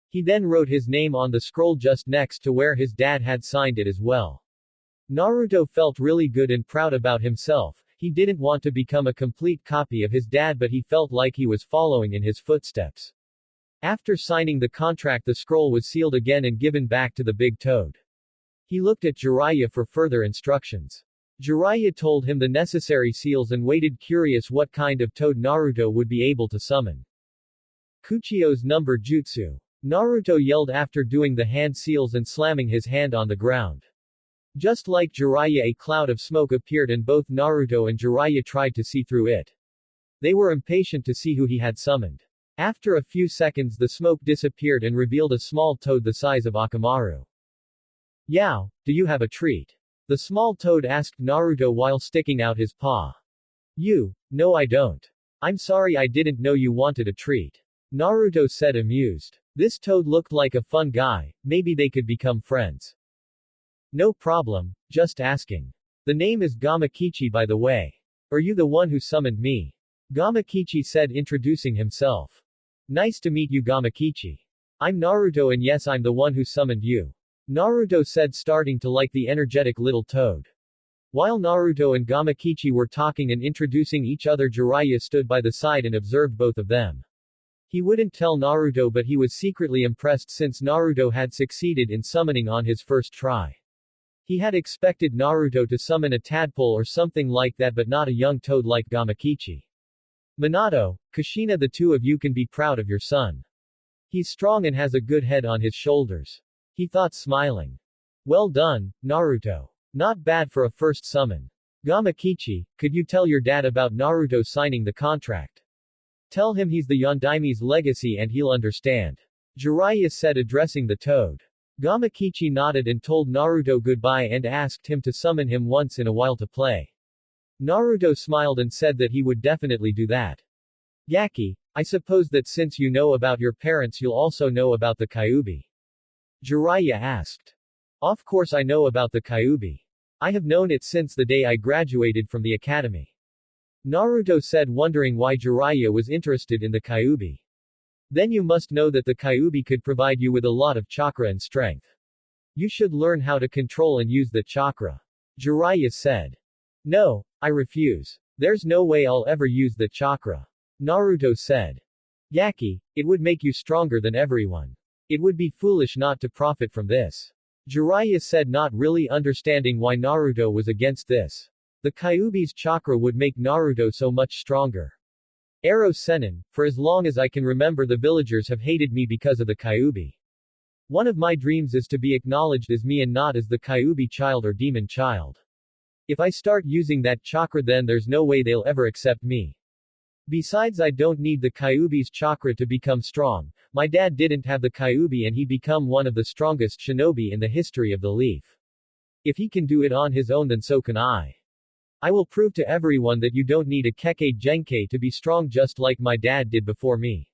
He then wrote his name on the scroll just next to where his dad had signed it as well. Naruto felt really good and proud about himself. He didn't want to become a complete copy of his dad, but he felt like he was following in his footsteps. After signing the contract, the scroll was sealed again and given back to the big toad. He looked at Jiraiya for further instructions. Jiraiya told him the necessary seals and waited, curious what kind of toad Naruto would be able to summon. Kuchio's number jutsu. Naruto yelled after doing the hand seals and slamming his hand on the ground. Just like Jiraiya, a cloud of smoke appeared and both Naruto and Jiraiya tried to see through it. They were impatient to see who he had summoned. After a few seconds, the smoke disappeared and revealed a small toad the size of Akamaru. Yao, do you have a treat? The small toad asked Naruto while sticking out his paw. No I don't. I'm sorry, I didn't know you wanted a treat. Naruto said, amused. This toad looked like a fun guy, maybe they could become friends. No problem, just asking. The name is Gamakichi, by the way. Are you the one who summoned me? Gamakichi said, introducing himself. Nice to meet you, Gamakichi. I'm Naruto, and yes, I'm the one who summoned you. Naruto said, starting to like the energetic little toad. While Naruto and Gamakichi were talking and introducing each other, Jiraiya stood by the side and observed both of them. He wouldn't tell Naruto, but he was secretly impressed since Naruto had succeeded in summoning on his first try. He had expected Naruto to summon a tadpole or something like that, but not a young toad like Gamakichi. Minato, Kushina, the two of you can be proud of your son. He's strong and has a good head on his shoulders. He thought, smiling. Well done, Naruto. Not bad for a first summon. Gamakichi, could you tell your dad about Naruto signing the contract? Tell him he's the Yondaime's legacy and he'll understand. Jiraiya said, addressing the toad. Gamakichi nodded and told Naruto goodbye and asked him to summon him once in a while to play. Naruto smiled and said that he would definitely do that. Yaki, I suppose that since you know about your parents you'll also know about the Kyuubi. Jiraiya asked. Of course I know about the Kyuubi. I have known it since the day I graduated from the academy. Naruto said, wondering why Jiraiya was interested in the Kyuubi. Then you must know that the Kyuubi could provide you with a lot of chakra and strength. You should learn how to control and use the chakra. Jiraiya said. No, I refuse. There's no way I'll ever use the chakra. Naruto said. Yaki, it would make you stronger than everyone. It would be foolish not to profit from this. Jiraiya said, not really understanding why Naruto was against this. The Kyuubi's chakra would make Naruto so much stronger. Arrow Sennin, for as long as I can remember the villagers have hated me because of the Kyuubi. One of my dreams is to be acknowledged as me and not as the Kyuubi child or demon child. If I start using that chakra, then there's no way they'll ever accept me. Besides, I don't need the Kyuubi's chakra to become strong. My dad didn't have the Kyuubi and he become one of the strongest shinobi in the history of the Leaf. If he can do it on his own, then so can I. I will prove to everyone that you don't need a Kekkei Genkai to be strong, just like my dad did before me.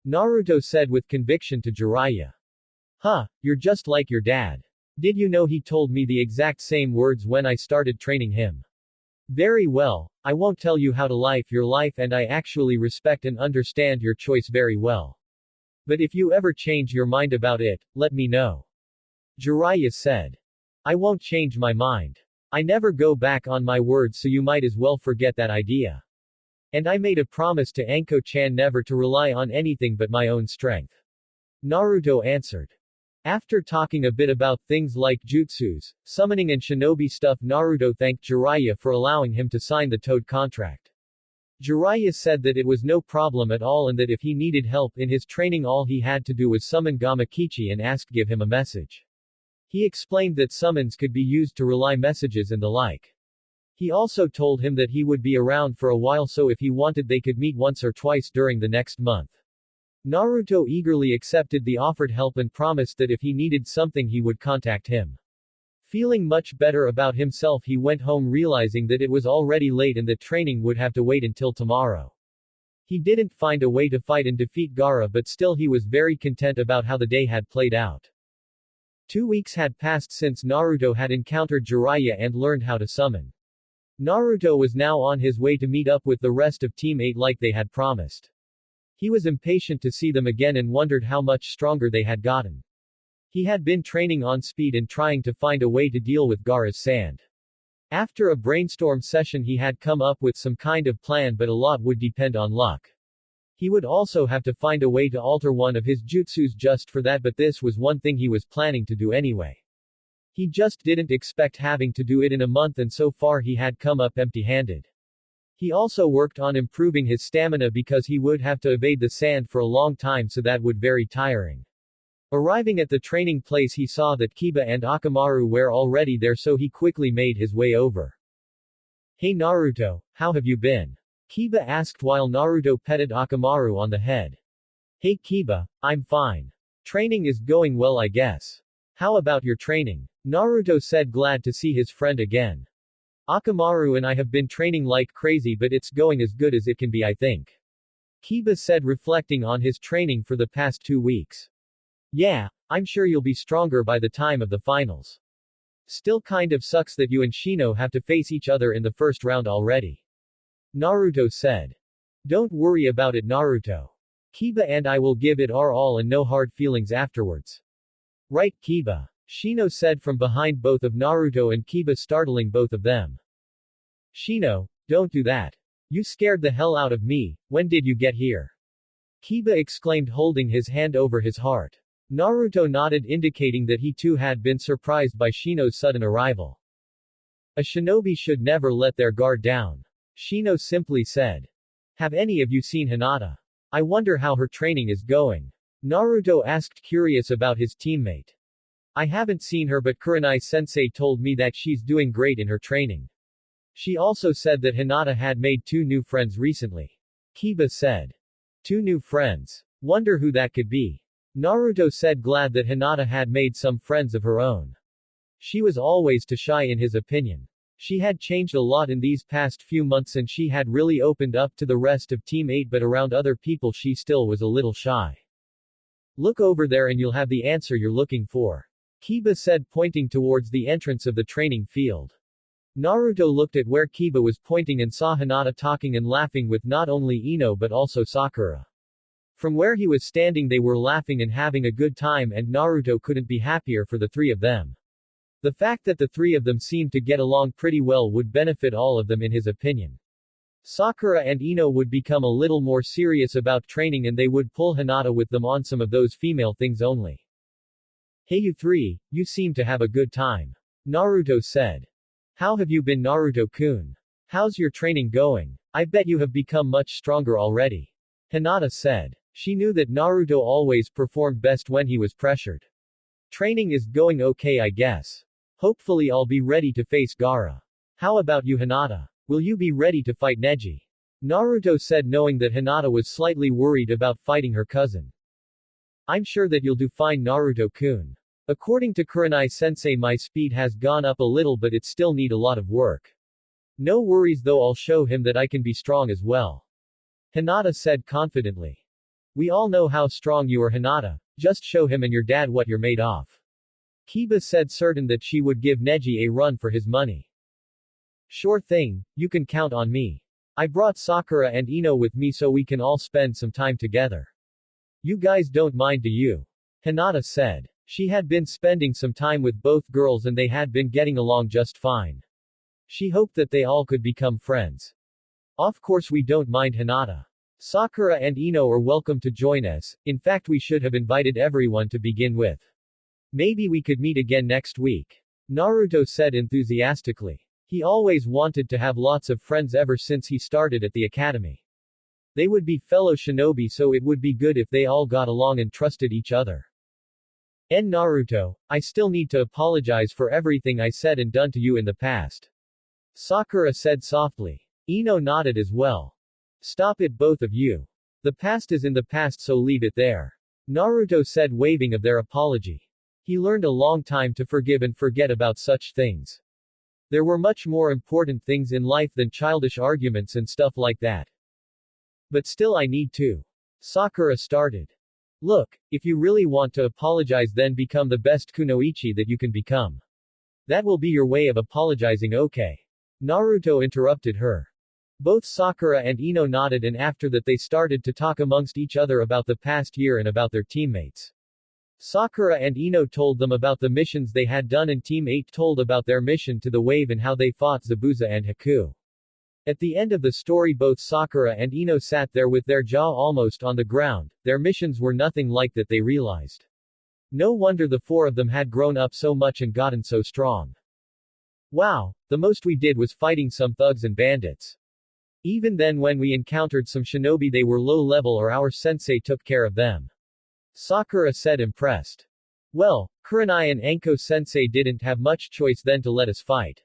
Naruto said with conviction to Jiraiya. Huh, you're just like your dad. Did you know he told me the exact same words when I started training him? Very well, I won't tell you how to live your life, and I actually respect and understand your choice very well. But if you ever change your mind about it, let me know. Jiraiya said. I won't change my mind. I never go back on my words, so you might as well forget that idea. And I made a promise to Anko-chan never to rely on anything but my own strength. Naruto answered. After talking a bit about things like jutsus, summoning and shinobi stuff, Naruto thanked Jiraiya for allowing him to sign the Toad contract. Jiraiya said that it was no problem at all and that if he needed help in his training all he had to do was summon Gamakichi and give him a message. He explained that summons could be used to relay messages and the like. He also told him that he would be around for a while, so if he wanted they could meet once or twice during the next month. Naruto eagerly accepted the offered help and promised that if he needed something he would contact him. Feeling much better about himself, he went home realizing that it was already late and that training would have to wait until tomorrow. He didn't find a way to fight and defeat Gaara, but still he was very content about how the day had played out. 2 weeks had passed since Naruto had encountered Jiraiya and learned how to summon. Naruto was now on his way to meet up with the rest of Team 8 like they had promised. He was impatient to see them again and wondered how much stronger they had gotten. He had been training on speed and trying to find a way to deal with Gaara's sand. After a brainstorm session he had come up with some kind of plan, but a lot would depend on luck. He would also have to find a way to alter one of his jutsus just for that, but this was one thing he was planning to do anyway. He just didn't expect having to do it in a month, and so far he had come up empty-handed. He also worked on improving his stamina because he would have to evade the sand for a long time, so that would very tiring. Arriving at the training place he saw that Kiba and Akamaru were already there, so he quickly made his way over. Hey Naruto, how have you been? Kiba asked while Naruto petted Akamaru on the head. Hey Kiba, I'm fine. Training is going well, I guess. How about your training? Naruto said, glad to see his friend again. Akamaru and I have been training like crazy, but it's going as good as it can be, I think. Kiba said, reflecting on his training for the past 2 weeks. Yeah, I'm sure you'll be stronger by the time of the finals. Still kind of sucks that you and Shino have to face each other in the first round already. Naruto said. Don't worry about it, Naruto. Kiba and I will give it our all and no hard feelings afterwards. Right, Kiba. Shino said from behind both of Naruto and Kiba, startling both of them. Shino, don't do that. You scared the hell out of me. When did you get here? Kiba exclaimed, holding his hand over his heart. Naruto nodded, indicating that he too had been surprised by Shino's sudden arrival. A shinobi should never let their guard down. Shino simply said. Have any of you seen Hinata? I wonder how her training is going. Naruto asked, curious about his teammate. I haven't seen her, but Kurenai-sensei told me that she's doing great in her training. She also said that Hinata had made 2 new friends recently. Kiba said. 2 new friends? Wonder who that could be. Naruto said, glad that Hinata had made some friends of her own. She was always too shy in his opinion. She had changed a lot in these past few months and she had really opened up to the rest of Team 8, but around other people she still was a little shy. Look over there and you'll have the answer you're looking for. Kiba said, pointing towards the entrance of the training field. Naruto looked at where Kiba was pointing and saw Hinata talking and laughing with not only Ino but also Sakura. From where he was standing they were laughing and having a good time, and Naruto couldn't be happier for the 3 of them. The fact that the 3 of them seemed to get along pretty well would benefit all of them in his opinion. Sakura and Ino would become a little more serious about training and they would pull Hinata with them on some of those female things only. Hey you 3, you seem to have a good time. Naruto said. How have you been, Naruto-kun? How's your training going? I bet you have become much stronger already. Hinata said. She knew that Naruto always performed best when he was pressured. Training is going okay, I guess. Hopefully I'll be ready to face Gaara. How about you, Hinata? Will you be ready to fight Neji? Naruto said, knowing that Hinata was slightly worried about fighting her cousin. I'm sure that you'll do fine, Naruto-kun. According to Kurenai-sensei, my speed has gone up a little, but it still need a lot of work. No worries though, I'll show him that I can be strong as well. Hinata said confidently. We all know how strong you are, Hinata. Just show him and your dad what you're made of. Kiba said, certain that she would give Neji a run for his money. Sure thing, you can count on me. I brought Sakura and Ino with me so we can all spend some time together. You guys don't mind, do you? Hinata said. She had been spending some time with both girls and they had been getting along just fine. She hoped that they all could become friends. Of course we don't mind, Hinata. Sakura and Ino are welcome to join us, in fact we should have invited everyone to begin with. Maybe we could meet again next week. Naruto said enthusiastically. He always wanted to have lots of friends ever since he started at the academy. They would be fellow shinobi, so it would be good if they all got along and trusted each other. Naruto, I still need to apologize for everything I said and done to you in the past. Sakura said softly. Ino nodded as well. Stop it, both of you. The past is in the past, so leave it there. Naruto said, waving of their apology. He learned a long time to forgive and forget about such things. There were much more important things in life than childish arguments and stuff like that. But still I need to. Sakura started. Look, if you really want to apologize, then become the best kunoichi that you can become. That will be your way of apologizing, okay? Naruto interrupted her. Both Sakura and Ino nodded, and after that they started to talk amongst each other about the past year and about their teammates. Sakura and Ino told them about the missions they had done and Team 8 told about their mission to the wave and how they fought Zabuza and Haku. At the end of the story both Sakura and Ino sat there with their jaw almost on the ground, their missions were nothing like that they realized. No wonder the four of them had grown up so much and gotten so strong. Wow, the most we did was fighting some thugs and bandits. Even then when we encountered some shinobi they were low level or our sensei took care of them. Sakura said impressed. Well, Kurenai and Anko sensei didn't have much choice then to let us fight.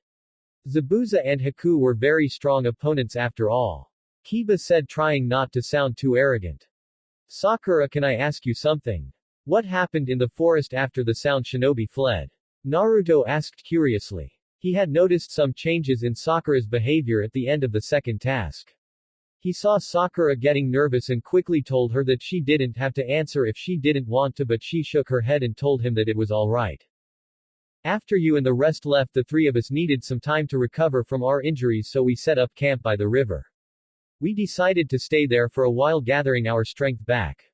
Zabuza and Haku were very strong opponents after all. Kiba said trying not to sound too arrogant. Sakura, can I ask you something? What happened in the forest after the sound shinobi fled? Naruto asked curiously. He had noticed some changes in Sakura's behavior at the end of the second task. He saw Sakura getting nervous and quickly told her that she didn't have to answer if she didn't want to, but she shook her head and told him that it was alright. After you and the rest left, the three of us needed some time to recover from our injuries, so we set up camp by the river. We decided to stay there for a while gathering our strength back.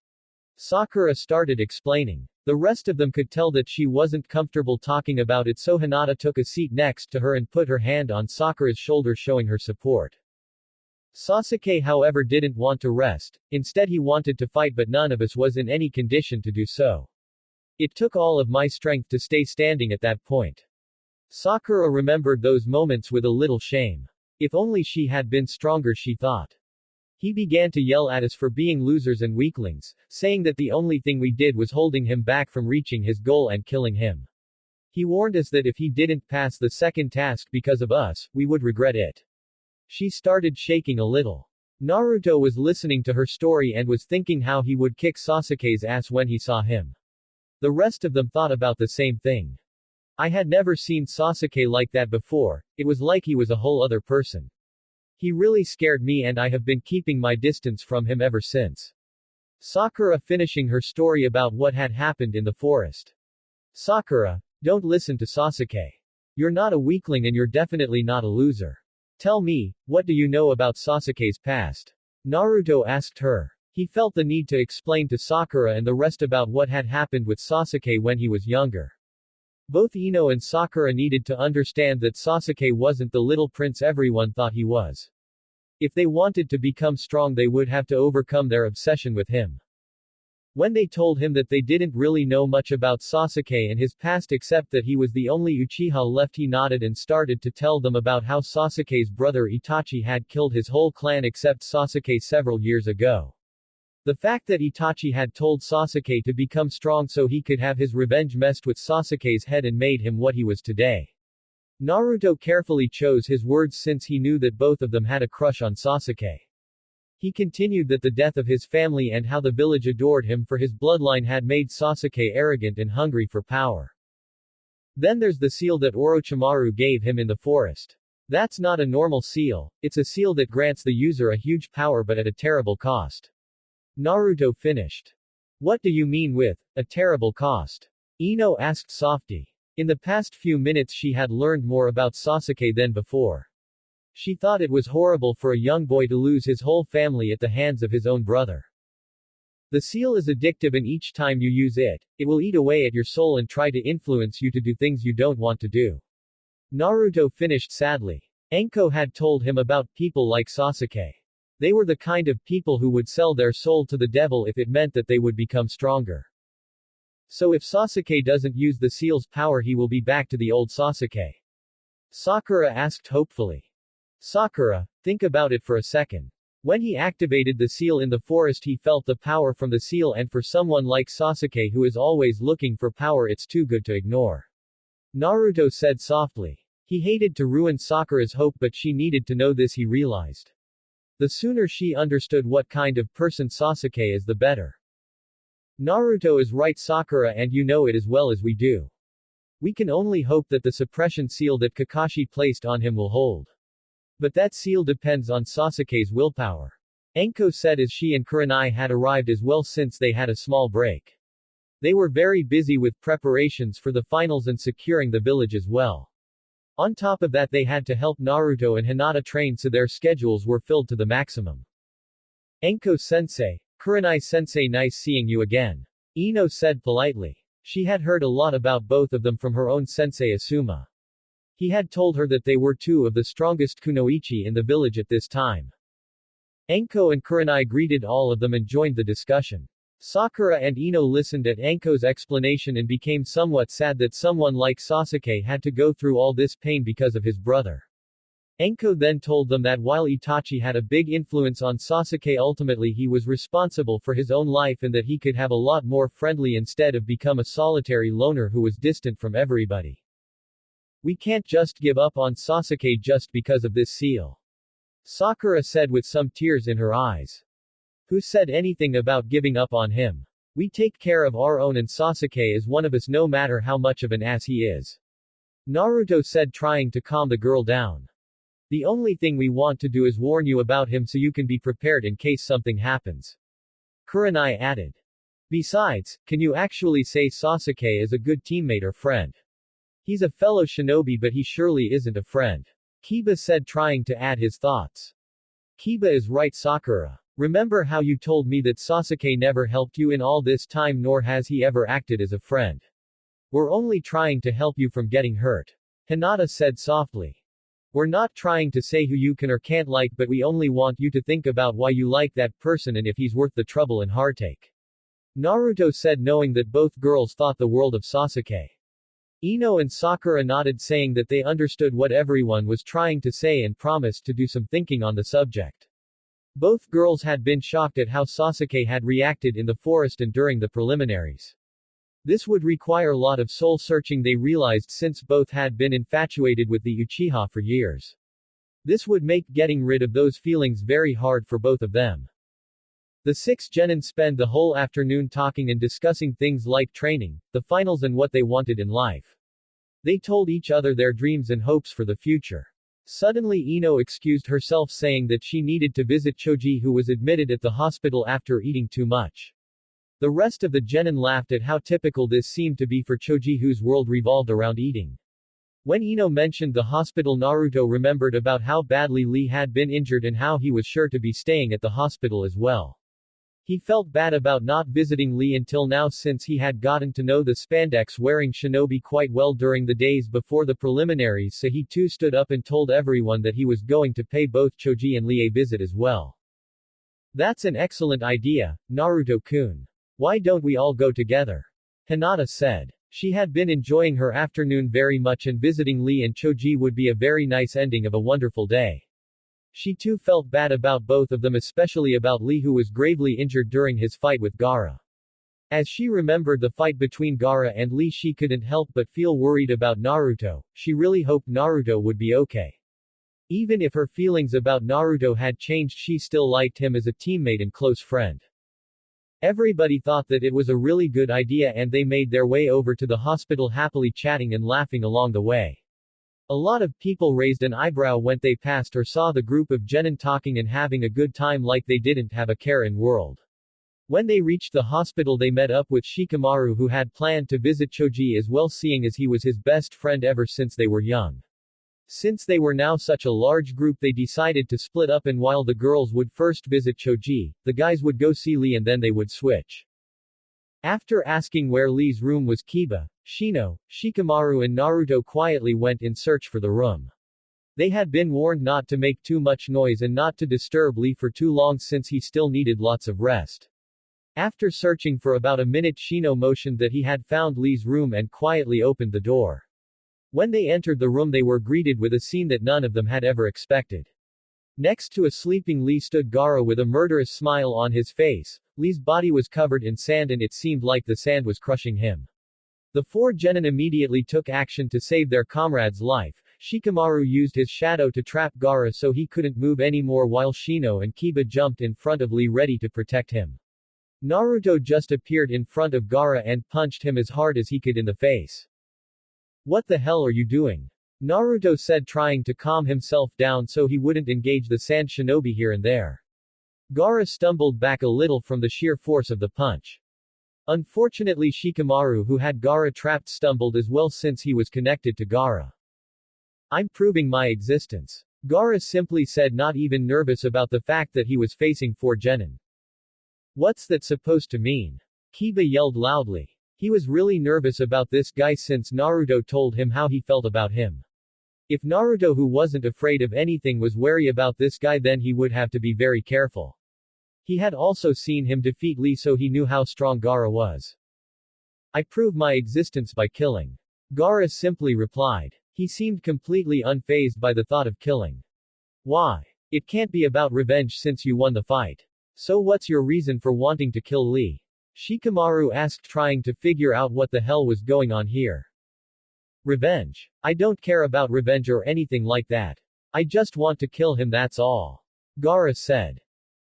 Sakura started explaining. The rest of them could tell that she wasn't comfortable talking about it, so Hinata took a seat next to her and put her hand on Sakura's shoulder showing her support. Sasuke however didn't want to rest, instead he wanted to fight, but none of us was in any condition to do so. It took all of my strength to stay standing at that point. Sakura remembered those moments with a little shame. If only she had been stronger, she thought. He began to yell at us for being losers and weaklings, saying that the only thing we did was holding him back from reaching his goal and killing him. He warned us that if he didn't pass the second task because of us, we would regret it. She started shaking a little. Naruto was listening to her story and was thinking how he would kick Sasuke's ass when he saw him. The rest of them thought about the same thing. I had never seen Sasuke like that before, it was like he was a whole other person. He really scared me and I have been keeping my distance from him ever since. Sakura finishing her story about what had happened in the forest. Sakura, don't listen to Sasuke. You're not a weakling and you're definitely not a loser. Tell me, what do you know about Sasuke's past? Naruto asked her. He felt the need to explain to Sakura and the rest about what had happened with Sasuke when he was younger. Both Ino and Sakura needed to understand that Sasuke wasn't the little prince everyone thought he was. If they wanted to become strong they would have to overcome their obsession with him. When they told him that they didn't really know much about Sasuke and his past except that he was the only Uchiha left, he nodded and started to tell them about how Sasuke's brother Itachi had killed his whole clan except Sasuke several years ago. The fact that Itachi had told Sasuke to become strong so he could have his revenge messed with Sasuke's head and made him what he was today. Naruto carefully chose his words since he knew that both of them had a crush on Sasuke. He continued that the death of his family and how the village adored him for his bloodline had made Sasuke arrogant and hungry for power. Then there's the seal that Orochimaru gave him in the forest. That's not a normal seal, it's a seal that grants the user a huge power but at a terrible cost. Naruto finished. What do you mean with a terrible cost? Ino asked softly. In the past few minutes she had learned more about Sasuke than before. She thought it was horrible for a young boy to lose his whole family at the hands of his own brother. The seal is addictive and each time you use it, it will eat away at your soul and try to influence you to do things you don't want to do. Naruto finished sadly. Anko had told him about people like Sasuke. They were the kind of people who would sell their soul to the devil if it meant that they would become stronger. So if Sasuke doesn't use the seal's power he will be back to the old Sasuke. Sakura asked hopefully. Sakura, think about it for a second. When he activated the seal in the forest he felt the power from the seal, and for someone like Sasuke who is always looking for power it's too good to ignore. Naruto said softly. He hated to ruin Sakura's hope but she needed to know this, he realized. The sooner she understood what kind of person Sasuke is the better. Naruto is right Sakura, and you know it as well as we do. We can only hope that the suppression seal that Kakashi placed on him will hold. But that seal depends on Sasuke's willpower. Anko said as she and Kurenai had arrived as well since they had a small break. They were very busy with preparations for the finals and securing the village as well. On top of that they had to help Naruto and Hinata train so their schedules were filled to the maximum. Anko-sensei, Kurenai-sensei, nice seeing you again. Ino said politely. She had heard a lot about both of them from her own sensei Asuma. He had told her that they were two of the strongest kunoichi in the village at this time. Anko and Kurenai greeted all of them and joined the discussion. Sakura and Ino listened at Anko's explanation and became somewhat sad that someone like Sasuke had to go through all this pain because of his brother. Anko then told them that while Itachi had a big influence on Sasuke, ultimately he was responsible for his own life and that he could have a lot more friendly instead of become a solitary loner who was distant from everybody. We can't just give up on Sasuke just because of this seal. Sakura said with some tears in her eyes. Who said anything about giving up on him? We take care of our own and Sasuke is one of us no matter how much of an ass he is. Naruto said, trying to calm the girl down. The only thing we want to do is warn you about him so you can be prepared in case something happens. Kurenai added. Besides, can you actually say Sasuke is a good teammate or friend? He's a fellow shinobi but he surely isn't a friend. Kiba said, trying to add his thoughts. Kiba is right, Sakura. Remember how you told me that Sasuke never helped you in all this time, nor has he ever acted as a friend. We're only trying to help you from getting hurt. Hinata said softly. We're not trying to say who you can or can't like, but we only want you to think about why you like that person and if he's worth the trouble and heartache. Naruto said, knowing that both girls thought the world of Sasuke. Ino and Sakura nodded, saying that they understood what everyone was trying to say and promised to do some thinking on the subject. Both girls had been shocked at how Sasuke had reacted in the forest and during the preliminaries. This would require a lot of soul-searching, they realized, since both had been infatuated with the Uchiha for years. This would make getting rid of those feelings very hard for both of them. The 6 genin spent the whole afternoon talking and discussing things like training, the finals and what they wanted in life. They told each other their dreams and hopes for the future. Suddenly Ino excused herself, saying that she needed to visit Choji, who was admitted at the hospital after eating too much. The rest of the genin laughed at how typical this seemed to be for Choji, whose world revolved around eating. When Ino mentioned the hospital, Naruto remembered about how badly Lee had been injured and how he was sure to be staying at the hospital as well. He felt bad about not visiting Lee until now, since he had gotten to know the spandex-wearing shinobi quite well during the days before the preliminaries, so he too stood up and told everyone that he was going to pay both Choji and Lee a visit as well. That's an excellent idea, Naruto-kun. Why don't we all go together? Hinata said. She had been enjoying her afternoon very much and visiting Lee and Choji would be a very nice ending of a wonderful day. She too felt bad about both of them, especially about Lee, who was gravely injured during his fight with Gaara. As she remembered the fight between Gaara and Lee, she couldn't help but feel worried about Naruto. She really hoped Naruto would be okay. Even if her feelings about Naruto had changed, she still liked him as a teammate and close friend. Everybody thought that it was a really good idea and they made their way over to the hospital, happily chatting and laughing along the way. A lot of people raised an eyebrow when they passed or saw the group of genin talking and having a good time like they didn't have a care in world. When they reached the hospital, they met up with Shikamaru, who had planned to visit Choji as well, seeing as he was his best friend ever since they were young. Since they were now such a large group, they decided to split up, and while the girls would first visit Choji, the guys would go see Lee and then they would switch. After asking where Lee's room was, Kiba, Shino, Shikamaru and Naruto quietly went in search for the room. They had been warned not to make too much noise and not to disturb Lee for too long since he still needed lots of rest. After searching for about a minute, Shino motioned that he had found Lee's room and quietly opened the door. When they entered the room, they were greeted with a scene that none of them had ever expected. Next to a sleeping Lee stood Gaara with a murderous smile on his face. Lee's body was covered in sand and it seemed like the sand was crushing him. The 4 genin immediately took action to save their comrade's life. Shikamaru used his shadow to trap Gaara so he couldn't move anymore, while Shino and Kiba jumped in front of Lee ready to protect him. Naruto just appeared in front of Gaara and punched him as hard as he could in the face. What the hell are you doing? Naruto said, trying to calm himself down so he wouldn't engage the sand shinobi here and there. Gaara stumbled back a little from the sheer force of the punch. Unfortunately, Shikamaru, who had Gaara trapped, stumbled as well since he was connected to Gaara. I'm proving my existence. Gaara simply said, not even nervous about the fact that he was facing 4 genin. What's that supposed to mean? Kiba yelled loudly. He was really nervous about this guy since Naruto told him how he felt about him. If Naruto, who wasn't afraid of anything, was wary about this guy, then he would have to be very careful. He had also seen him defeat Lee, so he knew how strong Gaara was. I prove my existence by killing. Gaara simply replied. He seemed completely unfazed by the thought of killing. Why? It can't be about revenge since you won the fight. So what's your reason for wanting to kill Lee? Shikamaru asked, trying to figure out what the hell was going on here. Revenge. I don't care about revenge or anything like that. I just want to kill him, that's all. Gaara said.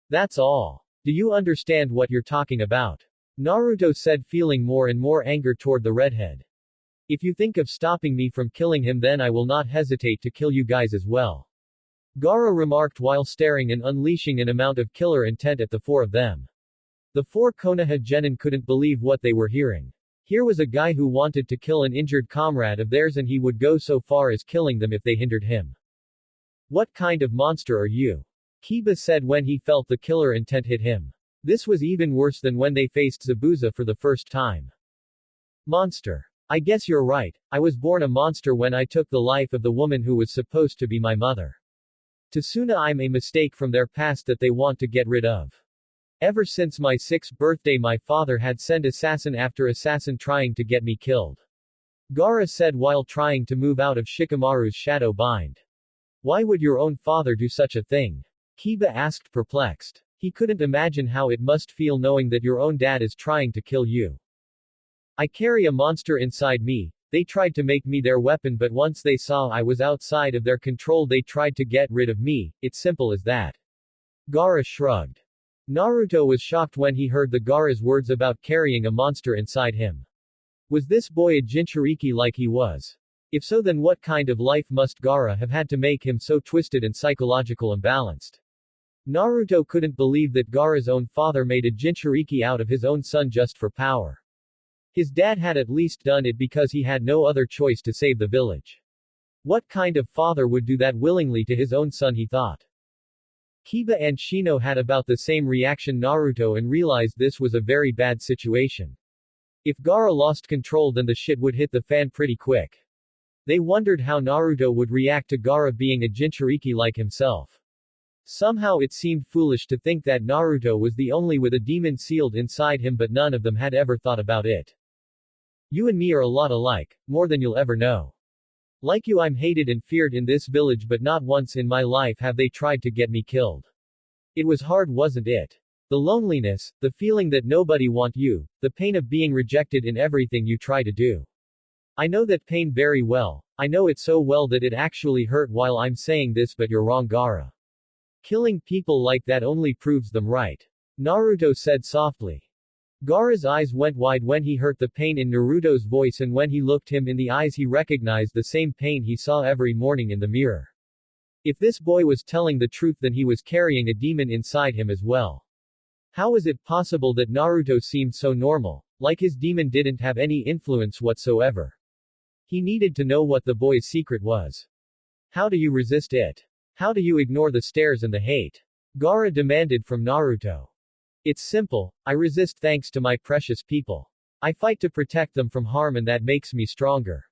That's all. Do you understand what you're talking about? Naruto said, feeling more and more anger toward the redhead. If you think of stopping me from killing him, then I will not hesitate to kill you guys as well. Gaara remarked while staring and unleashing an amount of killer intent at the four of them. The four Konoha genin couldn't believe what they were hearing. Here was a guy who wanted to kill an injured comrade of theirs, and he would go so far as killing them if they hindered him. What kind of monster are you? Kiba said when he felt the killer intent hit him. This was even worse than when they faced Zabuza for the first time. Monster. I guess you're right, I was born a monster when I took the life of the woman who was supposed to be my mother. Tsuna, I'm a mistake from their past that they want to get rid of. Ever since my 6th birthday my father had sent assassin after assassin trying to get me killed. Gaara said while trying to move out of Shikamaru's shadow bind. Why would your own father do such a thing? Kiba asked, perplexed. He couldn't imagine how it must feel knowing that your own dad is trying to kill you. I carry a monster inside me. They tried to make me their weapon, but once they saw I was outside of their control they tried to get rid of me. It's simple as that. Gaara shrugged. Naruto was shocked when he heard the Gaara's words about carrying a monster inside him. Was this boy a Jinchuriki like he was? If so, then what kind of life must Gaara have had to make him so twisted and psychological imbalanced? Naruto couldn't believe that Gaara's own father made a Jinchuriki out of his own son just for power. His dad had at least done it because he had no other choice to save the village. What kind of father would do that willingly to his own son, he thought. Kiba and Shino had about the same reaction Naruto and realized this was a very bad situation. If Gaara lost control, then the shit would hit the fan pretty quick. They wondered how Naruto would react to Gaara being a Jinchuriki like himself. Somehow it seemed foolish to think that Naruto was the only with a demon sealed inside him, but none of them had ever thought about it. You and me are a lot alike, more than you'll ever know. Like you, I'm hated and feared in this village, but not once in my life have they tried to get me killed. It was hard, wasn't it? The loneliness, the feeling that nobody want you, the pain of being rejected in everything you try to do. I know that pain very well. I know it so well that it actually hurt while I'm saying this, but you're wrong, Gaara. Killing people like that only proves them right. Naruto said softly. Gaara's eyes went wide when he heard the pain in Naruto's voice, and when he looked him in the eyes he recognized the same pain he saw every morning in the mirror. If this boy was telling the truth, then he was carrying a demon inside him as well. How was it possible that Naruto seemed so normal, like his demon didn't have any influence whatsoever? He needed to know what the boy's secret was. How do you resist it? How do you ignore the stares and the hate? Gaara demanded from Naruto. It's simple, I resist thanks to my precious people. I fight to protect them from harm, and that makes me stronger.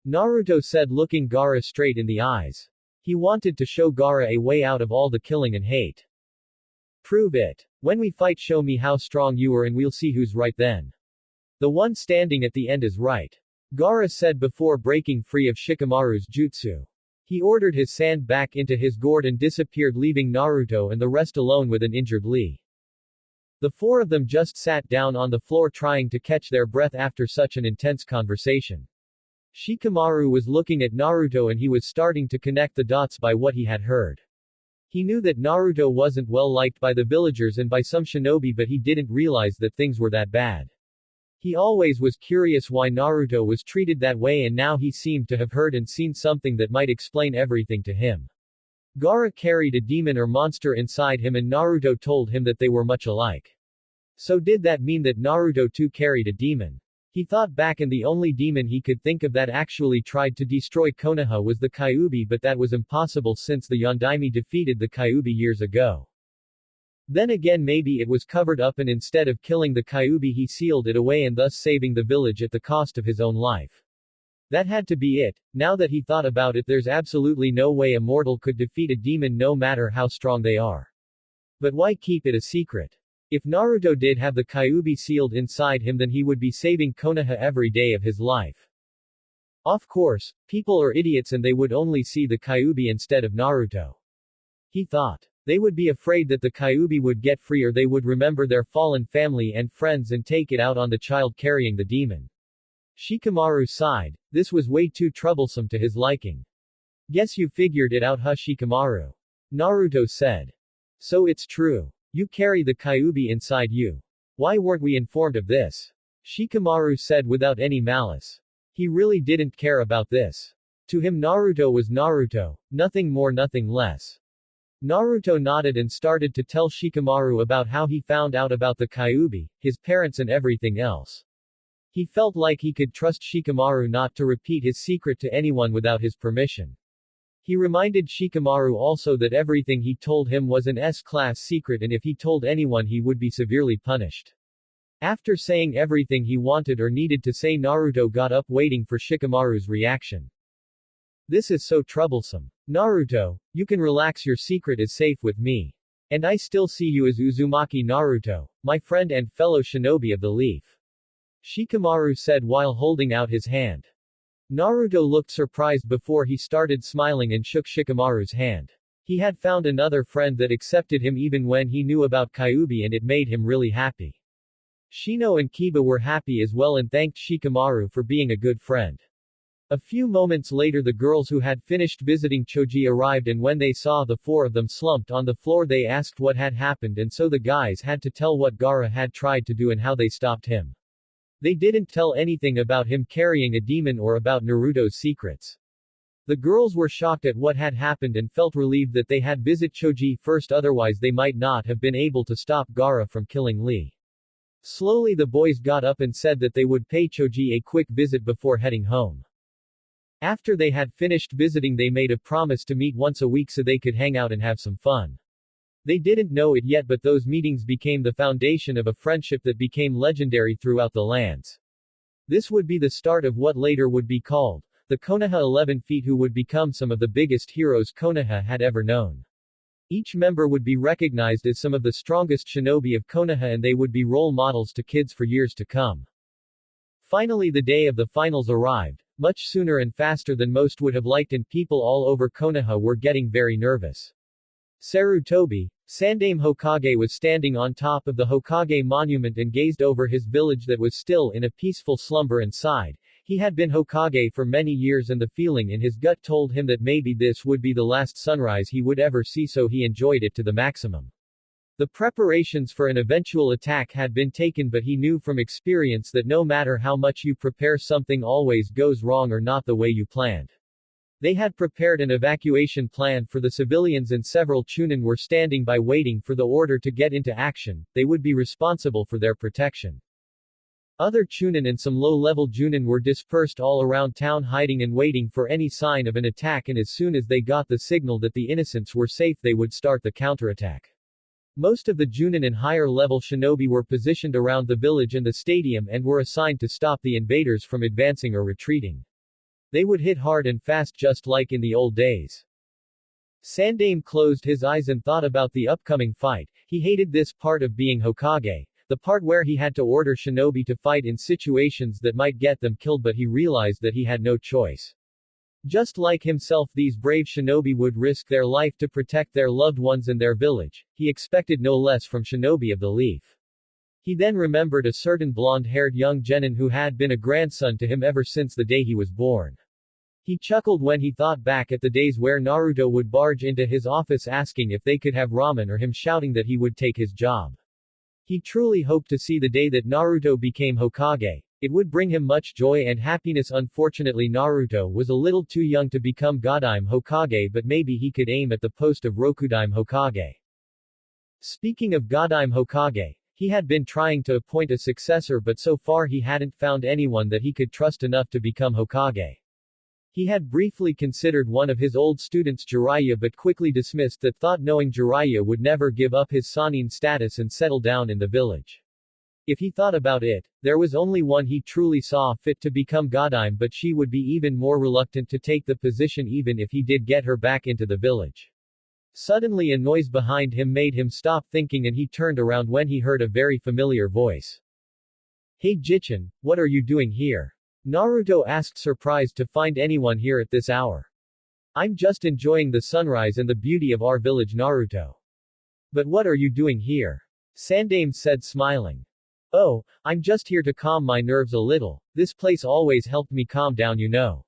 Naruto said, looking Gaara straight in the eyes. He wanted to show Gaara a way out of all the killing and hate. Prove it. When we fight, show me how strong you are and we'll see who's right then. The one standing at the end is right. Gaara said before breaking free of Shikamaru's jutsu. He ordered his sand back into his gourd and disappeared, leaving Naruto and the rest alone with an injured Lee. The four of them just sat down on the floor trying to catch their breath after such an intense conversation. Shikamaru was looking at Naruto and he was starting to connect the dots by what he had heard. He knew that Naruto wasn't well liked by the villagers and by some shinobi, but he didn't realize that things were that bad. He always was curious why Naruto was treated that way, and now he seemed to have heard and seen something that might explain everything to him. Gaara carried a demon or monster inside him, and Naruto told him that they were much alike. So did that mean that Naruto too carried a demon? He thought back, and the only demon he could think of that actually tried to destroy Konoha was the Kyuubi, but that was impossible since the Yondaime defeated the Kyuubi years ago. Then again maybe it was covered up and instead of killing the Kyuubi he sealed it away and thus saving the village at the cost of his own life. That had to be it. Now that he thought about it, there's absolutely no way a mortal could defeat a demon no matter how strong they are. But why keep it a secret? If Naruto did have the Kyuubi sealed inside him, then he would be saving Konoha every day of his life. Of course, people are idiots and they would only see the Kyuubi instead of Naruto. He thought. They would be afraid that the Kyuubi would get free, or they would remember their fallen family and friends and take it out on the child carrying the demon. Shikamaru sighed. This was way too troublesome to his liking. Guess you figured it out, huh, Shikamaru? Naruto said. So it's true. You carry the Kyuubi inside you. Why weren't we informed of this? Shikamaru said without any malice. He really didn't care about this. To him Naruto was Naruto, nothing more, nothing less. Naruto nodded and started to tell Shikamaru about how he found out about the Kyuubi, his parents and everything else. He felt like he could trust Shikamaru not to repeat his secret to anyone without his permission. He reminded Shikamaru also that everything he told him was an S-class secret and if he told anyone he would be severely punished. After saying everything he wanted or needed to say, Naruto got up waiting for Shikamaru's reaction. This is so troublesome. Naruto, you can relax, your secret is safe with me. And I still see you as Uzumaki Naruto, my friend and fellow shinobi of the leaf. Shikamaru said while holding out his hand. Naruto looked surprised before he started smiling and shook Shikamaru's hand. He had found another friend that accepted him even when he knew about Kyuubi and it made him really happy. Shino and Kiba were happy as well and thanked Shikamaru for being a good friend. A few moments later the girls who had finished visiting Choji arrived and when they saw the four of them slumped on the floor they asked what had happened and so the guys had to tell what Gaara had tried to do and how they stopped him. They didn't tell anything about him carrying a demon or about Naruto's secrets. The girls were shocked at what had happened and felt relieved that they had visit Choji first, otherwise they might not have been able to stop Gaara from killing Lee. Slowly the boys got up and said that they would pay Choji a quick visit before heading home. After they had finished visiting they made a promise to meet once a week so they could hang out and have some fun. They didn't know it yet but those meetings became the foundation of a friendship that became legendary throughout the lands. This would be the start of what later would be called the Konoha 11 Feet, who would become some of the biggest heroes Konoha had ever known. Each member would be recognized as some of the strongest shinobi of Konoha and they would be role models to kids for years to come. Finally the day of the finals arrived, much sooner and faster than most would have liked, and people all over Konoha were getting very nervous. Sarutobi, Sandaime Hokage, was standing on top of the Hokage monument and gazed over his village that was still in a peaceful slumber and sighed. He had been Hokage for many years and the feeling in his gut told him that maybe this would be the last sunrise he would ever see, so he enjoyed it to the maximum. The preparations for an eventual attack had been taken but he knew from experience that no matter how much you prepare something always goes wrong or not the way you planned. They had prepared an evacuation plan for the civilians and several Chunin were standing by waiting for the order to get into action. They would be responsible for their protection. Other Chunin and some low-level Junin were dispersed all around town hiding and waiting for any sign of an attack, and as soon as they got the signal that the innocents were safe they would start the counterattack. Most of the Junin and higher-level shinobi were positioned around the village and the stadium and were assigned to stop the invaders from advancing or retreating. They would hit hard and fast just like in the old days. Sandaime closed his eyes and thought about the upcoming fight. He hated this part of being Hokage, the part where he had to order shinobi to fight in situations that might get them killed, but he realized that he had no choice. Just like himself, these brave shinobi would risk their life to protect their loved ones and their village. He expected no less from shinobi of the leaf. He then remembered a certain blonde-haired young genin who had been a grandson to him ever since the day he was born. He chuckled when he thought back at the days where Naruto would barge into his office asking if they could have ramen or him shouting that he would take his job. He truly hoped to see the day that Naruto became Hokage. It would bring him much joy and happiness. Unfortunately, Naruto was a little too young to become Godime Hokage, but maybe he could aim at the post of Rokudime Hokage. Speaking of Godime Hokage, he had been trying to appoint a successor but so far he hadn't found anyone that he could trust enough to become Hokage. He had briefly considered one of his old students Jiraiya but quickly dismissed that thought knowing Jiraiya would never give up his Sannin status and settle down in the village. If he thought about it, there was only one he truly saw fit to become Godime but she would be even more reluctant to take the position even if he did get her back into the village. Suddenly a noise behind him made him stop thinking and he turned around when he heard a very familiar voice. Hey Jichin, what are you doing here? Naruto asked surprised to find anyone here at this hour. I'm just enjoying the sunrise and the beauty of our village Naruto. But what are you doing here? Sandaime said smiling. Oh, I'm just here to calm my nerves a little, this place always helped me calm down you know.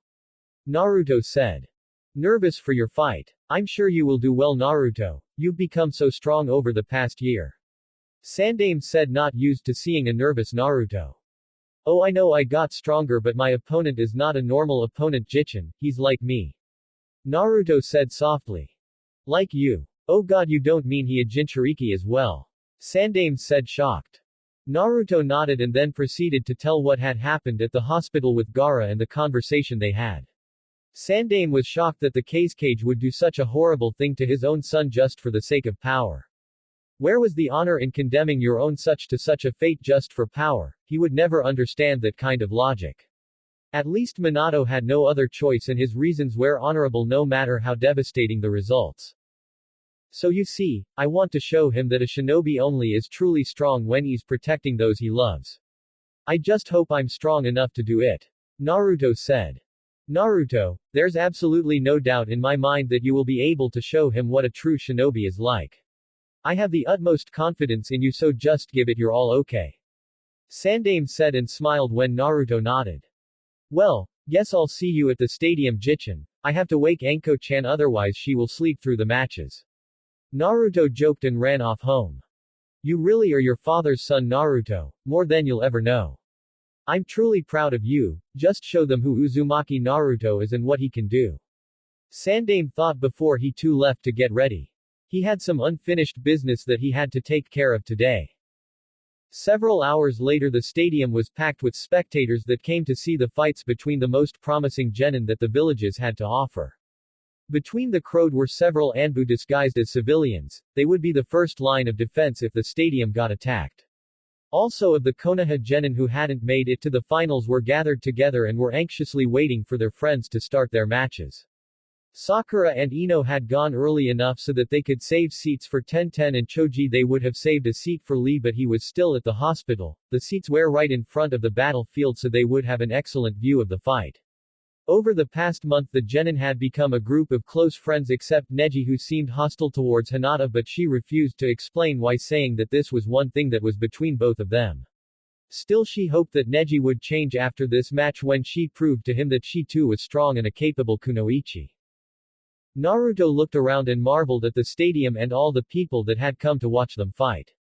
Naruto said. Nervous for your fight? I'm sure you will do well Naruto, you've become so strong over the past year. Sandaime said not used to seeing a nervous Naruto. Oh I know I got stronger but my opponent is not a normal opponent Jichin, he's like me. Naruto said softly. Like you. Oh god you don't mean he a Jinchuriki as well. Sandaime said shocked. Naruto nodded and then proceeded to tell what had happened at the hospital with Gaara and the conversation they had. Sandaime was shocked that the Kazekage would do such a horrible thing to his own son just for the sake of power. Where was the honor in condemning your own such to such a fate just for power? He would never understand that kind of logic. At least Minato had no other choice and his reasons were honorable no matter how devastating the results. So you see, I want to show him that a shinobi only is truly strong when he's protecting those he loves. I just hope I'm strong enough to do it. Naruto said. Naruto, there's absolutely no doubt in my mind that you will be able to show him what a true shinobi is like. I have the utmost confidence in you so just give it your all okay. Sandaime said and smiled when Naruto nodded. Well, guess I'll see you at the stadium Jichin. I have to wake Anko-chan otherwise she will sleep through the matches. Naruto joked and ran off home. You really are your father's son Naruto, more than you'll ever know. I'm truly proud of you, just show them who Uzumaki Naruto is and what he can do. Sandaime thought before he too left to get ready. He had some unfinished business that he had to take care of today. Several hours later the stadium was packed with spectators that came to see the fights between the most promising genin that the villages had to offer. Between the crowd were several Anbu disguised as civilians, they would be the first line of defense if the stadium got attacked. Also of the Konoha genin who hadn't made it to the finals were gathered together and were anxiously waiting for their friends to start their matches. Sakura and Ino had gone early enough so that they could save seats for Tenten and Choji they would have saved a seat for Lee but he was still at the hospital, the seats were right in front of the battlefield so they would have an excellent view of the fight. Over the past month the genin had become a group of close friends except Neji who seemed hostile towards Hinata but she refused to explain why saying that this was one thing that was between both of them. Still she hoped that Neji would change after this match when she proved to him that she too was strong and a capable kunoichi. Naruto looked around and marveled at the stadium and all the people that had come to watch them fight.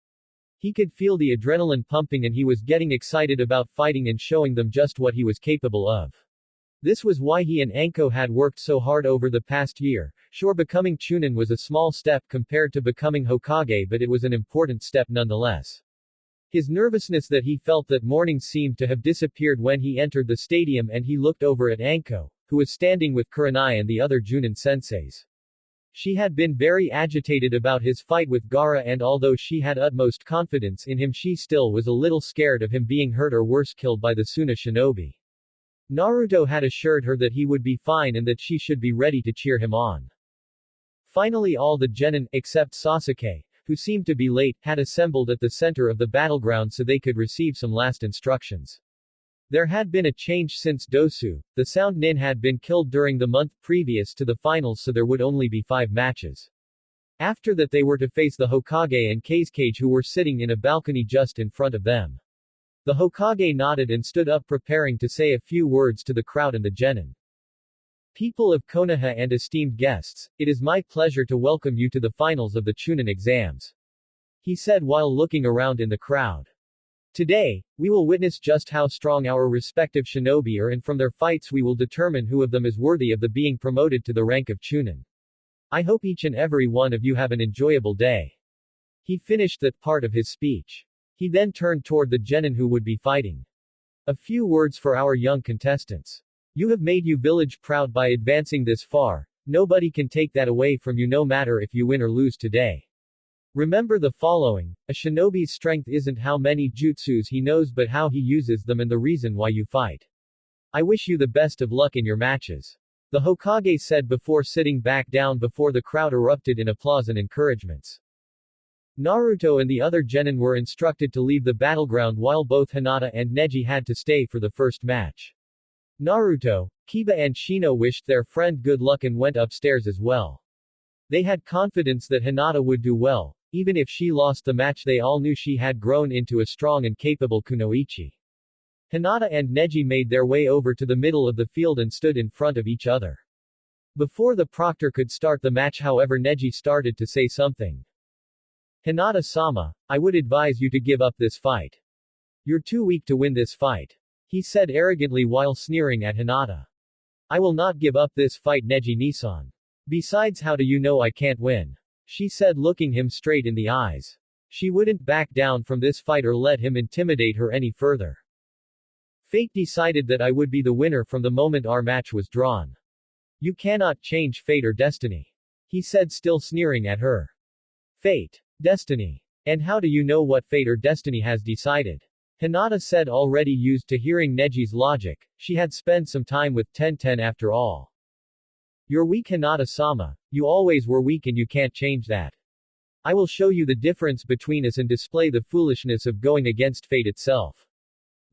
He could feel the adrenaline pumping and he was getting excited about fighting and showing them just what he was capable of. This was why he and Anko had worked so hard over the past year. Sure, becoming Chunin was a small step compared to becoming Hokage but it was an important step nonetheless. His nervousness that he felt that morning seemed to have disappeared when he entered the stadium and he looked over at Anko, who was standing with Kurenai and the other Junin senseis. She had been very agitated about his fight with Gaara and although she had utmost confidence in him she still was a little scared of him being hurt or worse killed by the Suna shinobi. Naruto had assured her that he would be fine and that she should be ready to cheer him on. Finally all the genin, except Sasuke, who seemed to be late, had assembled at the center of the battleground so they could receive some last instructions. There had been a change since Dosu, the Sound Nin had been killed during the month previous to the finals so there would only be 5 matches. After that they were to face the Hokage and Kazekage who were sitting in a balcony just in front of them. The Hokage nodded and stood up preparing to say a few words to the crowd and the genin. People of Konoha and esteemed guests, it is my pleasure to welcome you to the finals of the Chunin exams. He said while looking around in the crowd. Today, we will witness just how strong our respective shinobi are and from their fights we will determine who of them is worthy of the being promoted to the rank of Chunin. I hope each and every one of you have an enjoyable day. He finished that part of his speech. He then turned toward the genin who would be fighting. A few words for our young contestants. You have made your village proud by advancing this far. Nobody can take that away from you no matter if you win or lose today. Remember the following, a shinobi's strength isn't how many jutsus he knows but how he uses them and the reason why you fight. I wish you the best of luck in your matches. The Hokage said before sitting back down before the crowd erupted in applause and encouragements. Naruto and the other genin were instructed to leave the battleground while both Hinata and Neji had to stay for the first match. Naruto, Kiba and Shino wished their friend good luck and went upstairs as well. They had confidence that Hinata would do well. Even if she lost the match, they all knew she had grown into a strong and capable kunoichi. Hinata and Neji made their way over to the middle of the field and stood in front of each other. Before the proctor could start the match, however, Neji started to say something. Hinata-sama, I would advise you to give up this fight. You're too weak to win this fight. He said arrogantly while sneering at Hinata. I will not give up this fight, Neji-Nisan. Besides, how do you know I can't win? She said, looking him straight in the eyes. She wouldn't back down from this fight or let him intimidate her any further. Fate decided that I would be the winner from the moment our match was drawn. You cannot change fate or destiny. He said, still sneering at her. Fate. Destiny. And how do you know what fate or destiny has decided? Hinata said, already used to hearing Neji's logic. She had spent some time with Tenten after all. You're weak, Hinata-sama. You always were weak and you can't change that. I will show you the difference between us and display the foolishness of going against fate itself.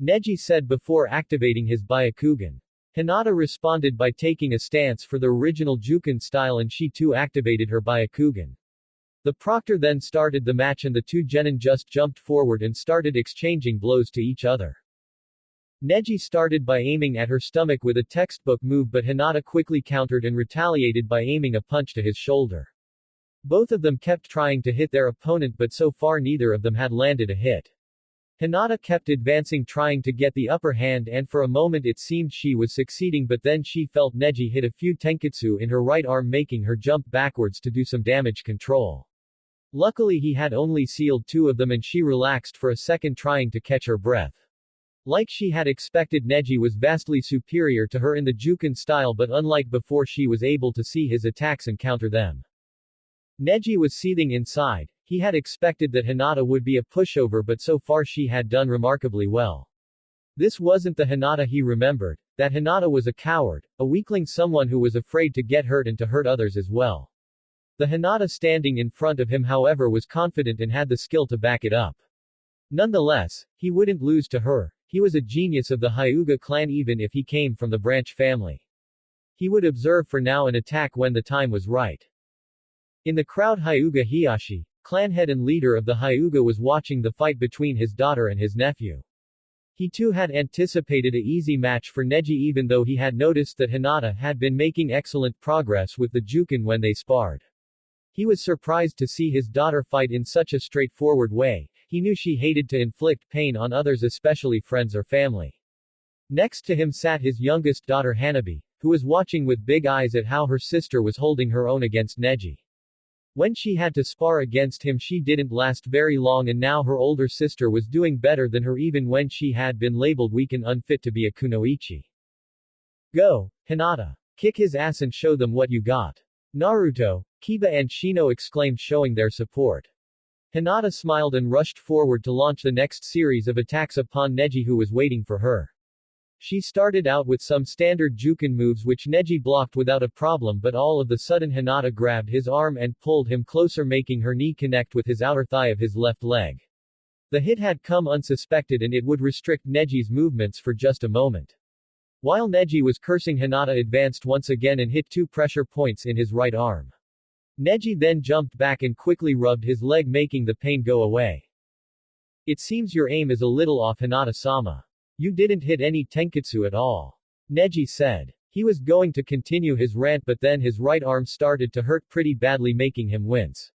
Neji said before activating his Byakugan. Hinata responded by taking a stance for the original Juken style and she too activated her Byakugan. The proctor then started the match and the two genin just jumped forward and started exchanging blows to each other. Neji started by aiming at her stomach with a textbook move, but Hinata quickly countered and retaliated by aiming a punch to his shoulder. Both of them kept trying to hit their opponent, but so far neither of them had landed a hit. Hinata kept advancing, trying to get the upper hand, and for a moment it seemed she was succeeding, but then she felt Neji hit a few tenketsu in her right arm, making her jump backwards to do some damage control. Luckily he had only sealed two of them and she relaxed for a second, trying to catch her breath. Like she had expected, Neji was vastly superior to her in the Juken style, but unlike before, she was able to see his attacks and counter them. Neji was seething inside. He had expected that Hinata would be a pushover, but so far she had done remarkably well. This wasn't the Hinata he remembered. That Hinata was a coward, a weakling, someone who was afraid to get hurt and to hurt others as well. The Hinata standing in front of him, however, was confident and had the skill to back it up. Nonetheless, he wouldn't lose to her. He was a genius of the Hyuga clan even if he came from the branch family. He would observe for now and attack when the time was right. In the crowd, Hyuga Hiyashi, clan head and leader of the Hyuga, was watching the fight between his daughter and his nephew. He too had anticipated a easy match for Neji, even though he had noticed that Hinata had been making excellent progress with the Juken when they sparred. He was surprised to see his daughter fight in such a straightforward way. He knew she hated to inflict pain on others, especially friends or family. Next to him sat his youngest daughter Hanabi, who was watching with big eyes at how her sister was holding her own against Neji. When she had to spar against him, she didn't last very long, and now her older sister was doing better than her even when she had been labeled weak and unfit to be a kunoichi. Go, Hinata. Kick his ass and show them what you got. Naruto, Kiba and Shino exclaimed, showing their support. Hinata smiled and rushed forward to launch the next series of attacks upon Neji, who was waiting for her. She started out with some standard Juken moves which Neji blocked without a problem, but all of the sudden Hinata grabbed his arm and pulled him closer, making her knee connect with his outer thigh of his left leg. The hit had come unsuspected and it would restrict Neji's movements for just a moment. While Neji was cursing, Hinata advanced once again and hit 2 pressure points in his right arm. Neji then jumped back and quickly rubbed his leg, making the pain go away. It seems your aim is a little off, Hinata-sama. You didn't hit any tenketsu at all. Neji said. He was going to continue his rant, but then his right arm started to hurt pretty badly, making him wince.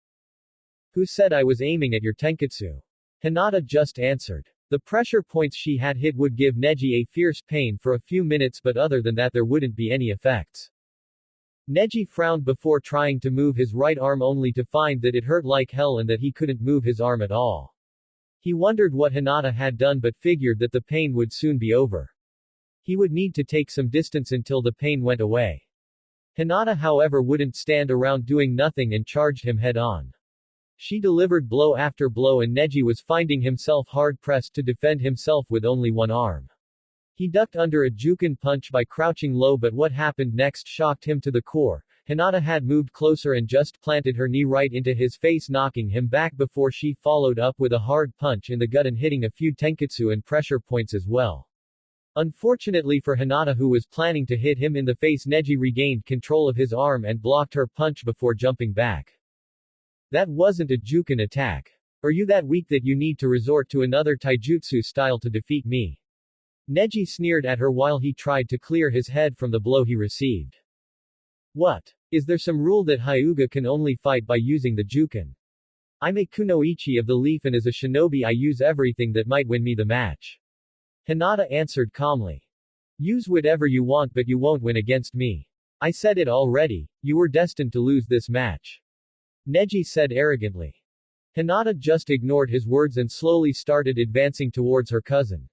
Who said I was aiming at your tenketsu? Hinata just answered. The pressure points she had hit would give Neji a fierce pain for a few minutes, but other than that there wouldn't be any effects. Neji frowned before trying to move his right arm, only to find that it hurt like hell and that he couldn't move his arm at all. He wondered what Hinata had done, but figured that the pain would soon be over. He would need to take some distance until the pain went away. Hinata however wouldn't stand around doing nothing and charged him head-on. She delivered blow after blow and Neji was finding himself hard-pressed to defend himself with only one arm. He ducked under a Juken punch by crouching low, but what happened next shocked him to the core. Hinata had moved closer and just planted her knee right into his face, knocking him back before she followed up with a hard punch in the gut and hitting a few tenketsu and pressure points as well. Unfortunately for Hinata, who was planning to hit him in the face, Neji regained control of his arm and blocked her punch before jumping back. That wasn't a Juken attack. Are you that weak that you need to resort to another taijutsu style to defeat me? Neji sneered at her while he tried to clear his head from the blow he received. What? Is there some rule that Hyuga can only fight by using the Juken? I'm a kunoichi of the leaf and as a shinobi I use everything that might win me the match. Hinata answered calmly. Use whatever you want but you won't win against me. I said it already, you were destined to lose this match. Neji said arrogantly. Hinata just ignored his words and slowly started advancing towards her cousin.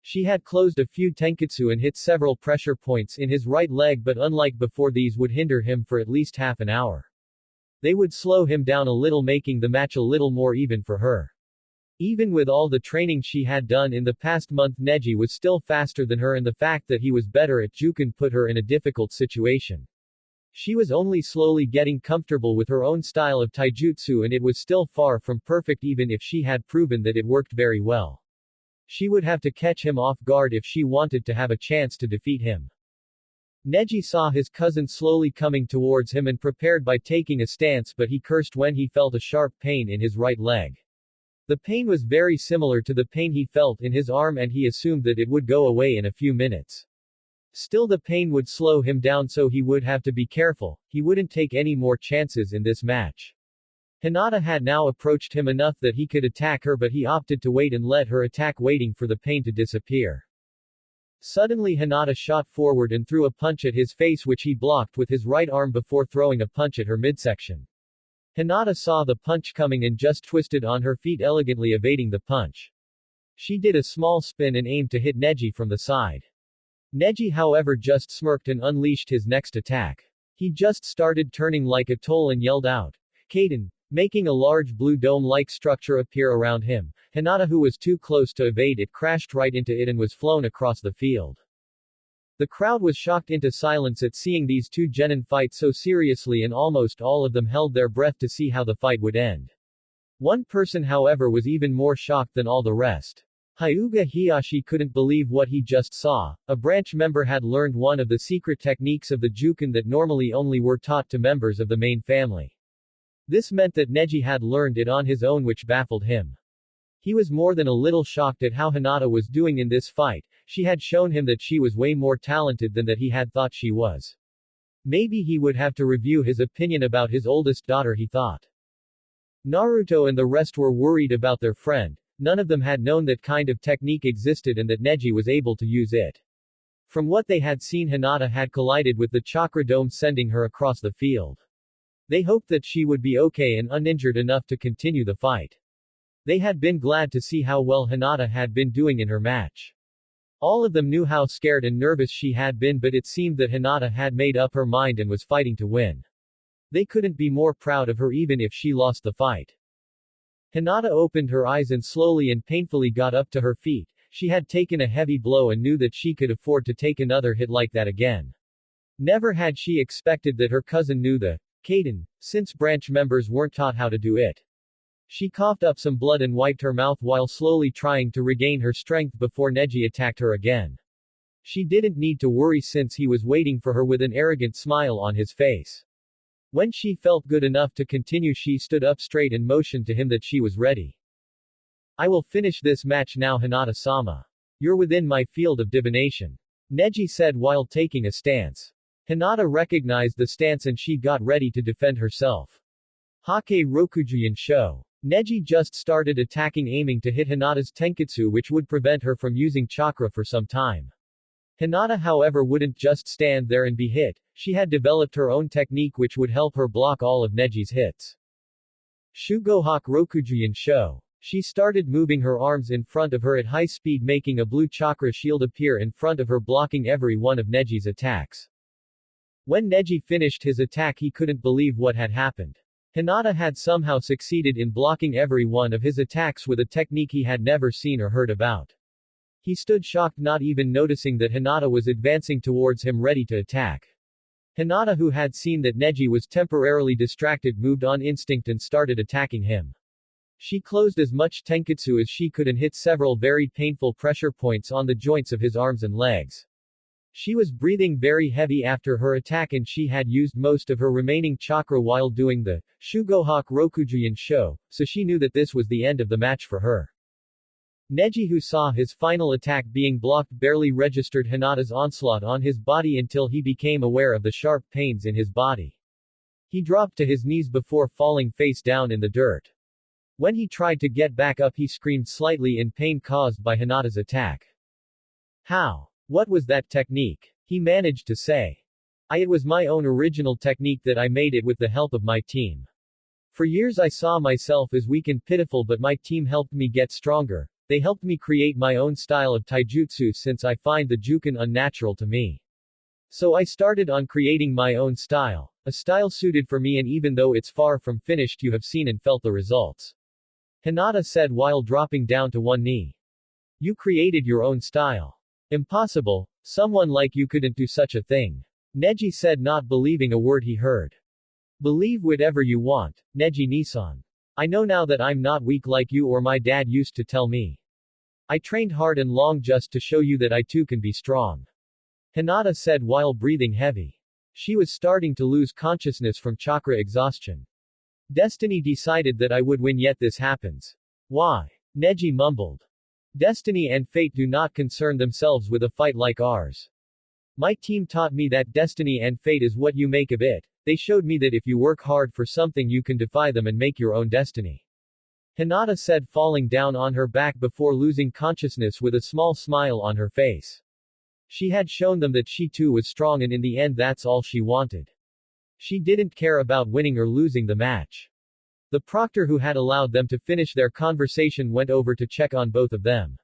She had closed a few tenketsu and hit several pressure points in his right leg, but unlike before, these would hinder him for at least half an hour. They would slow him down a little, making the match a little more even for her. Even with all the training she had done in the past month, Neji was still faster than her, and the fact that he was better at Juken put her in a difficult situation. She was only slowly getting comfortable with her own style of taijutsu and it was still far from perfect even if she had proven that it worked very well. She would have to catch him off guard if she wanted to have a chance to defeat him. Neji saw his cousin slowly coming towards him and prepared by taking a stance, but he cursed when he felt a sharp pain in his right leg. The pain was very similar to the pain he felt in his arm and he assumed that it would go away in a few minutes. Still, the pain would slow him down, so he would have to be careful. He wouldn't take any more chances in this match. Hinata had now approached him enough that he could attack her, but he opted to wait and let her attack, waiting for the pain to disappear. Suddenly Hinata shot forward and threw a punch at his face, which he blocked with his right arm before throwing a punch at her midsection. Hinata saw the punch coming and just twisted on her feet, elegantly evading the punch. She did a small spin and aimed to hit Neji from the side. Neji however just smirked and unleashed his next attack. He just started turning like a toll and yelled out, "Kaden," making a large blue dome-like structure appear around him. Hinata, who was too close to evade it, crashed right into it and was flown across the field. The crowd was shocked into silence at seeing these two genin fight so seriously, and almost all of them held their breath to see how the fight would end. One person however was even more shocked than all the rest. Hyuga Hiyashi couldn't believe what he just saw. A branch member had learned one of the secret techniques of the Juken that normally only were taught to members of the main family. This meant that Neji had learned it on his own, which baffled him. He was more than a little shocked at how Hinata was doing in this fight. She had shown him that she was way more talented than that he had thought she was. Maybe he would have to review his opinion about his oldest daughter, he thought. Naruto and the rest were worried about their friend. None of them had known that kind of technique existed and that Neji was able to use it. From what they had seen, Hinata had collided with the chakra dome, sending her across the field. They hoped that she would be okay and uninjured enough to continue the fight. They had been glad to see how well Hinata had been doing in her match. All of them knew how scared and nervous she had been, but it seemed that Hinata had made up her mind and was fighting to win. They couldn't be more proud of her even if she lost the fight. Hinata opened her eyes and slowly and painfully got up to her feet. She had taken a heavy blow and knew that she could afford to take another hit like that again. Never had she expected that her cousin knew the Kaden, since branch members weren't taught how to do it. She coughed up some blood and wiped her mouth while slowly trying to regain her strength before Neji attacked her again. She didn't need to worry since he was waiting for her with an arrogant smile on his face. When she felt good enough to continue, she stood up straight and motioned to him that she was ready. I will finish this match now, Hinata-sama. You're within my field of divination, Neji said while taking a stance. Hinata recognized the stance and she got ready to defend herself. Hake Rokujuyan Sho. Neji just started attacking, aiming to hit Hinata's tenketsu, which would prevent her from using chakra for some time. Hinata however wouldn't just stand there and be hit. She had developed her own technique which would help her block all of Neji's hits. Shugohak Rokujuyan Sho. She started moving her arms in front of her at high speed, making a blue chakra shield appear in front of her, blocking every one of Neji's attacks. When Neji finished his attack, he couldn't believe what had happened. Hinata had somehow succeeded in blocking every one of his attacks with a technique he had never seen or heard about. He stood shocked, not even noticing that Hinata was advancing towards him ready to attack. Hinata, who had seen that Neji was temporarily distracted, moved on instinct and started attacking him. She closed as much tenketsu as she could and hit several very painful pressure points on the joints of his arms and legs. She was breathing very heavy after her attack, and she had used most of her remaining chakra while doing the Shugohaku Rokujuin show, so she knew that this was the end of the match for her. Neji, who saw his final attack being blocked, barely registered Hinata's onslaught on his body until he became aware of the sharp pains in his body. He dropped to his knees before falling face down in the dirt. When he tried to get back up, he screamed slightly in pain caused by Hinata's attack. How? What was that technique? He managed to say. It was my own original technique that I made it with the help of my team. For years I saw myself as weak and pitiful, but my team helped me get stronger. They helped me create my own style of taijutsu since I find the juken unnatural to me. So I started on creating my own style. A style suited for me, and even though it's far from finished, you have seen and felt the results. Hinata said while dropping down to one knee. You created your own style. Impossible. Someone like you couldn't do such a thing. Neji said, not believing a word he heard. Believe whatever you want, Neji Nisan. I know now that I'm not weak like you or my dad used to tell me. I trained hard and long just to show you that I too can be strong. Hinata said while breathing heavy. She was starting to lose consciousness from chakra exhaustion. Destiny decided that I would win, yet this happens. Why? Neji mumbled. Destiny and fate do not concern themselves with a fight like ours. My team taught me that destiny and fate is what you make of it. They showed me that if you work hard for something, you can defy them and make your own destiny. Hinata said, falling down on her back before losing consciousness with a small smile on her face. She had shown them that she too was strong, and in the end that's all she wanted. She didn't care about winning or losing the match. The proctor who had allowed them to finish their conversation went over to check on both of them.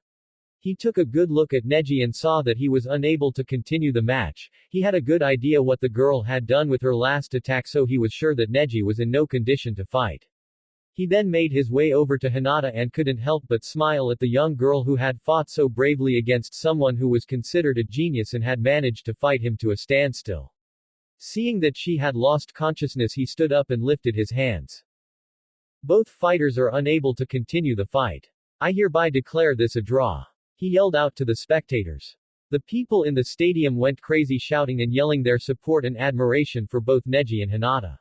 He took a good look at Neji and saw that he was unable to continue the match. He had a good idea what the girl had done with her last attack, so he was sure that Neji was in no condition to fight. He then made his way over to Hinata and couldn't help but smile at the young girl who had fought so bravely against someone who was considered a genius and had managed to fight him to a standstill. Seeing that she had lost consciousness, he stood up and lifted his hands. Both fighters are unable to continue the fight. I hereby declare this a draw. He yelled out to the spectators. The people in the stadium went crazy, shouting and yelling their support and admiration for both Neji and Hinata.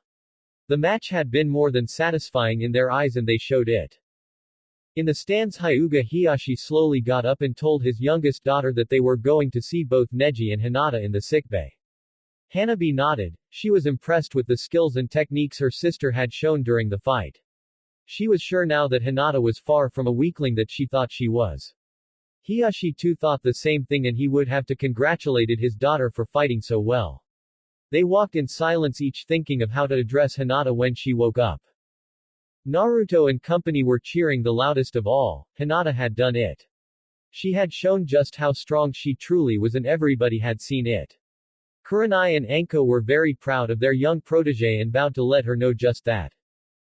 The match had been more than satisfying in their eyes, and they showed it. In the stands, Hyuga Hiyashi slowly got up and told his youngest daughter that they were going to see both Neji and Hinata in the sickbay. Hanabi nodded. She was impressed with the skills and techniques her sister had shown during the fight. She was sure now that Hinata was far from a weakling that she thought she was. Hiyashi too thought the same thing, and he would have to congratulated his daughter for fighting so well. They walked in silence, each thinking of how to address Hinata when she woke up. Naruto and company were cheering the loudest of all. Hinata had done it. She had shown just how strong she truly was, and everybody had seen it. Kurenai and Anko were very proud of their young protege and vowed to let her know just that.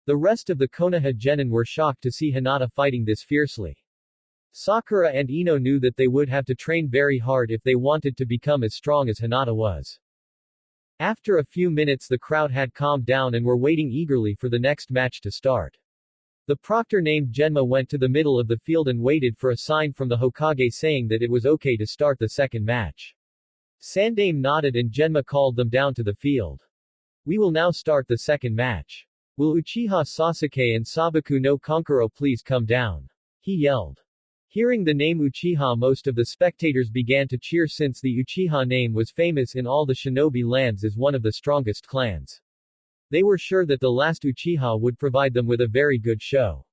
The rest of the Konoha genin were shocked to see Hinata fighting this fiercely. Sakura and Ino knew that they would have to train very hard if they wanted to become as strong as Hinata was. After a few minutes, the crowd had calmed down and were waiting eagerly for the next match to start. The proctor named Genma went to the middle of the field and waited for a sign from the Hokage saying that it was okay to start the second match. Sandame nodded and Genma called them down to the field. We will now start the second match. Will Uchiha Sasuke and Sabaku no Kankuro please come down? He yelled. Hearing the name Uchiha, most of the spectators began to cheer since the Uchiha name was famous in all the shinobi lands as one of the strongest clans. They were sure that the last Uchiha would provide them with a very good show.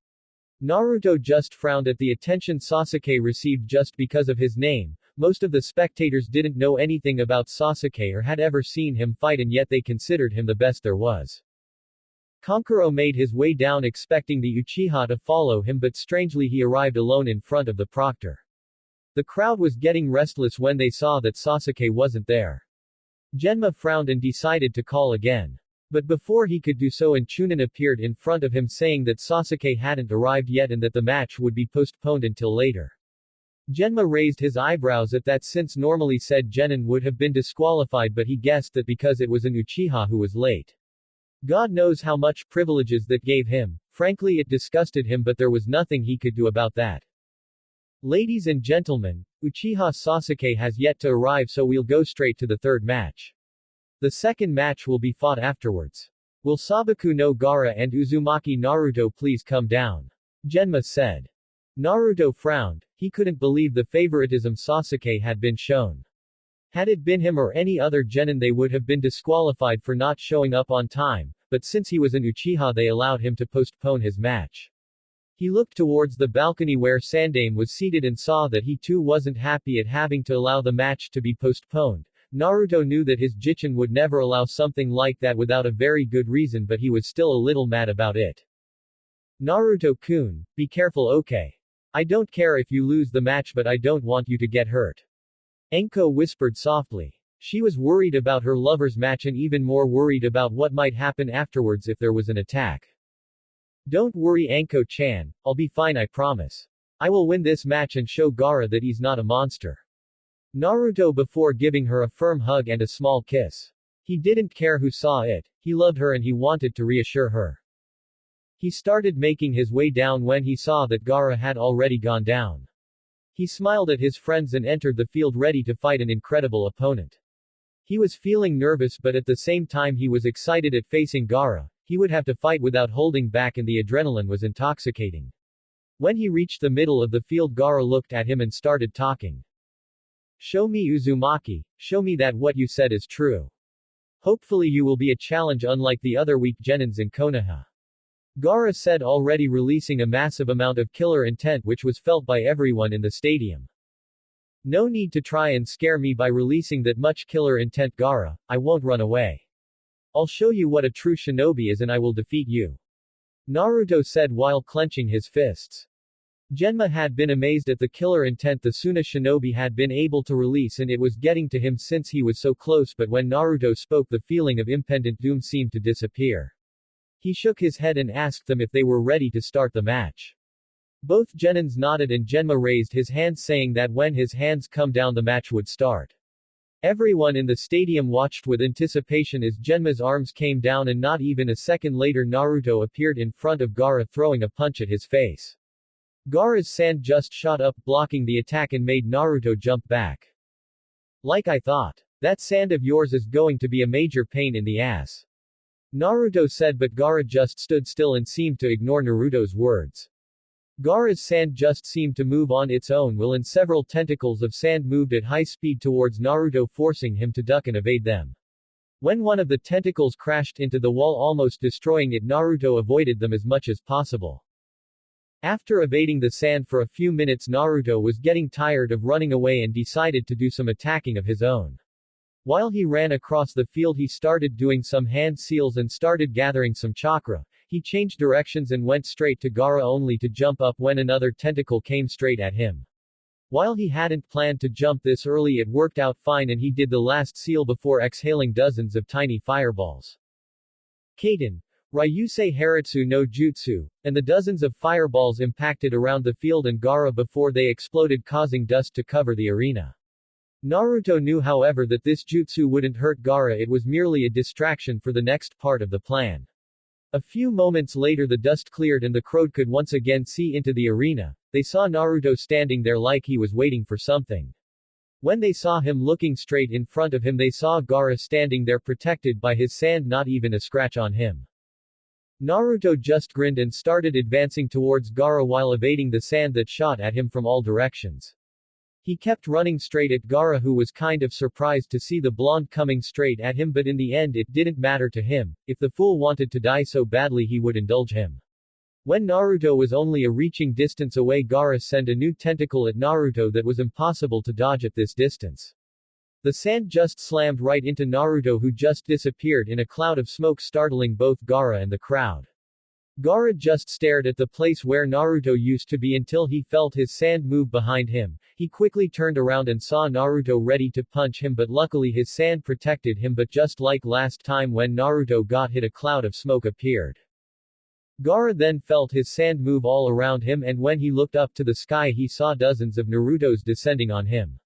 Naruto just frowned at the attention Sasuke received just because of his name. Most of the spectators didn't know anything about Sasuke or had ever seen him fight, and yet they considered him the best there was. Kankuro made his way down expecting the Uchiha to follow him, but strangely he arrived alone in front of the proctor. The crowd was getting restless when they saw that Sasuke wasn't there. Genma frowned and decided to call again. But before he could do so, Chunin appeared in front of him saying that Sasuke hadn't arrived yet and that the match would be postponed until later. Genma raised his eyebrows at that, since normally said genin would have been disqualified, but he guessed that because it was an Uchiha who was late. God knows how much privileges that gave him. Frankly, it disgusted him, but there was nothing he could do about that. Ladies and gentlemen, Uchiha Sasuke has yet to arrive, so we'll go straight to the third match. The second match will be fought afterwards. Will Sabaku no Gaara and Uzumaki Naruto please come down? Genma said. Naruto frowned. He couldn't believe the favoritism Sasuke had been shown. Had it been him or any other genin, they would have been disqualified for not showing up on time, but since he was an Uchiha they allowed him to postpone his match. He looked towards the balcony where Sandaime was seated and saw that he too wasn't happy at having to allow the match to be postponed. Naruto knew that his Jichin would never allow something like that without a very good reason, but he was still a little mad about it. Naruto-kun, be careful, okay? I don't care if you lose the match, but I don't want you to get hurt. Anko whispered softly. She was worried about her lover's match and even more worried about what might happen afterwards if there was an attack. Don't worry, Anko-chan, I'll be fine, I promise. I will win this match and show Gaara that he's not a monster. Naruto before giving her a firm hug and a small kiss. He didn't care who saw it, he loved her and he wanted to reassure her. He started making his way down when he saw that Gaara had already gone down. He smiled at his friends and entered the field ready to fight an incredible opponent. He was feeling nervous, but at the same time he was excited at facing Gaara. He would have to fight without holding back and the adrenaline was intoxicating. When he reached the middle of the field, Gaara looked at him and started talking. Show me, Uzumaki, show me that what you said is true. Hopefully you will be a challenge unlike the other weak genins in Konoha. Gaara said, already releasing a massive amount of killer intent which was felt by everyone in the stadium. No need to try and scare me by releasing that much killer intent, Gaara, I won't run away. I'll show you what a true shinobi is and I will defeat you. Naruto said while clenching his fists. Genma had been amazed at the killer intent the Suna shinobi had been able to release, and it was getting to him since he was so close, but when Naruto spoke the feeling of impending doom seemed to disappear. He shook his head and asked them if they were ready to start the match. Both genins nodded and Genma raised his hands saying that when his hands come down the match would start. Everyone in the stadium watched with anticipation as Genma's arms came down, and not even a second later Naruto appeared in front of Gaara throwing a punch at his face. Gaara's sand just shot up blocking the attack and made Naruto jump back. Like I thought. That sand of yours is going to be a major pain in the ass. Naruto said, but Gaara just stood still and seemed to ignore Naruto's words. Gaara's sand just seemed to move on its own will, and several tentacles of sand moved at high speed towards Naruto, forcing him to duck and evade them. When one of the tentacles crashed into the wall, almost destroying it, Naruto avoided them as much as possible. After evading the sand for a few minutes, Naruto was getting tired of running away and decided to do some attacking of his own. While he ran across the field, he started doing some hand seals and started gathering some chakra. He changed directions and went straight to Gaara only to jump up when another tentacle came straight at him. While he hadn't planned to jump this early, it worked out fine and he did the last seal before exhaling dozens of tiny fireballs. Kaden, Ryusei Haritsu no Jutsu, and the dozens of fireballs impacted around the field and Gaara before they exploded, causing dust to cover the arena. Naruto knew, however, that this jutsu wouldn't hurt Gaara, it was merely a distraction for the next part of the plan. A few moments later the dust cleared and the crowd could once again see into the arena. They saw Naruto standing there like he was waiting for something. When they saw him looking straight in front of him, they saw Gaara standing there protected by his sand, not even a scratch on him. Naruto just grinned and started advancing towards Gaara while evading the sand that shot at him from all directions. He kept running straight at Gaara, who was kind of surprised to see the blonde coming straight at him, but in the end it didn't matter to him. If the fool wanted to die so badly, he would indulge him. When Naruto was only a reaching distance away, Gaara sent a new tentacle at Naruto that was impossible to dodge at this distance. The sand just slammed right into Naruto, who just disappeared in a cloud of smoke, startling both Gaara and the crowd. Gaara just stared at the place where Naruto used to be until he felt his sand move behind him. He quickly turned around and saw Naruto ready to punch him, but luckily his sand protected him. But just like last time when Naruto got hit, a cloud of smoke appeared. Gaara then felt his sand move all around him, and when he looked up to the sky he saw dozens of Narutos descending on him.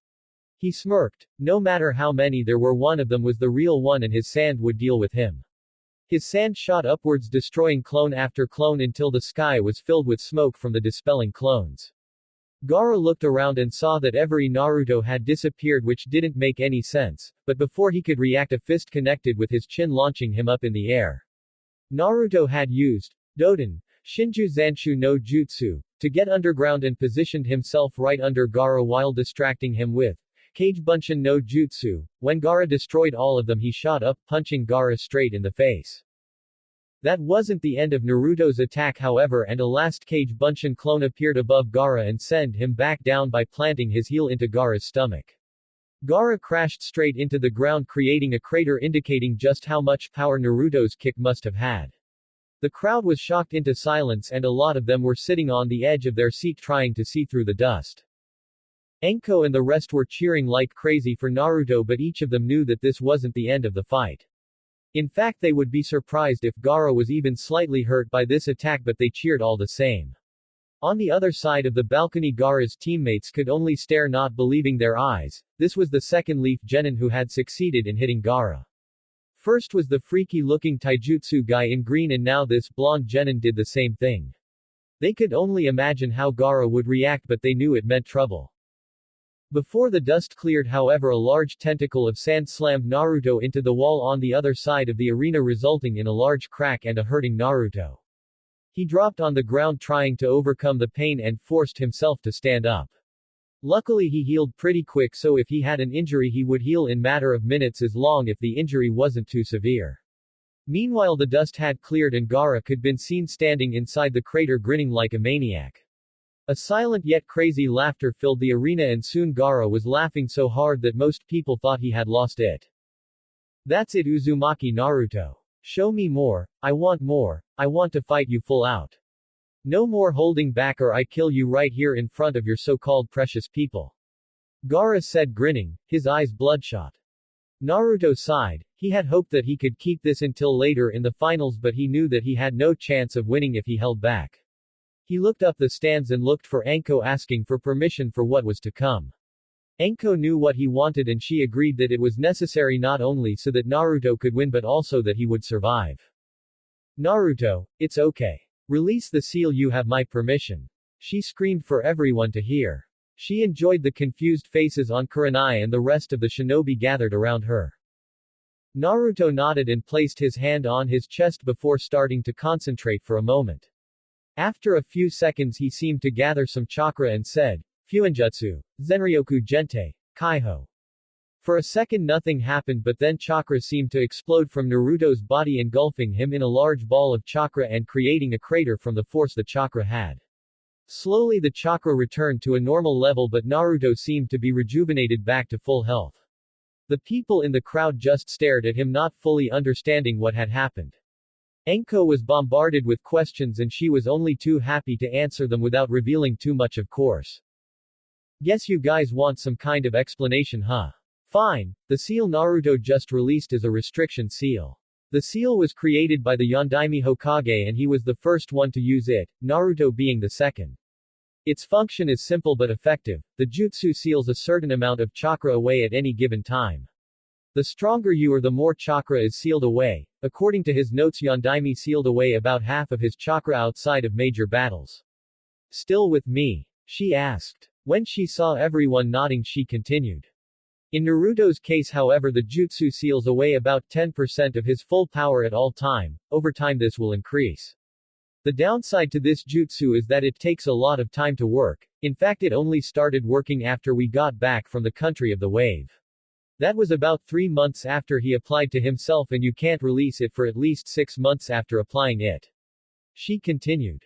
He smirked. No matter how many there were, one of them was the real one and his sand would deal with him. His sand shot upwards, destroying clone after clone until the sky was filled with smoke from the dispelling clones. Gaara looked around and saw that every Naruto had disappeared, which didn't make any sense, but before he could react, a fist connected with his chin, launching him up in the air. Naruto had used Doden Shinju Zanshu no Jutsu to get underground and positioned himself right under Gaara while distracting him with Kage Bunshin no Jutsu. When Gaara destroyed all of them, he shot up, punching Gaara straight in the face. That wasn't the end of Naruto's attack, however, and a last Kage Bunshin clone appeared above Gaara and sent him back down by planting his heel into Gaara's stomach. Gaara crashed straight into the ground, creating a crater indicating just how much power Naruto's kick must have had. The crowd was shocked into silence, and a lot of them were sitting on the edge of their seat trying to see through the dust. Anko and the rest were cheering like crazy for Naruto, but each of them knew that this wasn't the end of the fight. In fact, they would be surprised if Gaara was even slightly hurt by this attack, but they cheered all the same. On the other side of the balcony, Gaara's teammates could only stare, not believing their eyes. This was the second Leaf Genin who had succeeded in hitting Gaara. First was the freaky-looking taijutsu guy in green, and now this blonde Genin did the same thing. They could only imagine how Gaara would react, but they knew it meant trouble. Before the dust cleared, however, a large tentacle of sand slammed Naruto into the wall on the other side of the arena, resulting in a large crack and a hurting Naruto. He dropped on the ground trying to overcome the pain and forced himself to stand up. Luckily he healed pretty quick, so if he had an injury he would heal in matter of minutes, as long if the injury wasn't too severe. Meanwhile the dust had cleared and Gaara could be seen standing inside the crater grinning like a maniac. A silent yet crazy laughter filled the arena, and soon Gaara was laughing so hard that most people thought he had lost it. That's it, Uzumaki Naruto. Show me more. I want to fight you full out. No more holding back or I kill you right here in front of your so-called precious people. Gaara said, grinning, his eyes bloodshot. Naruto sighed. He had hoped that he could keep this until later in the finals, but he knew that he had no chance of winning if he held back. He looked up the stands and looked for Anko, asking for permission for what was to come. Anko knew what he wanted and she agreed that it was necessary not only so that Naruto could win but also that he would survive. Naruto, it's okay. Release the seal, you have my permission. She screamed for everyone to hear. She enjoyed the confused faces on Kurenai and the rest of the shinobi gathered around her. Naruto nodded and placed his hand on his chest before starting to concentrate for a moment. After a few seconds he seemed to gather some chakra and said, Fuinjutsu, Zenryoku Gente, Kaiho. For a second nothing happened, but then chakra seemed to explode from Naruto's body, engulfing him in a large ball of chakra and creating a crater from the force the chakra had. Slowly the chakra returned to a normal level, but Naruto seemed to be rejuvenated back to full health. The people in the crowd just stared at him, not fully understanding what had happened. Anko was bombarded with questions and she was only too happy to answer them without revealing too much, of course. Guess you guys want some kind of explanation, huh? Fine. The seal Naruto just released is a restriction seal. The seal was created by the Yondaime Hokage and he was the first one to use it, Naruto being the second. Its function is simple but effective. The jutsu seals a certain amount of chakra away at any given time. The stronger you are, the more chakra is sealed away. According to his notes, Yondaime sealed away about half of his chakra outside of major battles. Still with me? She asked. When she saw everyone nodding, she continued. In Naruto's case, however, the jutsu seals away about 10% of his full power at all time. Over time this will increase. The downside to this jutsu is that it takes a lot of time to work. In fact, it only started working after we got back from the country of the wave. That was about 3 months after he applied to himself, and you can't release it for at least 6 months after applying it. She continued.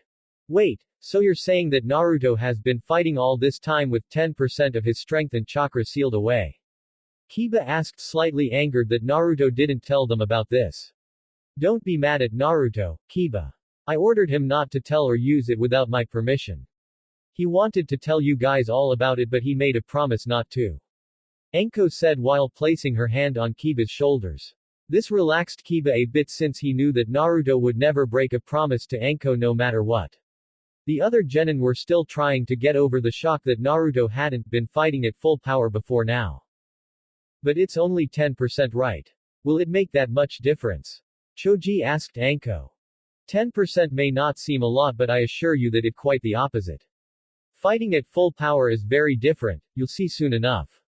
Wait, so you're saying that Naruto has been fighting all this time with 10% of his strength and chakra sealed away? Kiba asked, slightly angered that Naruto didn't tell them about this. Don't be mad at Naruto, Kiba. I ordered him not to tell or use it without my permission. He wanted to tell you guys all about it but he made a promise not to. Anko said while placing her hand on Kiba's shoulders. This relaxed Kiba a bit since he knew that Naruto would never break a promise to Anko no matter what. The other genin were still trying to get over the shock that Naruto hadn't been fighting at full power before now. But it's only 10% right. Will it make that much difference? Choji asked Anko. 10% may not seem a lot but I assure you that it's quite the opposite. Fighting at full power is very different, you'll see soon enough.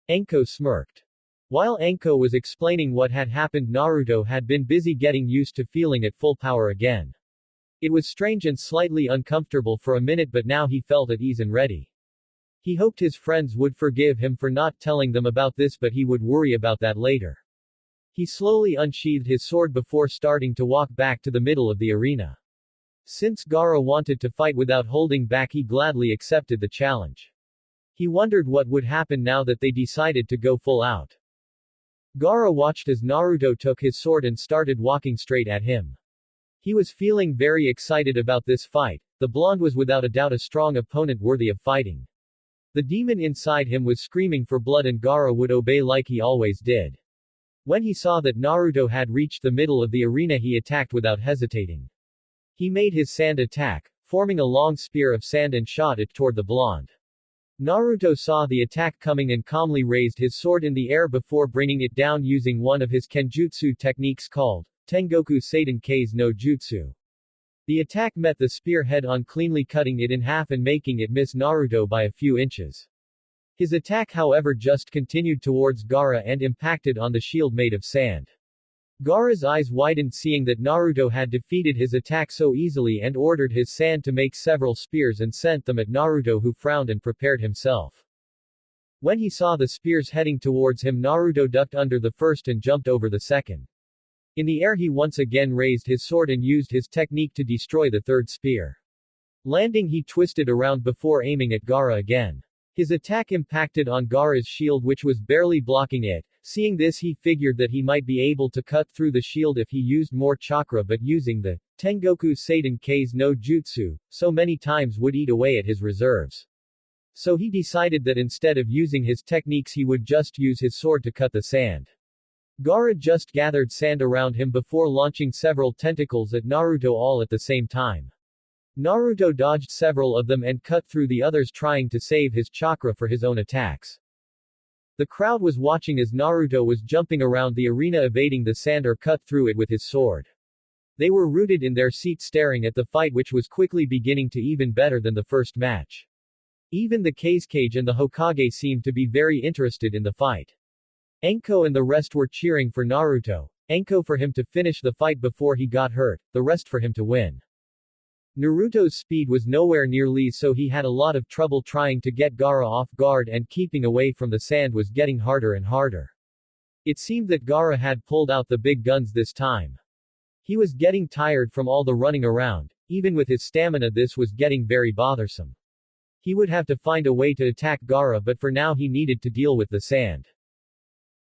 Anko smirked. While Anko was explaining what had happened, Naruto had been busy getting used to feeling at full power again. It was strange and slightly uncomfortable for a minute but now he felt at ease and ready. He hoped his friends would forgive him for not telling them about this but he would worry about that later. He slowly unsheathed his sword before starting to walk back to the middle of the arena. Since Gaara wanted to fight without holding back he gladly accepted the challenge. He wondered what would happen now that they decided to go full out. Gaara watched as Naruto took his sword and started walking straight at him. He was feeling very excited about this fight. The blonde was without a doubt a strong opponent worthy of fighting. The demon inside him was screaming for blood and Gaara would obey like he always did. When he saw that Naruto had reached the middle of the arena he attacked without hesitating. He made his sand attack, forming a long spear of sand and shot it toward the blonde. Naruto saw the attack coming and calmly raised his sword in the air before bringing it down using one of his kenjutsu techniques called Tengoku Seidenkei's no Jutsu. The attack met the spear head-on, cleanly cutting it in half and making it miss Naruto by a few inches. His attack however just continued towards Gaara and impacted on the shield made of sand. Gaara's eyes widened seeing that Naruto had defeated his attack so easily and ordered his sand to make several spears and sent them at Naruto who frowned and prepared himself. When he saw the spears heading towards him Naruto ducked under the first and jumped over the second. In the air he once again raised his sword and used his technique to destroy the third spear. Landing he twisted around before aiming at Gaara again. His attack impacted on Gaara's shield which was barely blocking it. Seeing this he figured that he might be able to cut through the shield if he used more chakra but using the Tengoku Seidenkei's no Jutsu, so many times would eat away at his reserves. So he decided that instead of using his techniques he would just use his sword to cut the sand. Gaara just gathered sand around him before launching several tentacles at Naruto all at the same time. Naruto dodged several of them and cut through the others trying to save his chakra for his own attacks. The crowd was watching as Naruto was jumping around the arena evading the sand or cut through it with his sword. They were rooted in their seats staring at the fight which was quickly beginning to even better than the first match. Even the Kazekage and the Hokage seemed to be very interested in the fight. Anko and the rest were cheering for Naruto. Anko for him to finish the fight before he got hurt, the rest for him to win. Naruto's speed was nowhere near Lee's so he had a lot of trouble trying to get Gaara off guard and keeping away from the sand was getting harder and harder. It seemed that Gaara had pulled out the big guns this time. He was getting tired from all the running around. Even with his stamina this was getting very bothersome. He would have to find a way to attack Gaara but for now he needed to deal with the sand.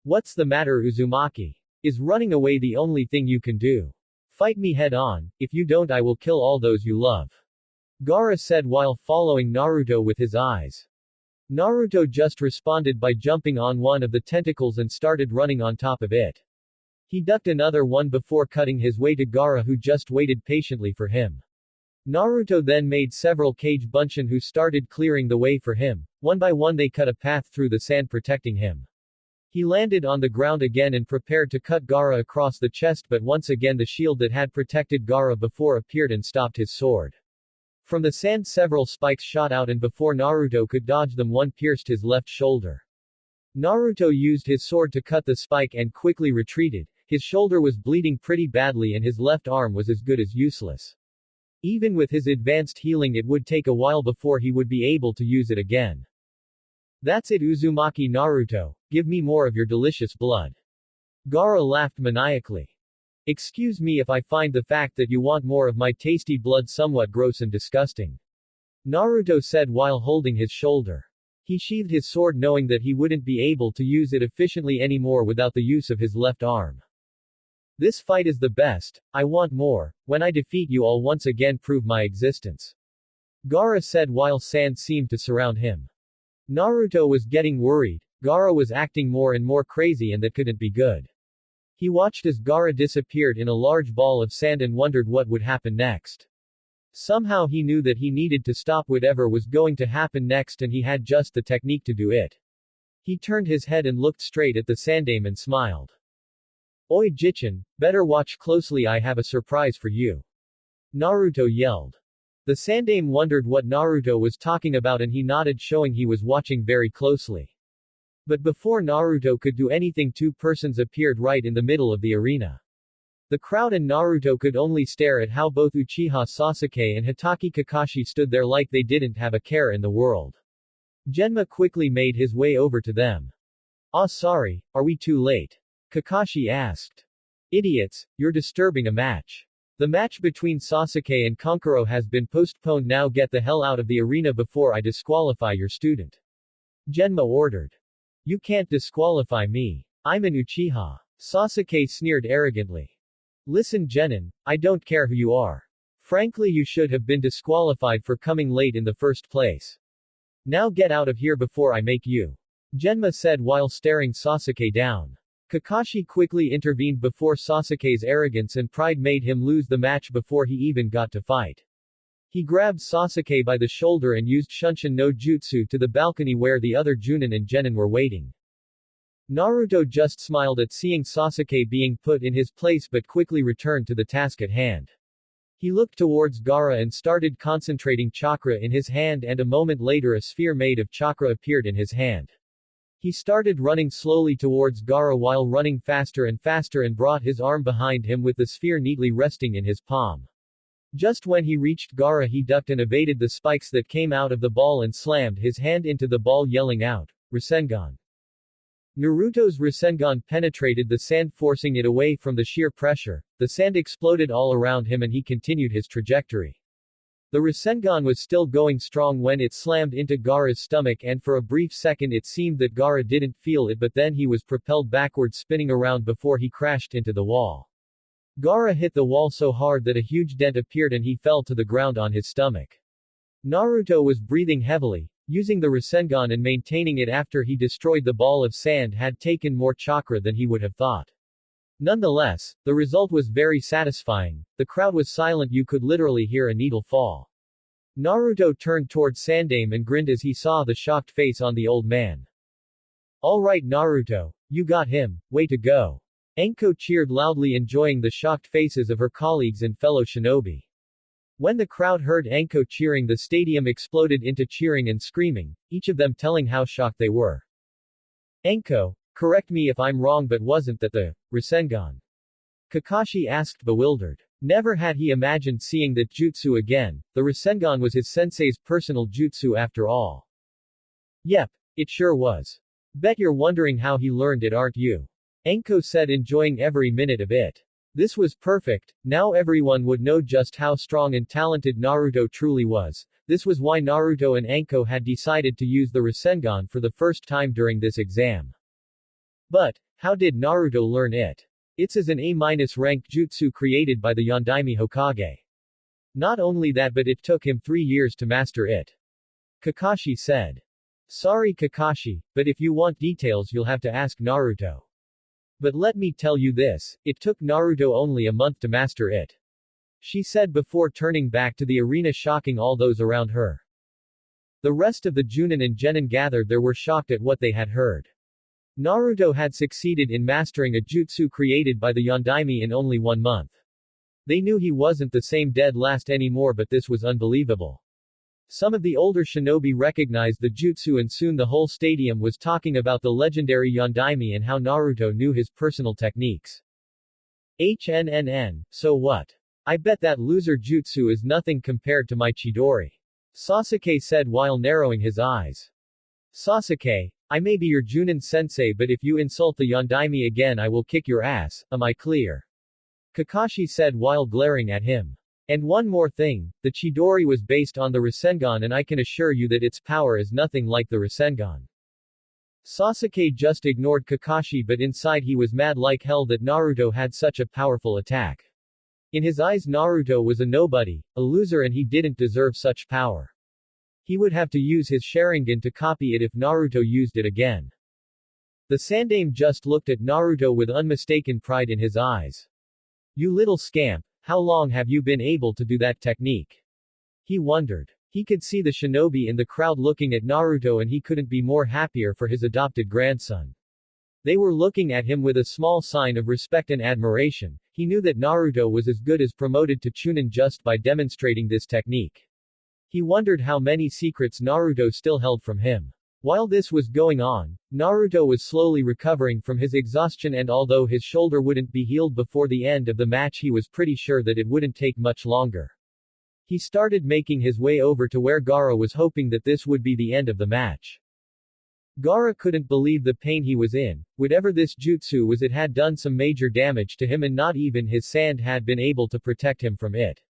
What's the matter Uzumaki? Is running away the only thing you can do? Fight me head-on, if you don't I will kill all those you love. Gaara said while following Naruto with his eyes. Naruto just responded by jumping on one of the tentacles and started running on top of it. He ducked another one before cutting his way to Gaara who just waited patiently for him. Naruto then made several Kage Bunshin who started clearing the way for him. One by one they cut a path through the sand protecting him. He landed on the ground again and prepared to cut Gaara across the chest but once again the shield that had protected Gaara before appeared and stopped his sword. From the sand several spikes shot out and before Naruto could dodge them one pierced his left shoulder. Naruto used his sword to cut the spike and quickly retreated. His shoulder was bleeding pretty badly and his left arm was as good as useless. Even with his advanced healing it would take a while before he would be able to use it again. That's it Uzumaki Naruto, give me more of your delicious blood. Gaara laughed maniacally. Excuse me if I find the fact that you want more of my tasty blood somewhat gross and disgusting. Naruto said while holding his shoulder. He sheathed his sword knowing that he wouldn't be able to use it efficiently anymore without the use of his left arm. This fight is the best, I want more, when I defeat you I'll once again prove my existence. Gaara said while sand seemed to surround him. Naruto was getting worried. Gaara was acting more and more crazy and that couldn't be good. He watched as Gaara disappeared in a large ball of sand and wondered what would happen next. Somehow he knew that he needed to stop whatever was going to happen next and he had just the technique to do it. He turned his head and looked straight at the Sandame and smiled. Oi Jichin, better watch closely, I have a surprise for you. Naruto yelled. The Sandame wondered what Naruto was talking about and he nodded showing he was watching very closely. But before Naruto could do anything, two persons appeared right in the middle of the arena. The crowd and Naruto could only stare at how both Uchiha Sasuke and Hitaki Kakashi stood there like they didn't have a care in the world. Genma quickly made his way over to them. Ah, sorry, are we too late? Kakashi asked. Idiots, you're disturbing a match. The match between Sasuke and Kankuro has been postponed, now get the hell out of the arena before I disqualify your student. Genma ordered. You can't disqualify me. I'm an Uchiha. Sasuke sneered arrogantly. Listen Genin, I don't care who you are. Frankly you should have been disqualified for coming late in the first place. Now get out of here before I make you. Genma said while staring Sasuke down. Kakashi quickly intervened before Sasuke's arrogance and pride made him lose the match before he even got to fight. He grabbed Sasuke by the shoulder and used Shunshin no Jutsu to the balcony where the other Junin and Genin were waiting. Naruto just smiled at seeing Sasuke being put in his place but quickly returned to the task at hand. He looked towards Gaara and started concentrating chakra in his hand and a moment later a sphere made of chakra appeared in his hand. He started running slowly towards Gaara while running faster and faster and brought his arm behind him with the sphere neatly resting in his palm. Just when he reached Gaara he ducked and evaded the spikes that came out of the ball and slammed his hand into the ball yelling out, Rasengan. Naruto's Rasengan penetrated the sand forcing it away from the sheer pressure, the sand exploded all around him and he continued his trajectory. The Rasengan was still going strong when it slammed into Gaara's stomach and for a brief second it seemed that Gaara didn't feel it but then he was propelled backwards spinning around before he crashed into the wall. Gaara hit the wall so hard that a huge dent appeared and he fell to the ground on his stomach. Naruto was breathing heavily, using the Rasengan and maintaining it after he destroyed the ball of sand had taken more chakra than he would have thought. Nonetheless, the result was very satisfying, the crowd was silent, you could literally hear a needle fall. Naruto turned towards Sandame and grinned as he saw the shocked face on the old man. Alright Naruto, you got him, way to go. Anko cheered loudly enjoying the shocked faces of her colleagues and fellow shinobi. When the crowd heard Anko cheering the stadium exploded into cheering and screaming, each of them telling how shocked they were. Anko, correct me if I'm wrong but wasn't that the Rasengan? Kakashi asked bewildered. Never had he imagined seeing that jutsu again, the Rasengan was his sensei's personal jutsu after all. Yep, it sure was. Bet you're wondering how he learned it aren't you? Anko said enjoying every minute of it. This was perfect, now everyone would know just how strong and talented Naruto truly was. This was why Naruto and Anko had decided to use the Rasengan for the first time during this exam. But, how did Naruto learn it? It's as an A-rank jutsu created by the Yondaime Hokage. Not only that but it took him 3 years to master it. Kakashi said. Sorry Kakashi, but if you want details you'll have to ask Naruto. But let me tell you this, it took Naruto only a month to master it. She said before turning back to the arena shocking all those around her. The rest of the Junin and Genin gathered there were shocked at what they had heard. Naruto had succeeded in mastering a jutsu created by the Yondaime in only 1 month. They knew he wasn't the same dead last anymore but this was unbelievable. Some of the older shinobi recognized the jutsu and soon the whole stadium was talking about the legendary Yondaime and how Naruto knew his personal techniques. So what? I bet that loser jutsu is nothing compared to my Chidori. Sasuke said while narrowing his eyes. Sasuke, I may be your Junin sensei but if you insult the Yondaime again I will kick your ass, am I clear? Kakashi said while glaring at him. And one more thing, the Chidori was based on the Rasengan and I can assure you that its power is nothing like the Rasengan. Sasuke just ignored Kakashi but inside he was mad like hell that Naruto had such a powerful attack. In his eyes Naruto was a nobody, a loser and he didn't deserve such power. He would have to use his Sharingan to copy it if Naruto used it again. The Sandaime just looked at Naruto with unmistakable pride in his eyes. You little scamp, how long have you been able to do that technique? He wondered. He could see the shinobi in the crowd looking at Naruto and he couldn't be more happier for his adopted grandson. They were looking at him with a small sign of respect and admiration. He knew that Naruto was as good as promoted to Chunin just by demonstrating this technique. He wondered how many secrets Naruto still held from him. While this was going on, Naruto was slowly recovering from his exhaustion and although his shoulder wouldn't be healed before the end of the match he was pretty sure that it wouldn't take much longer. He started making his way over to where Gaara was hoping that this would be the end of the match. Gaara couldn't believe the pain he was in. Whatever this jutsu was it had done some major damage to him and not even his sand had been able to protect him from it.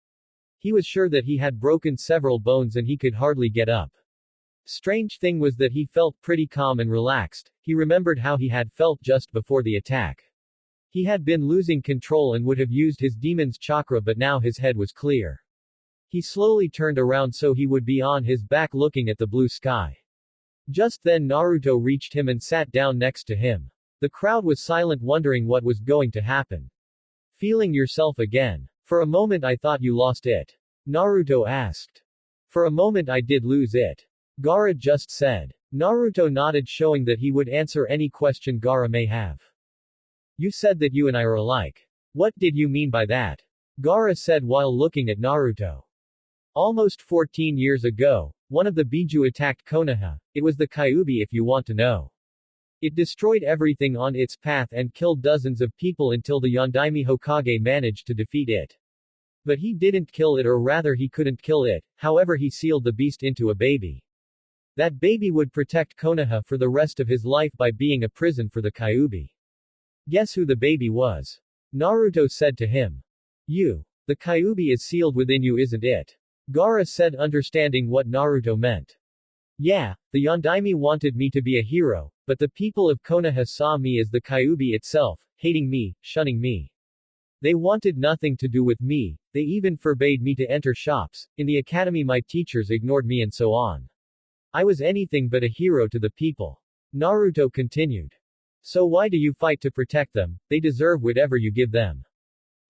He was sure that he had broken several bones and he could hardly get up. Strange thing was that he felt pretty calm and relaxed. He remembered how he had felt just before the attack. He had been losing control and would have used his demon's chakra but now his head was clear. He slowly turned around so he would be on his back looking at the blue sky. Just then Naruto reached him and sat down next to him. The crowd was silent wondering what was going to happen. Feeling yourself again? For a moment I thought you lost it. Naruto asked. For a moment I did lose it. Gaara just said. Naruto nodded showing that he would answer any question Gaara may have. You said that you and I are alike. What did you mean by that? Gaara said while looking at Naruto. Almost 14 years ago, one of the Biju attacked Konoha. It was the Kyuubi if you want to know. It destroyed everything on its path and killed dozens of people until the Yondaime Hokage managed to defeat it. But he didn't kill it or rather he couldn't kill it, however he sealed the beast into a baby. That baby would protect Konoha for the rest of his life by being a prison for the Kyuubi. Guess who the baby was? Naruto said to him. You. The Kyuubi is sealed within you isn't it? Gaara said understanding what Naruto meant. Yeah, the Yondaime wanted me to be a hero, but the people of Konoha saw me as the Kyuubi itself, hating me, shunning me. They wanted nothing to do with me, they even forbade me to enter shops, in the academy my teachers ignored me and so on. I was anything but a hero to the people. Naruto continued. So why do you fight to protect them? They deserve whatever you give them.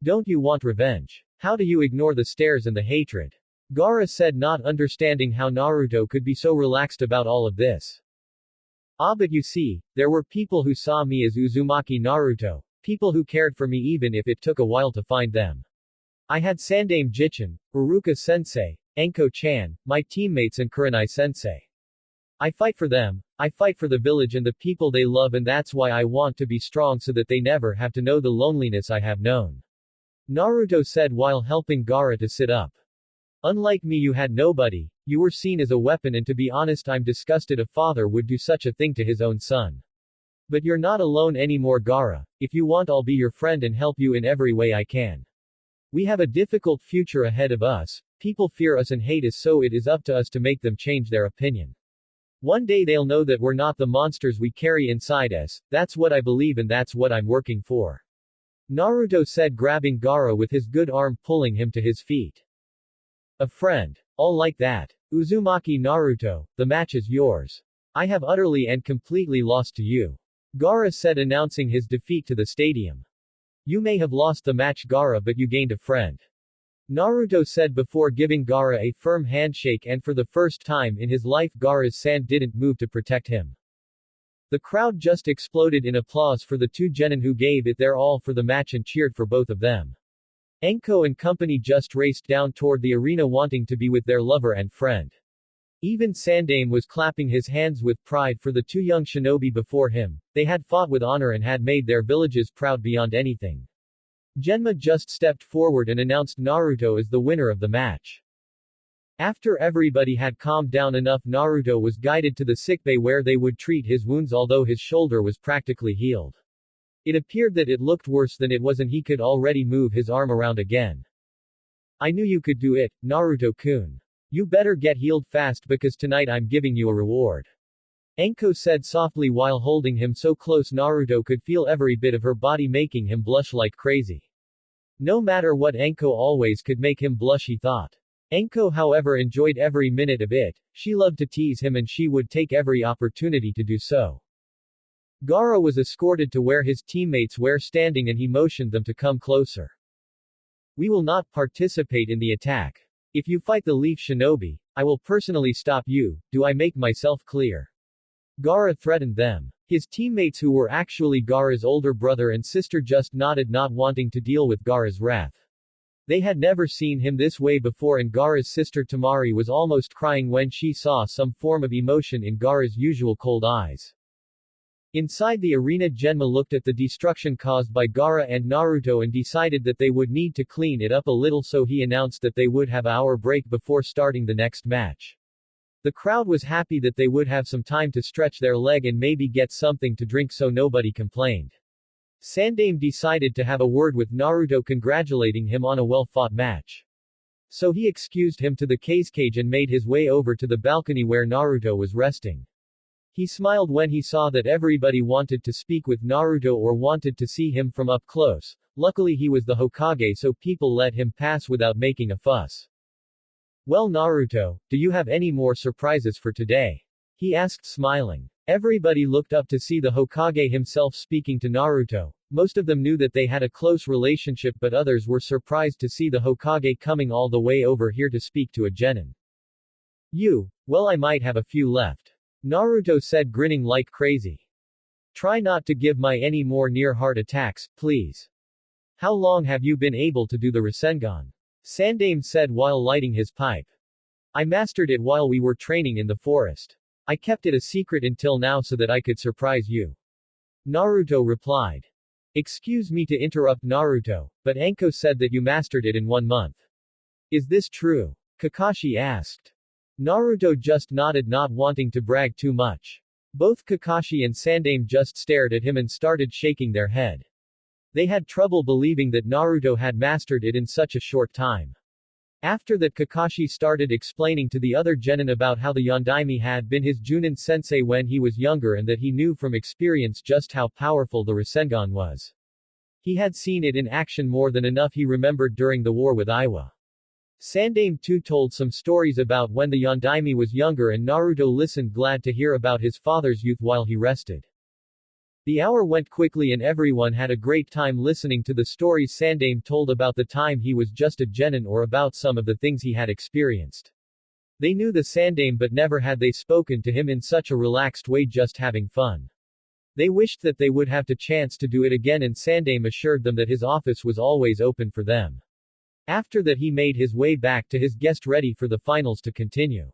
Don't you want revenge? How do you ignore the stares and the hatred? Gaara said not understanding how Naruto could be so relaxed about all of this. Ah but you see, there were people who saw me as Uzumaki Naruto, people who cared for me even if it took a while to find them. I had Sandaime Jichin, Uruka-sensei, Anko-chan, my teammates and Kurenai-sensei. I fight for them, I fight for the village and the people they love and that's why I want to be strong so that they never have to know the loneliness I have known. Naruto said while helping Gaara to sit up. Unlike me you had nobody, you were seen as a weapon and to be honest I'm disgusted a father would do such a thing to his own son. But you're not alone anymore Gaara, if you want I'll be your friend and help you in every way I can. We have a difficult future ahead of us, people fear us and hate us so it is up to us to make them change their opinion. One day they'll know that we're not the monsters we carry inside us, that's what I believe and that's what I'm working for. Naruto said grabbing Gaara with his good arm pulling him to his feet. A friend. All like that. Uzumaki Naruto, the match is yours. I have utterly and completely lost to you. Gaara said announcing his defeat to the stadium. You may have lost the match Gaara but you gained a friend. Naruto said before giving Gaara a firm handshake and for the first time in his life Gaara's sand didn't move to protect him. The crowd just exploded in applause for the two genin who gave it their all for the match and cheered for both of them. Anko and company just raced down toward the arena wanting to be with their lover and friend. Even Sandaime was clapping his hands with pride for the two young shinobi before him, they had fought with honor and had made their villages proud beyond anything. Genma just stepped forward and announced Naruto as the winner of the match. After everybody had calmed down enough Naruto was guided to the sickbay where they would treat his wounds although his shoulder was practically healed. It appeared that it looked worse than it was and he could already move his arm around again. I knew you could do it, Naruto-kun. You better get healed fast because tonight I'm giving you a reward. Anko said softly while holding him so close Naruto could feel every bit of her body making him blush like crazy. No matter what, Anko always could make him blush, he thought. Anko however enjoyed every minute of it. She loved to tease him and she would take every opportunity to do so. Gaara was escorted to where his teammates were standing and he motioned them to come closer. We will not participate in the attack. If you fight the Leaf Shinobi, I will personally stop you. Do I make myself clear? Gaara threatened them. His teammates, who were actually Gaara's older brother and sister, just nodded, not wanting to deal with Gaara's wrath. They had never seen him this way before and Gaara's sister Tamari was almost crying when she saw some form of emotion in Gaara's usual cold eyes. Inside the arena, Genma looked at the destruction caused by Gaara and Naruto and decided that they would need to clean it up a little, so he announced that they would have an hour break before starting the next match. The crowd was happy that they would have some time to stretch their leg and maybe get something to drink, so nobody complained. Sandame decided to have a word with Naruto, congratulating him on a well-fought match. So he excused him to the cage and made his way over to the balcony where Naruto was resting. He smiled when he saw that everybody wanted to speak with Naruto or wanted to see him from up close. Luckily he was the Hokage, so people let him pass without making a fuss. Well, Naruto, do you have any more surprises for today? He asked, smiling. Everybody looked up to see the Hokage himself speaking to Naruto. Most of them knew that they had a close relationship, but others were surprised to see the Hokage coming all the way over here to speak to a genin. Well, I might have a few left. Naruto said, grinning like crazy. Try not to give me any more near-heart attacks, please. How long have you been able to do the Rasengan? Sandame said while lighting his pipe. I mastered it while we were training in the forest. I kept it a secret until now so that I could surprise you. Naruto replied. Excuse me to interrupt, Naruto, but Anko said that you mastered it in 1 month. Is this true? Kakashi asked. Naruto just nodded, not wanting to brag too much. Both Kakashi and Sandame just stared at him and started shaking their head. They had trouble believing that Naruto had mastered it in such a short time. After that, Kakashi started explaining to the other genin about how the Yondaime had been his Junin sensei when he was younger and that he knew from experience just how powerful the Rasengan was. He had seen it in action more than enough. He remembered during the war with Iwa. Sandame too told some stories about when the Yondaime was younger and Naruto listened, glad to hear about his father's youth while he rested. The hour went quickly and everyone had a great time listening to the stories Sandame told about the time he was just a genin or about some of the things he had experienced. They knew the Sandame, but never had they spoken to him in such a relaxed way, just having fun. They wished that they would have the chance to do it again, and Sandame assured them that his office was always open for them. After that, he made his way back to his guest, ready for the finals to continue.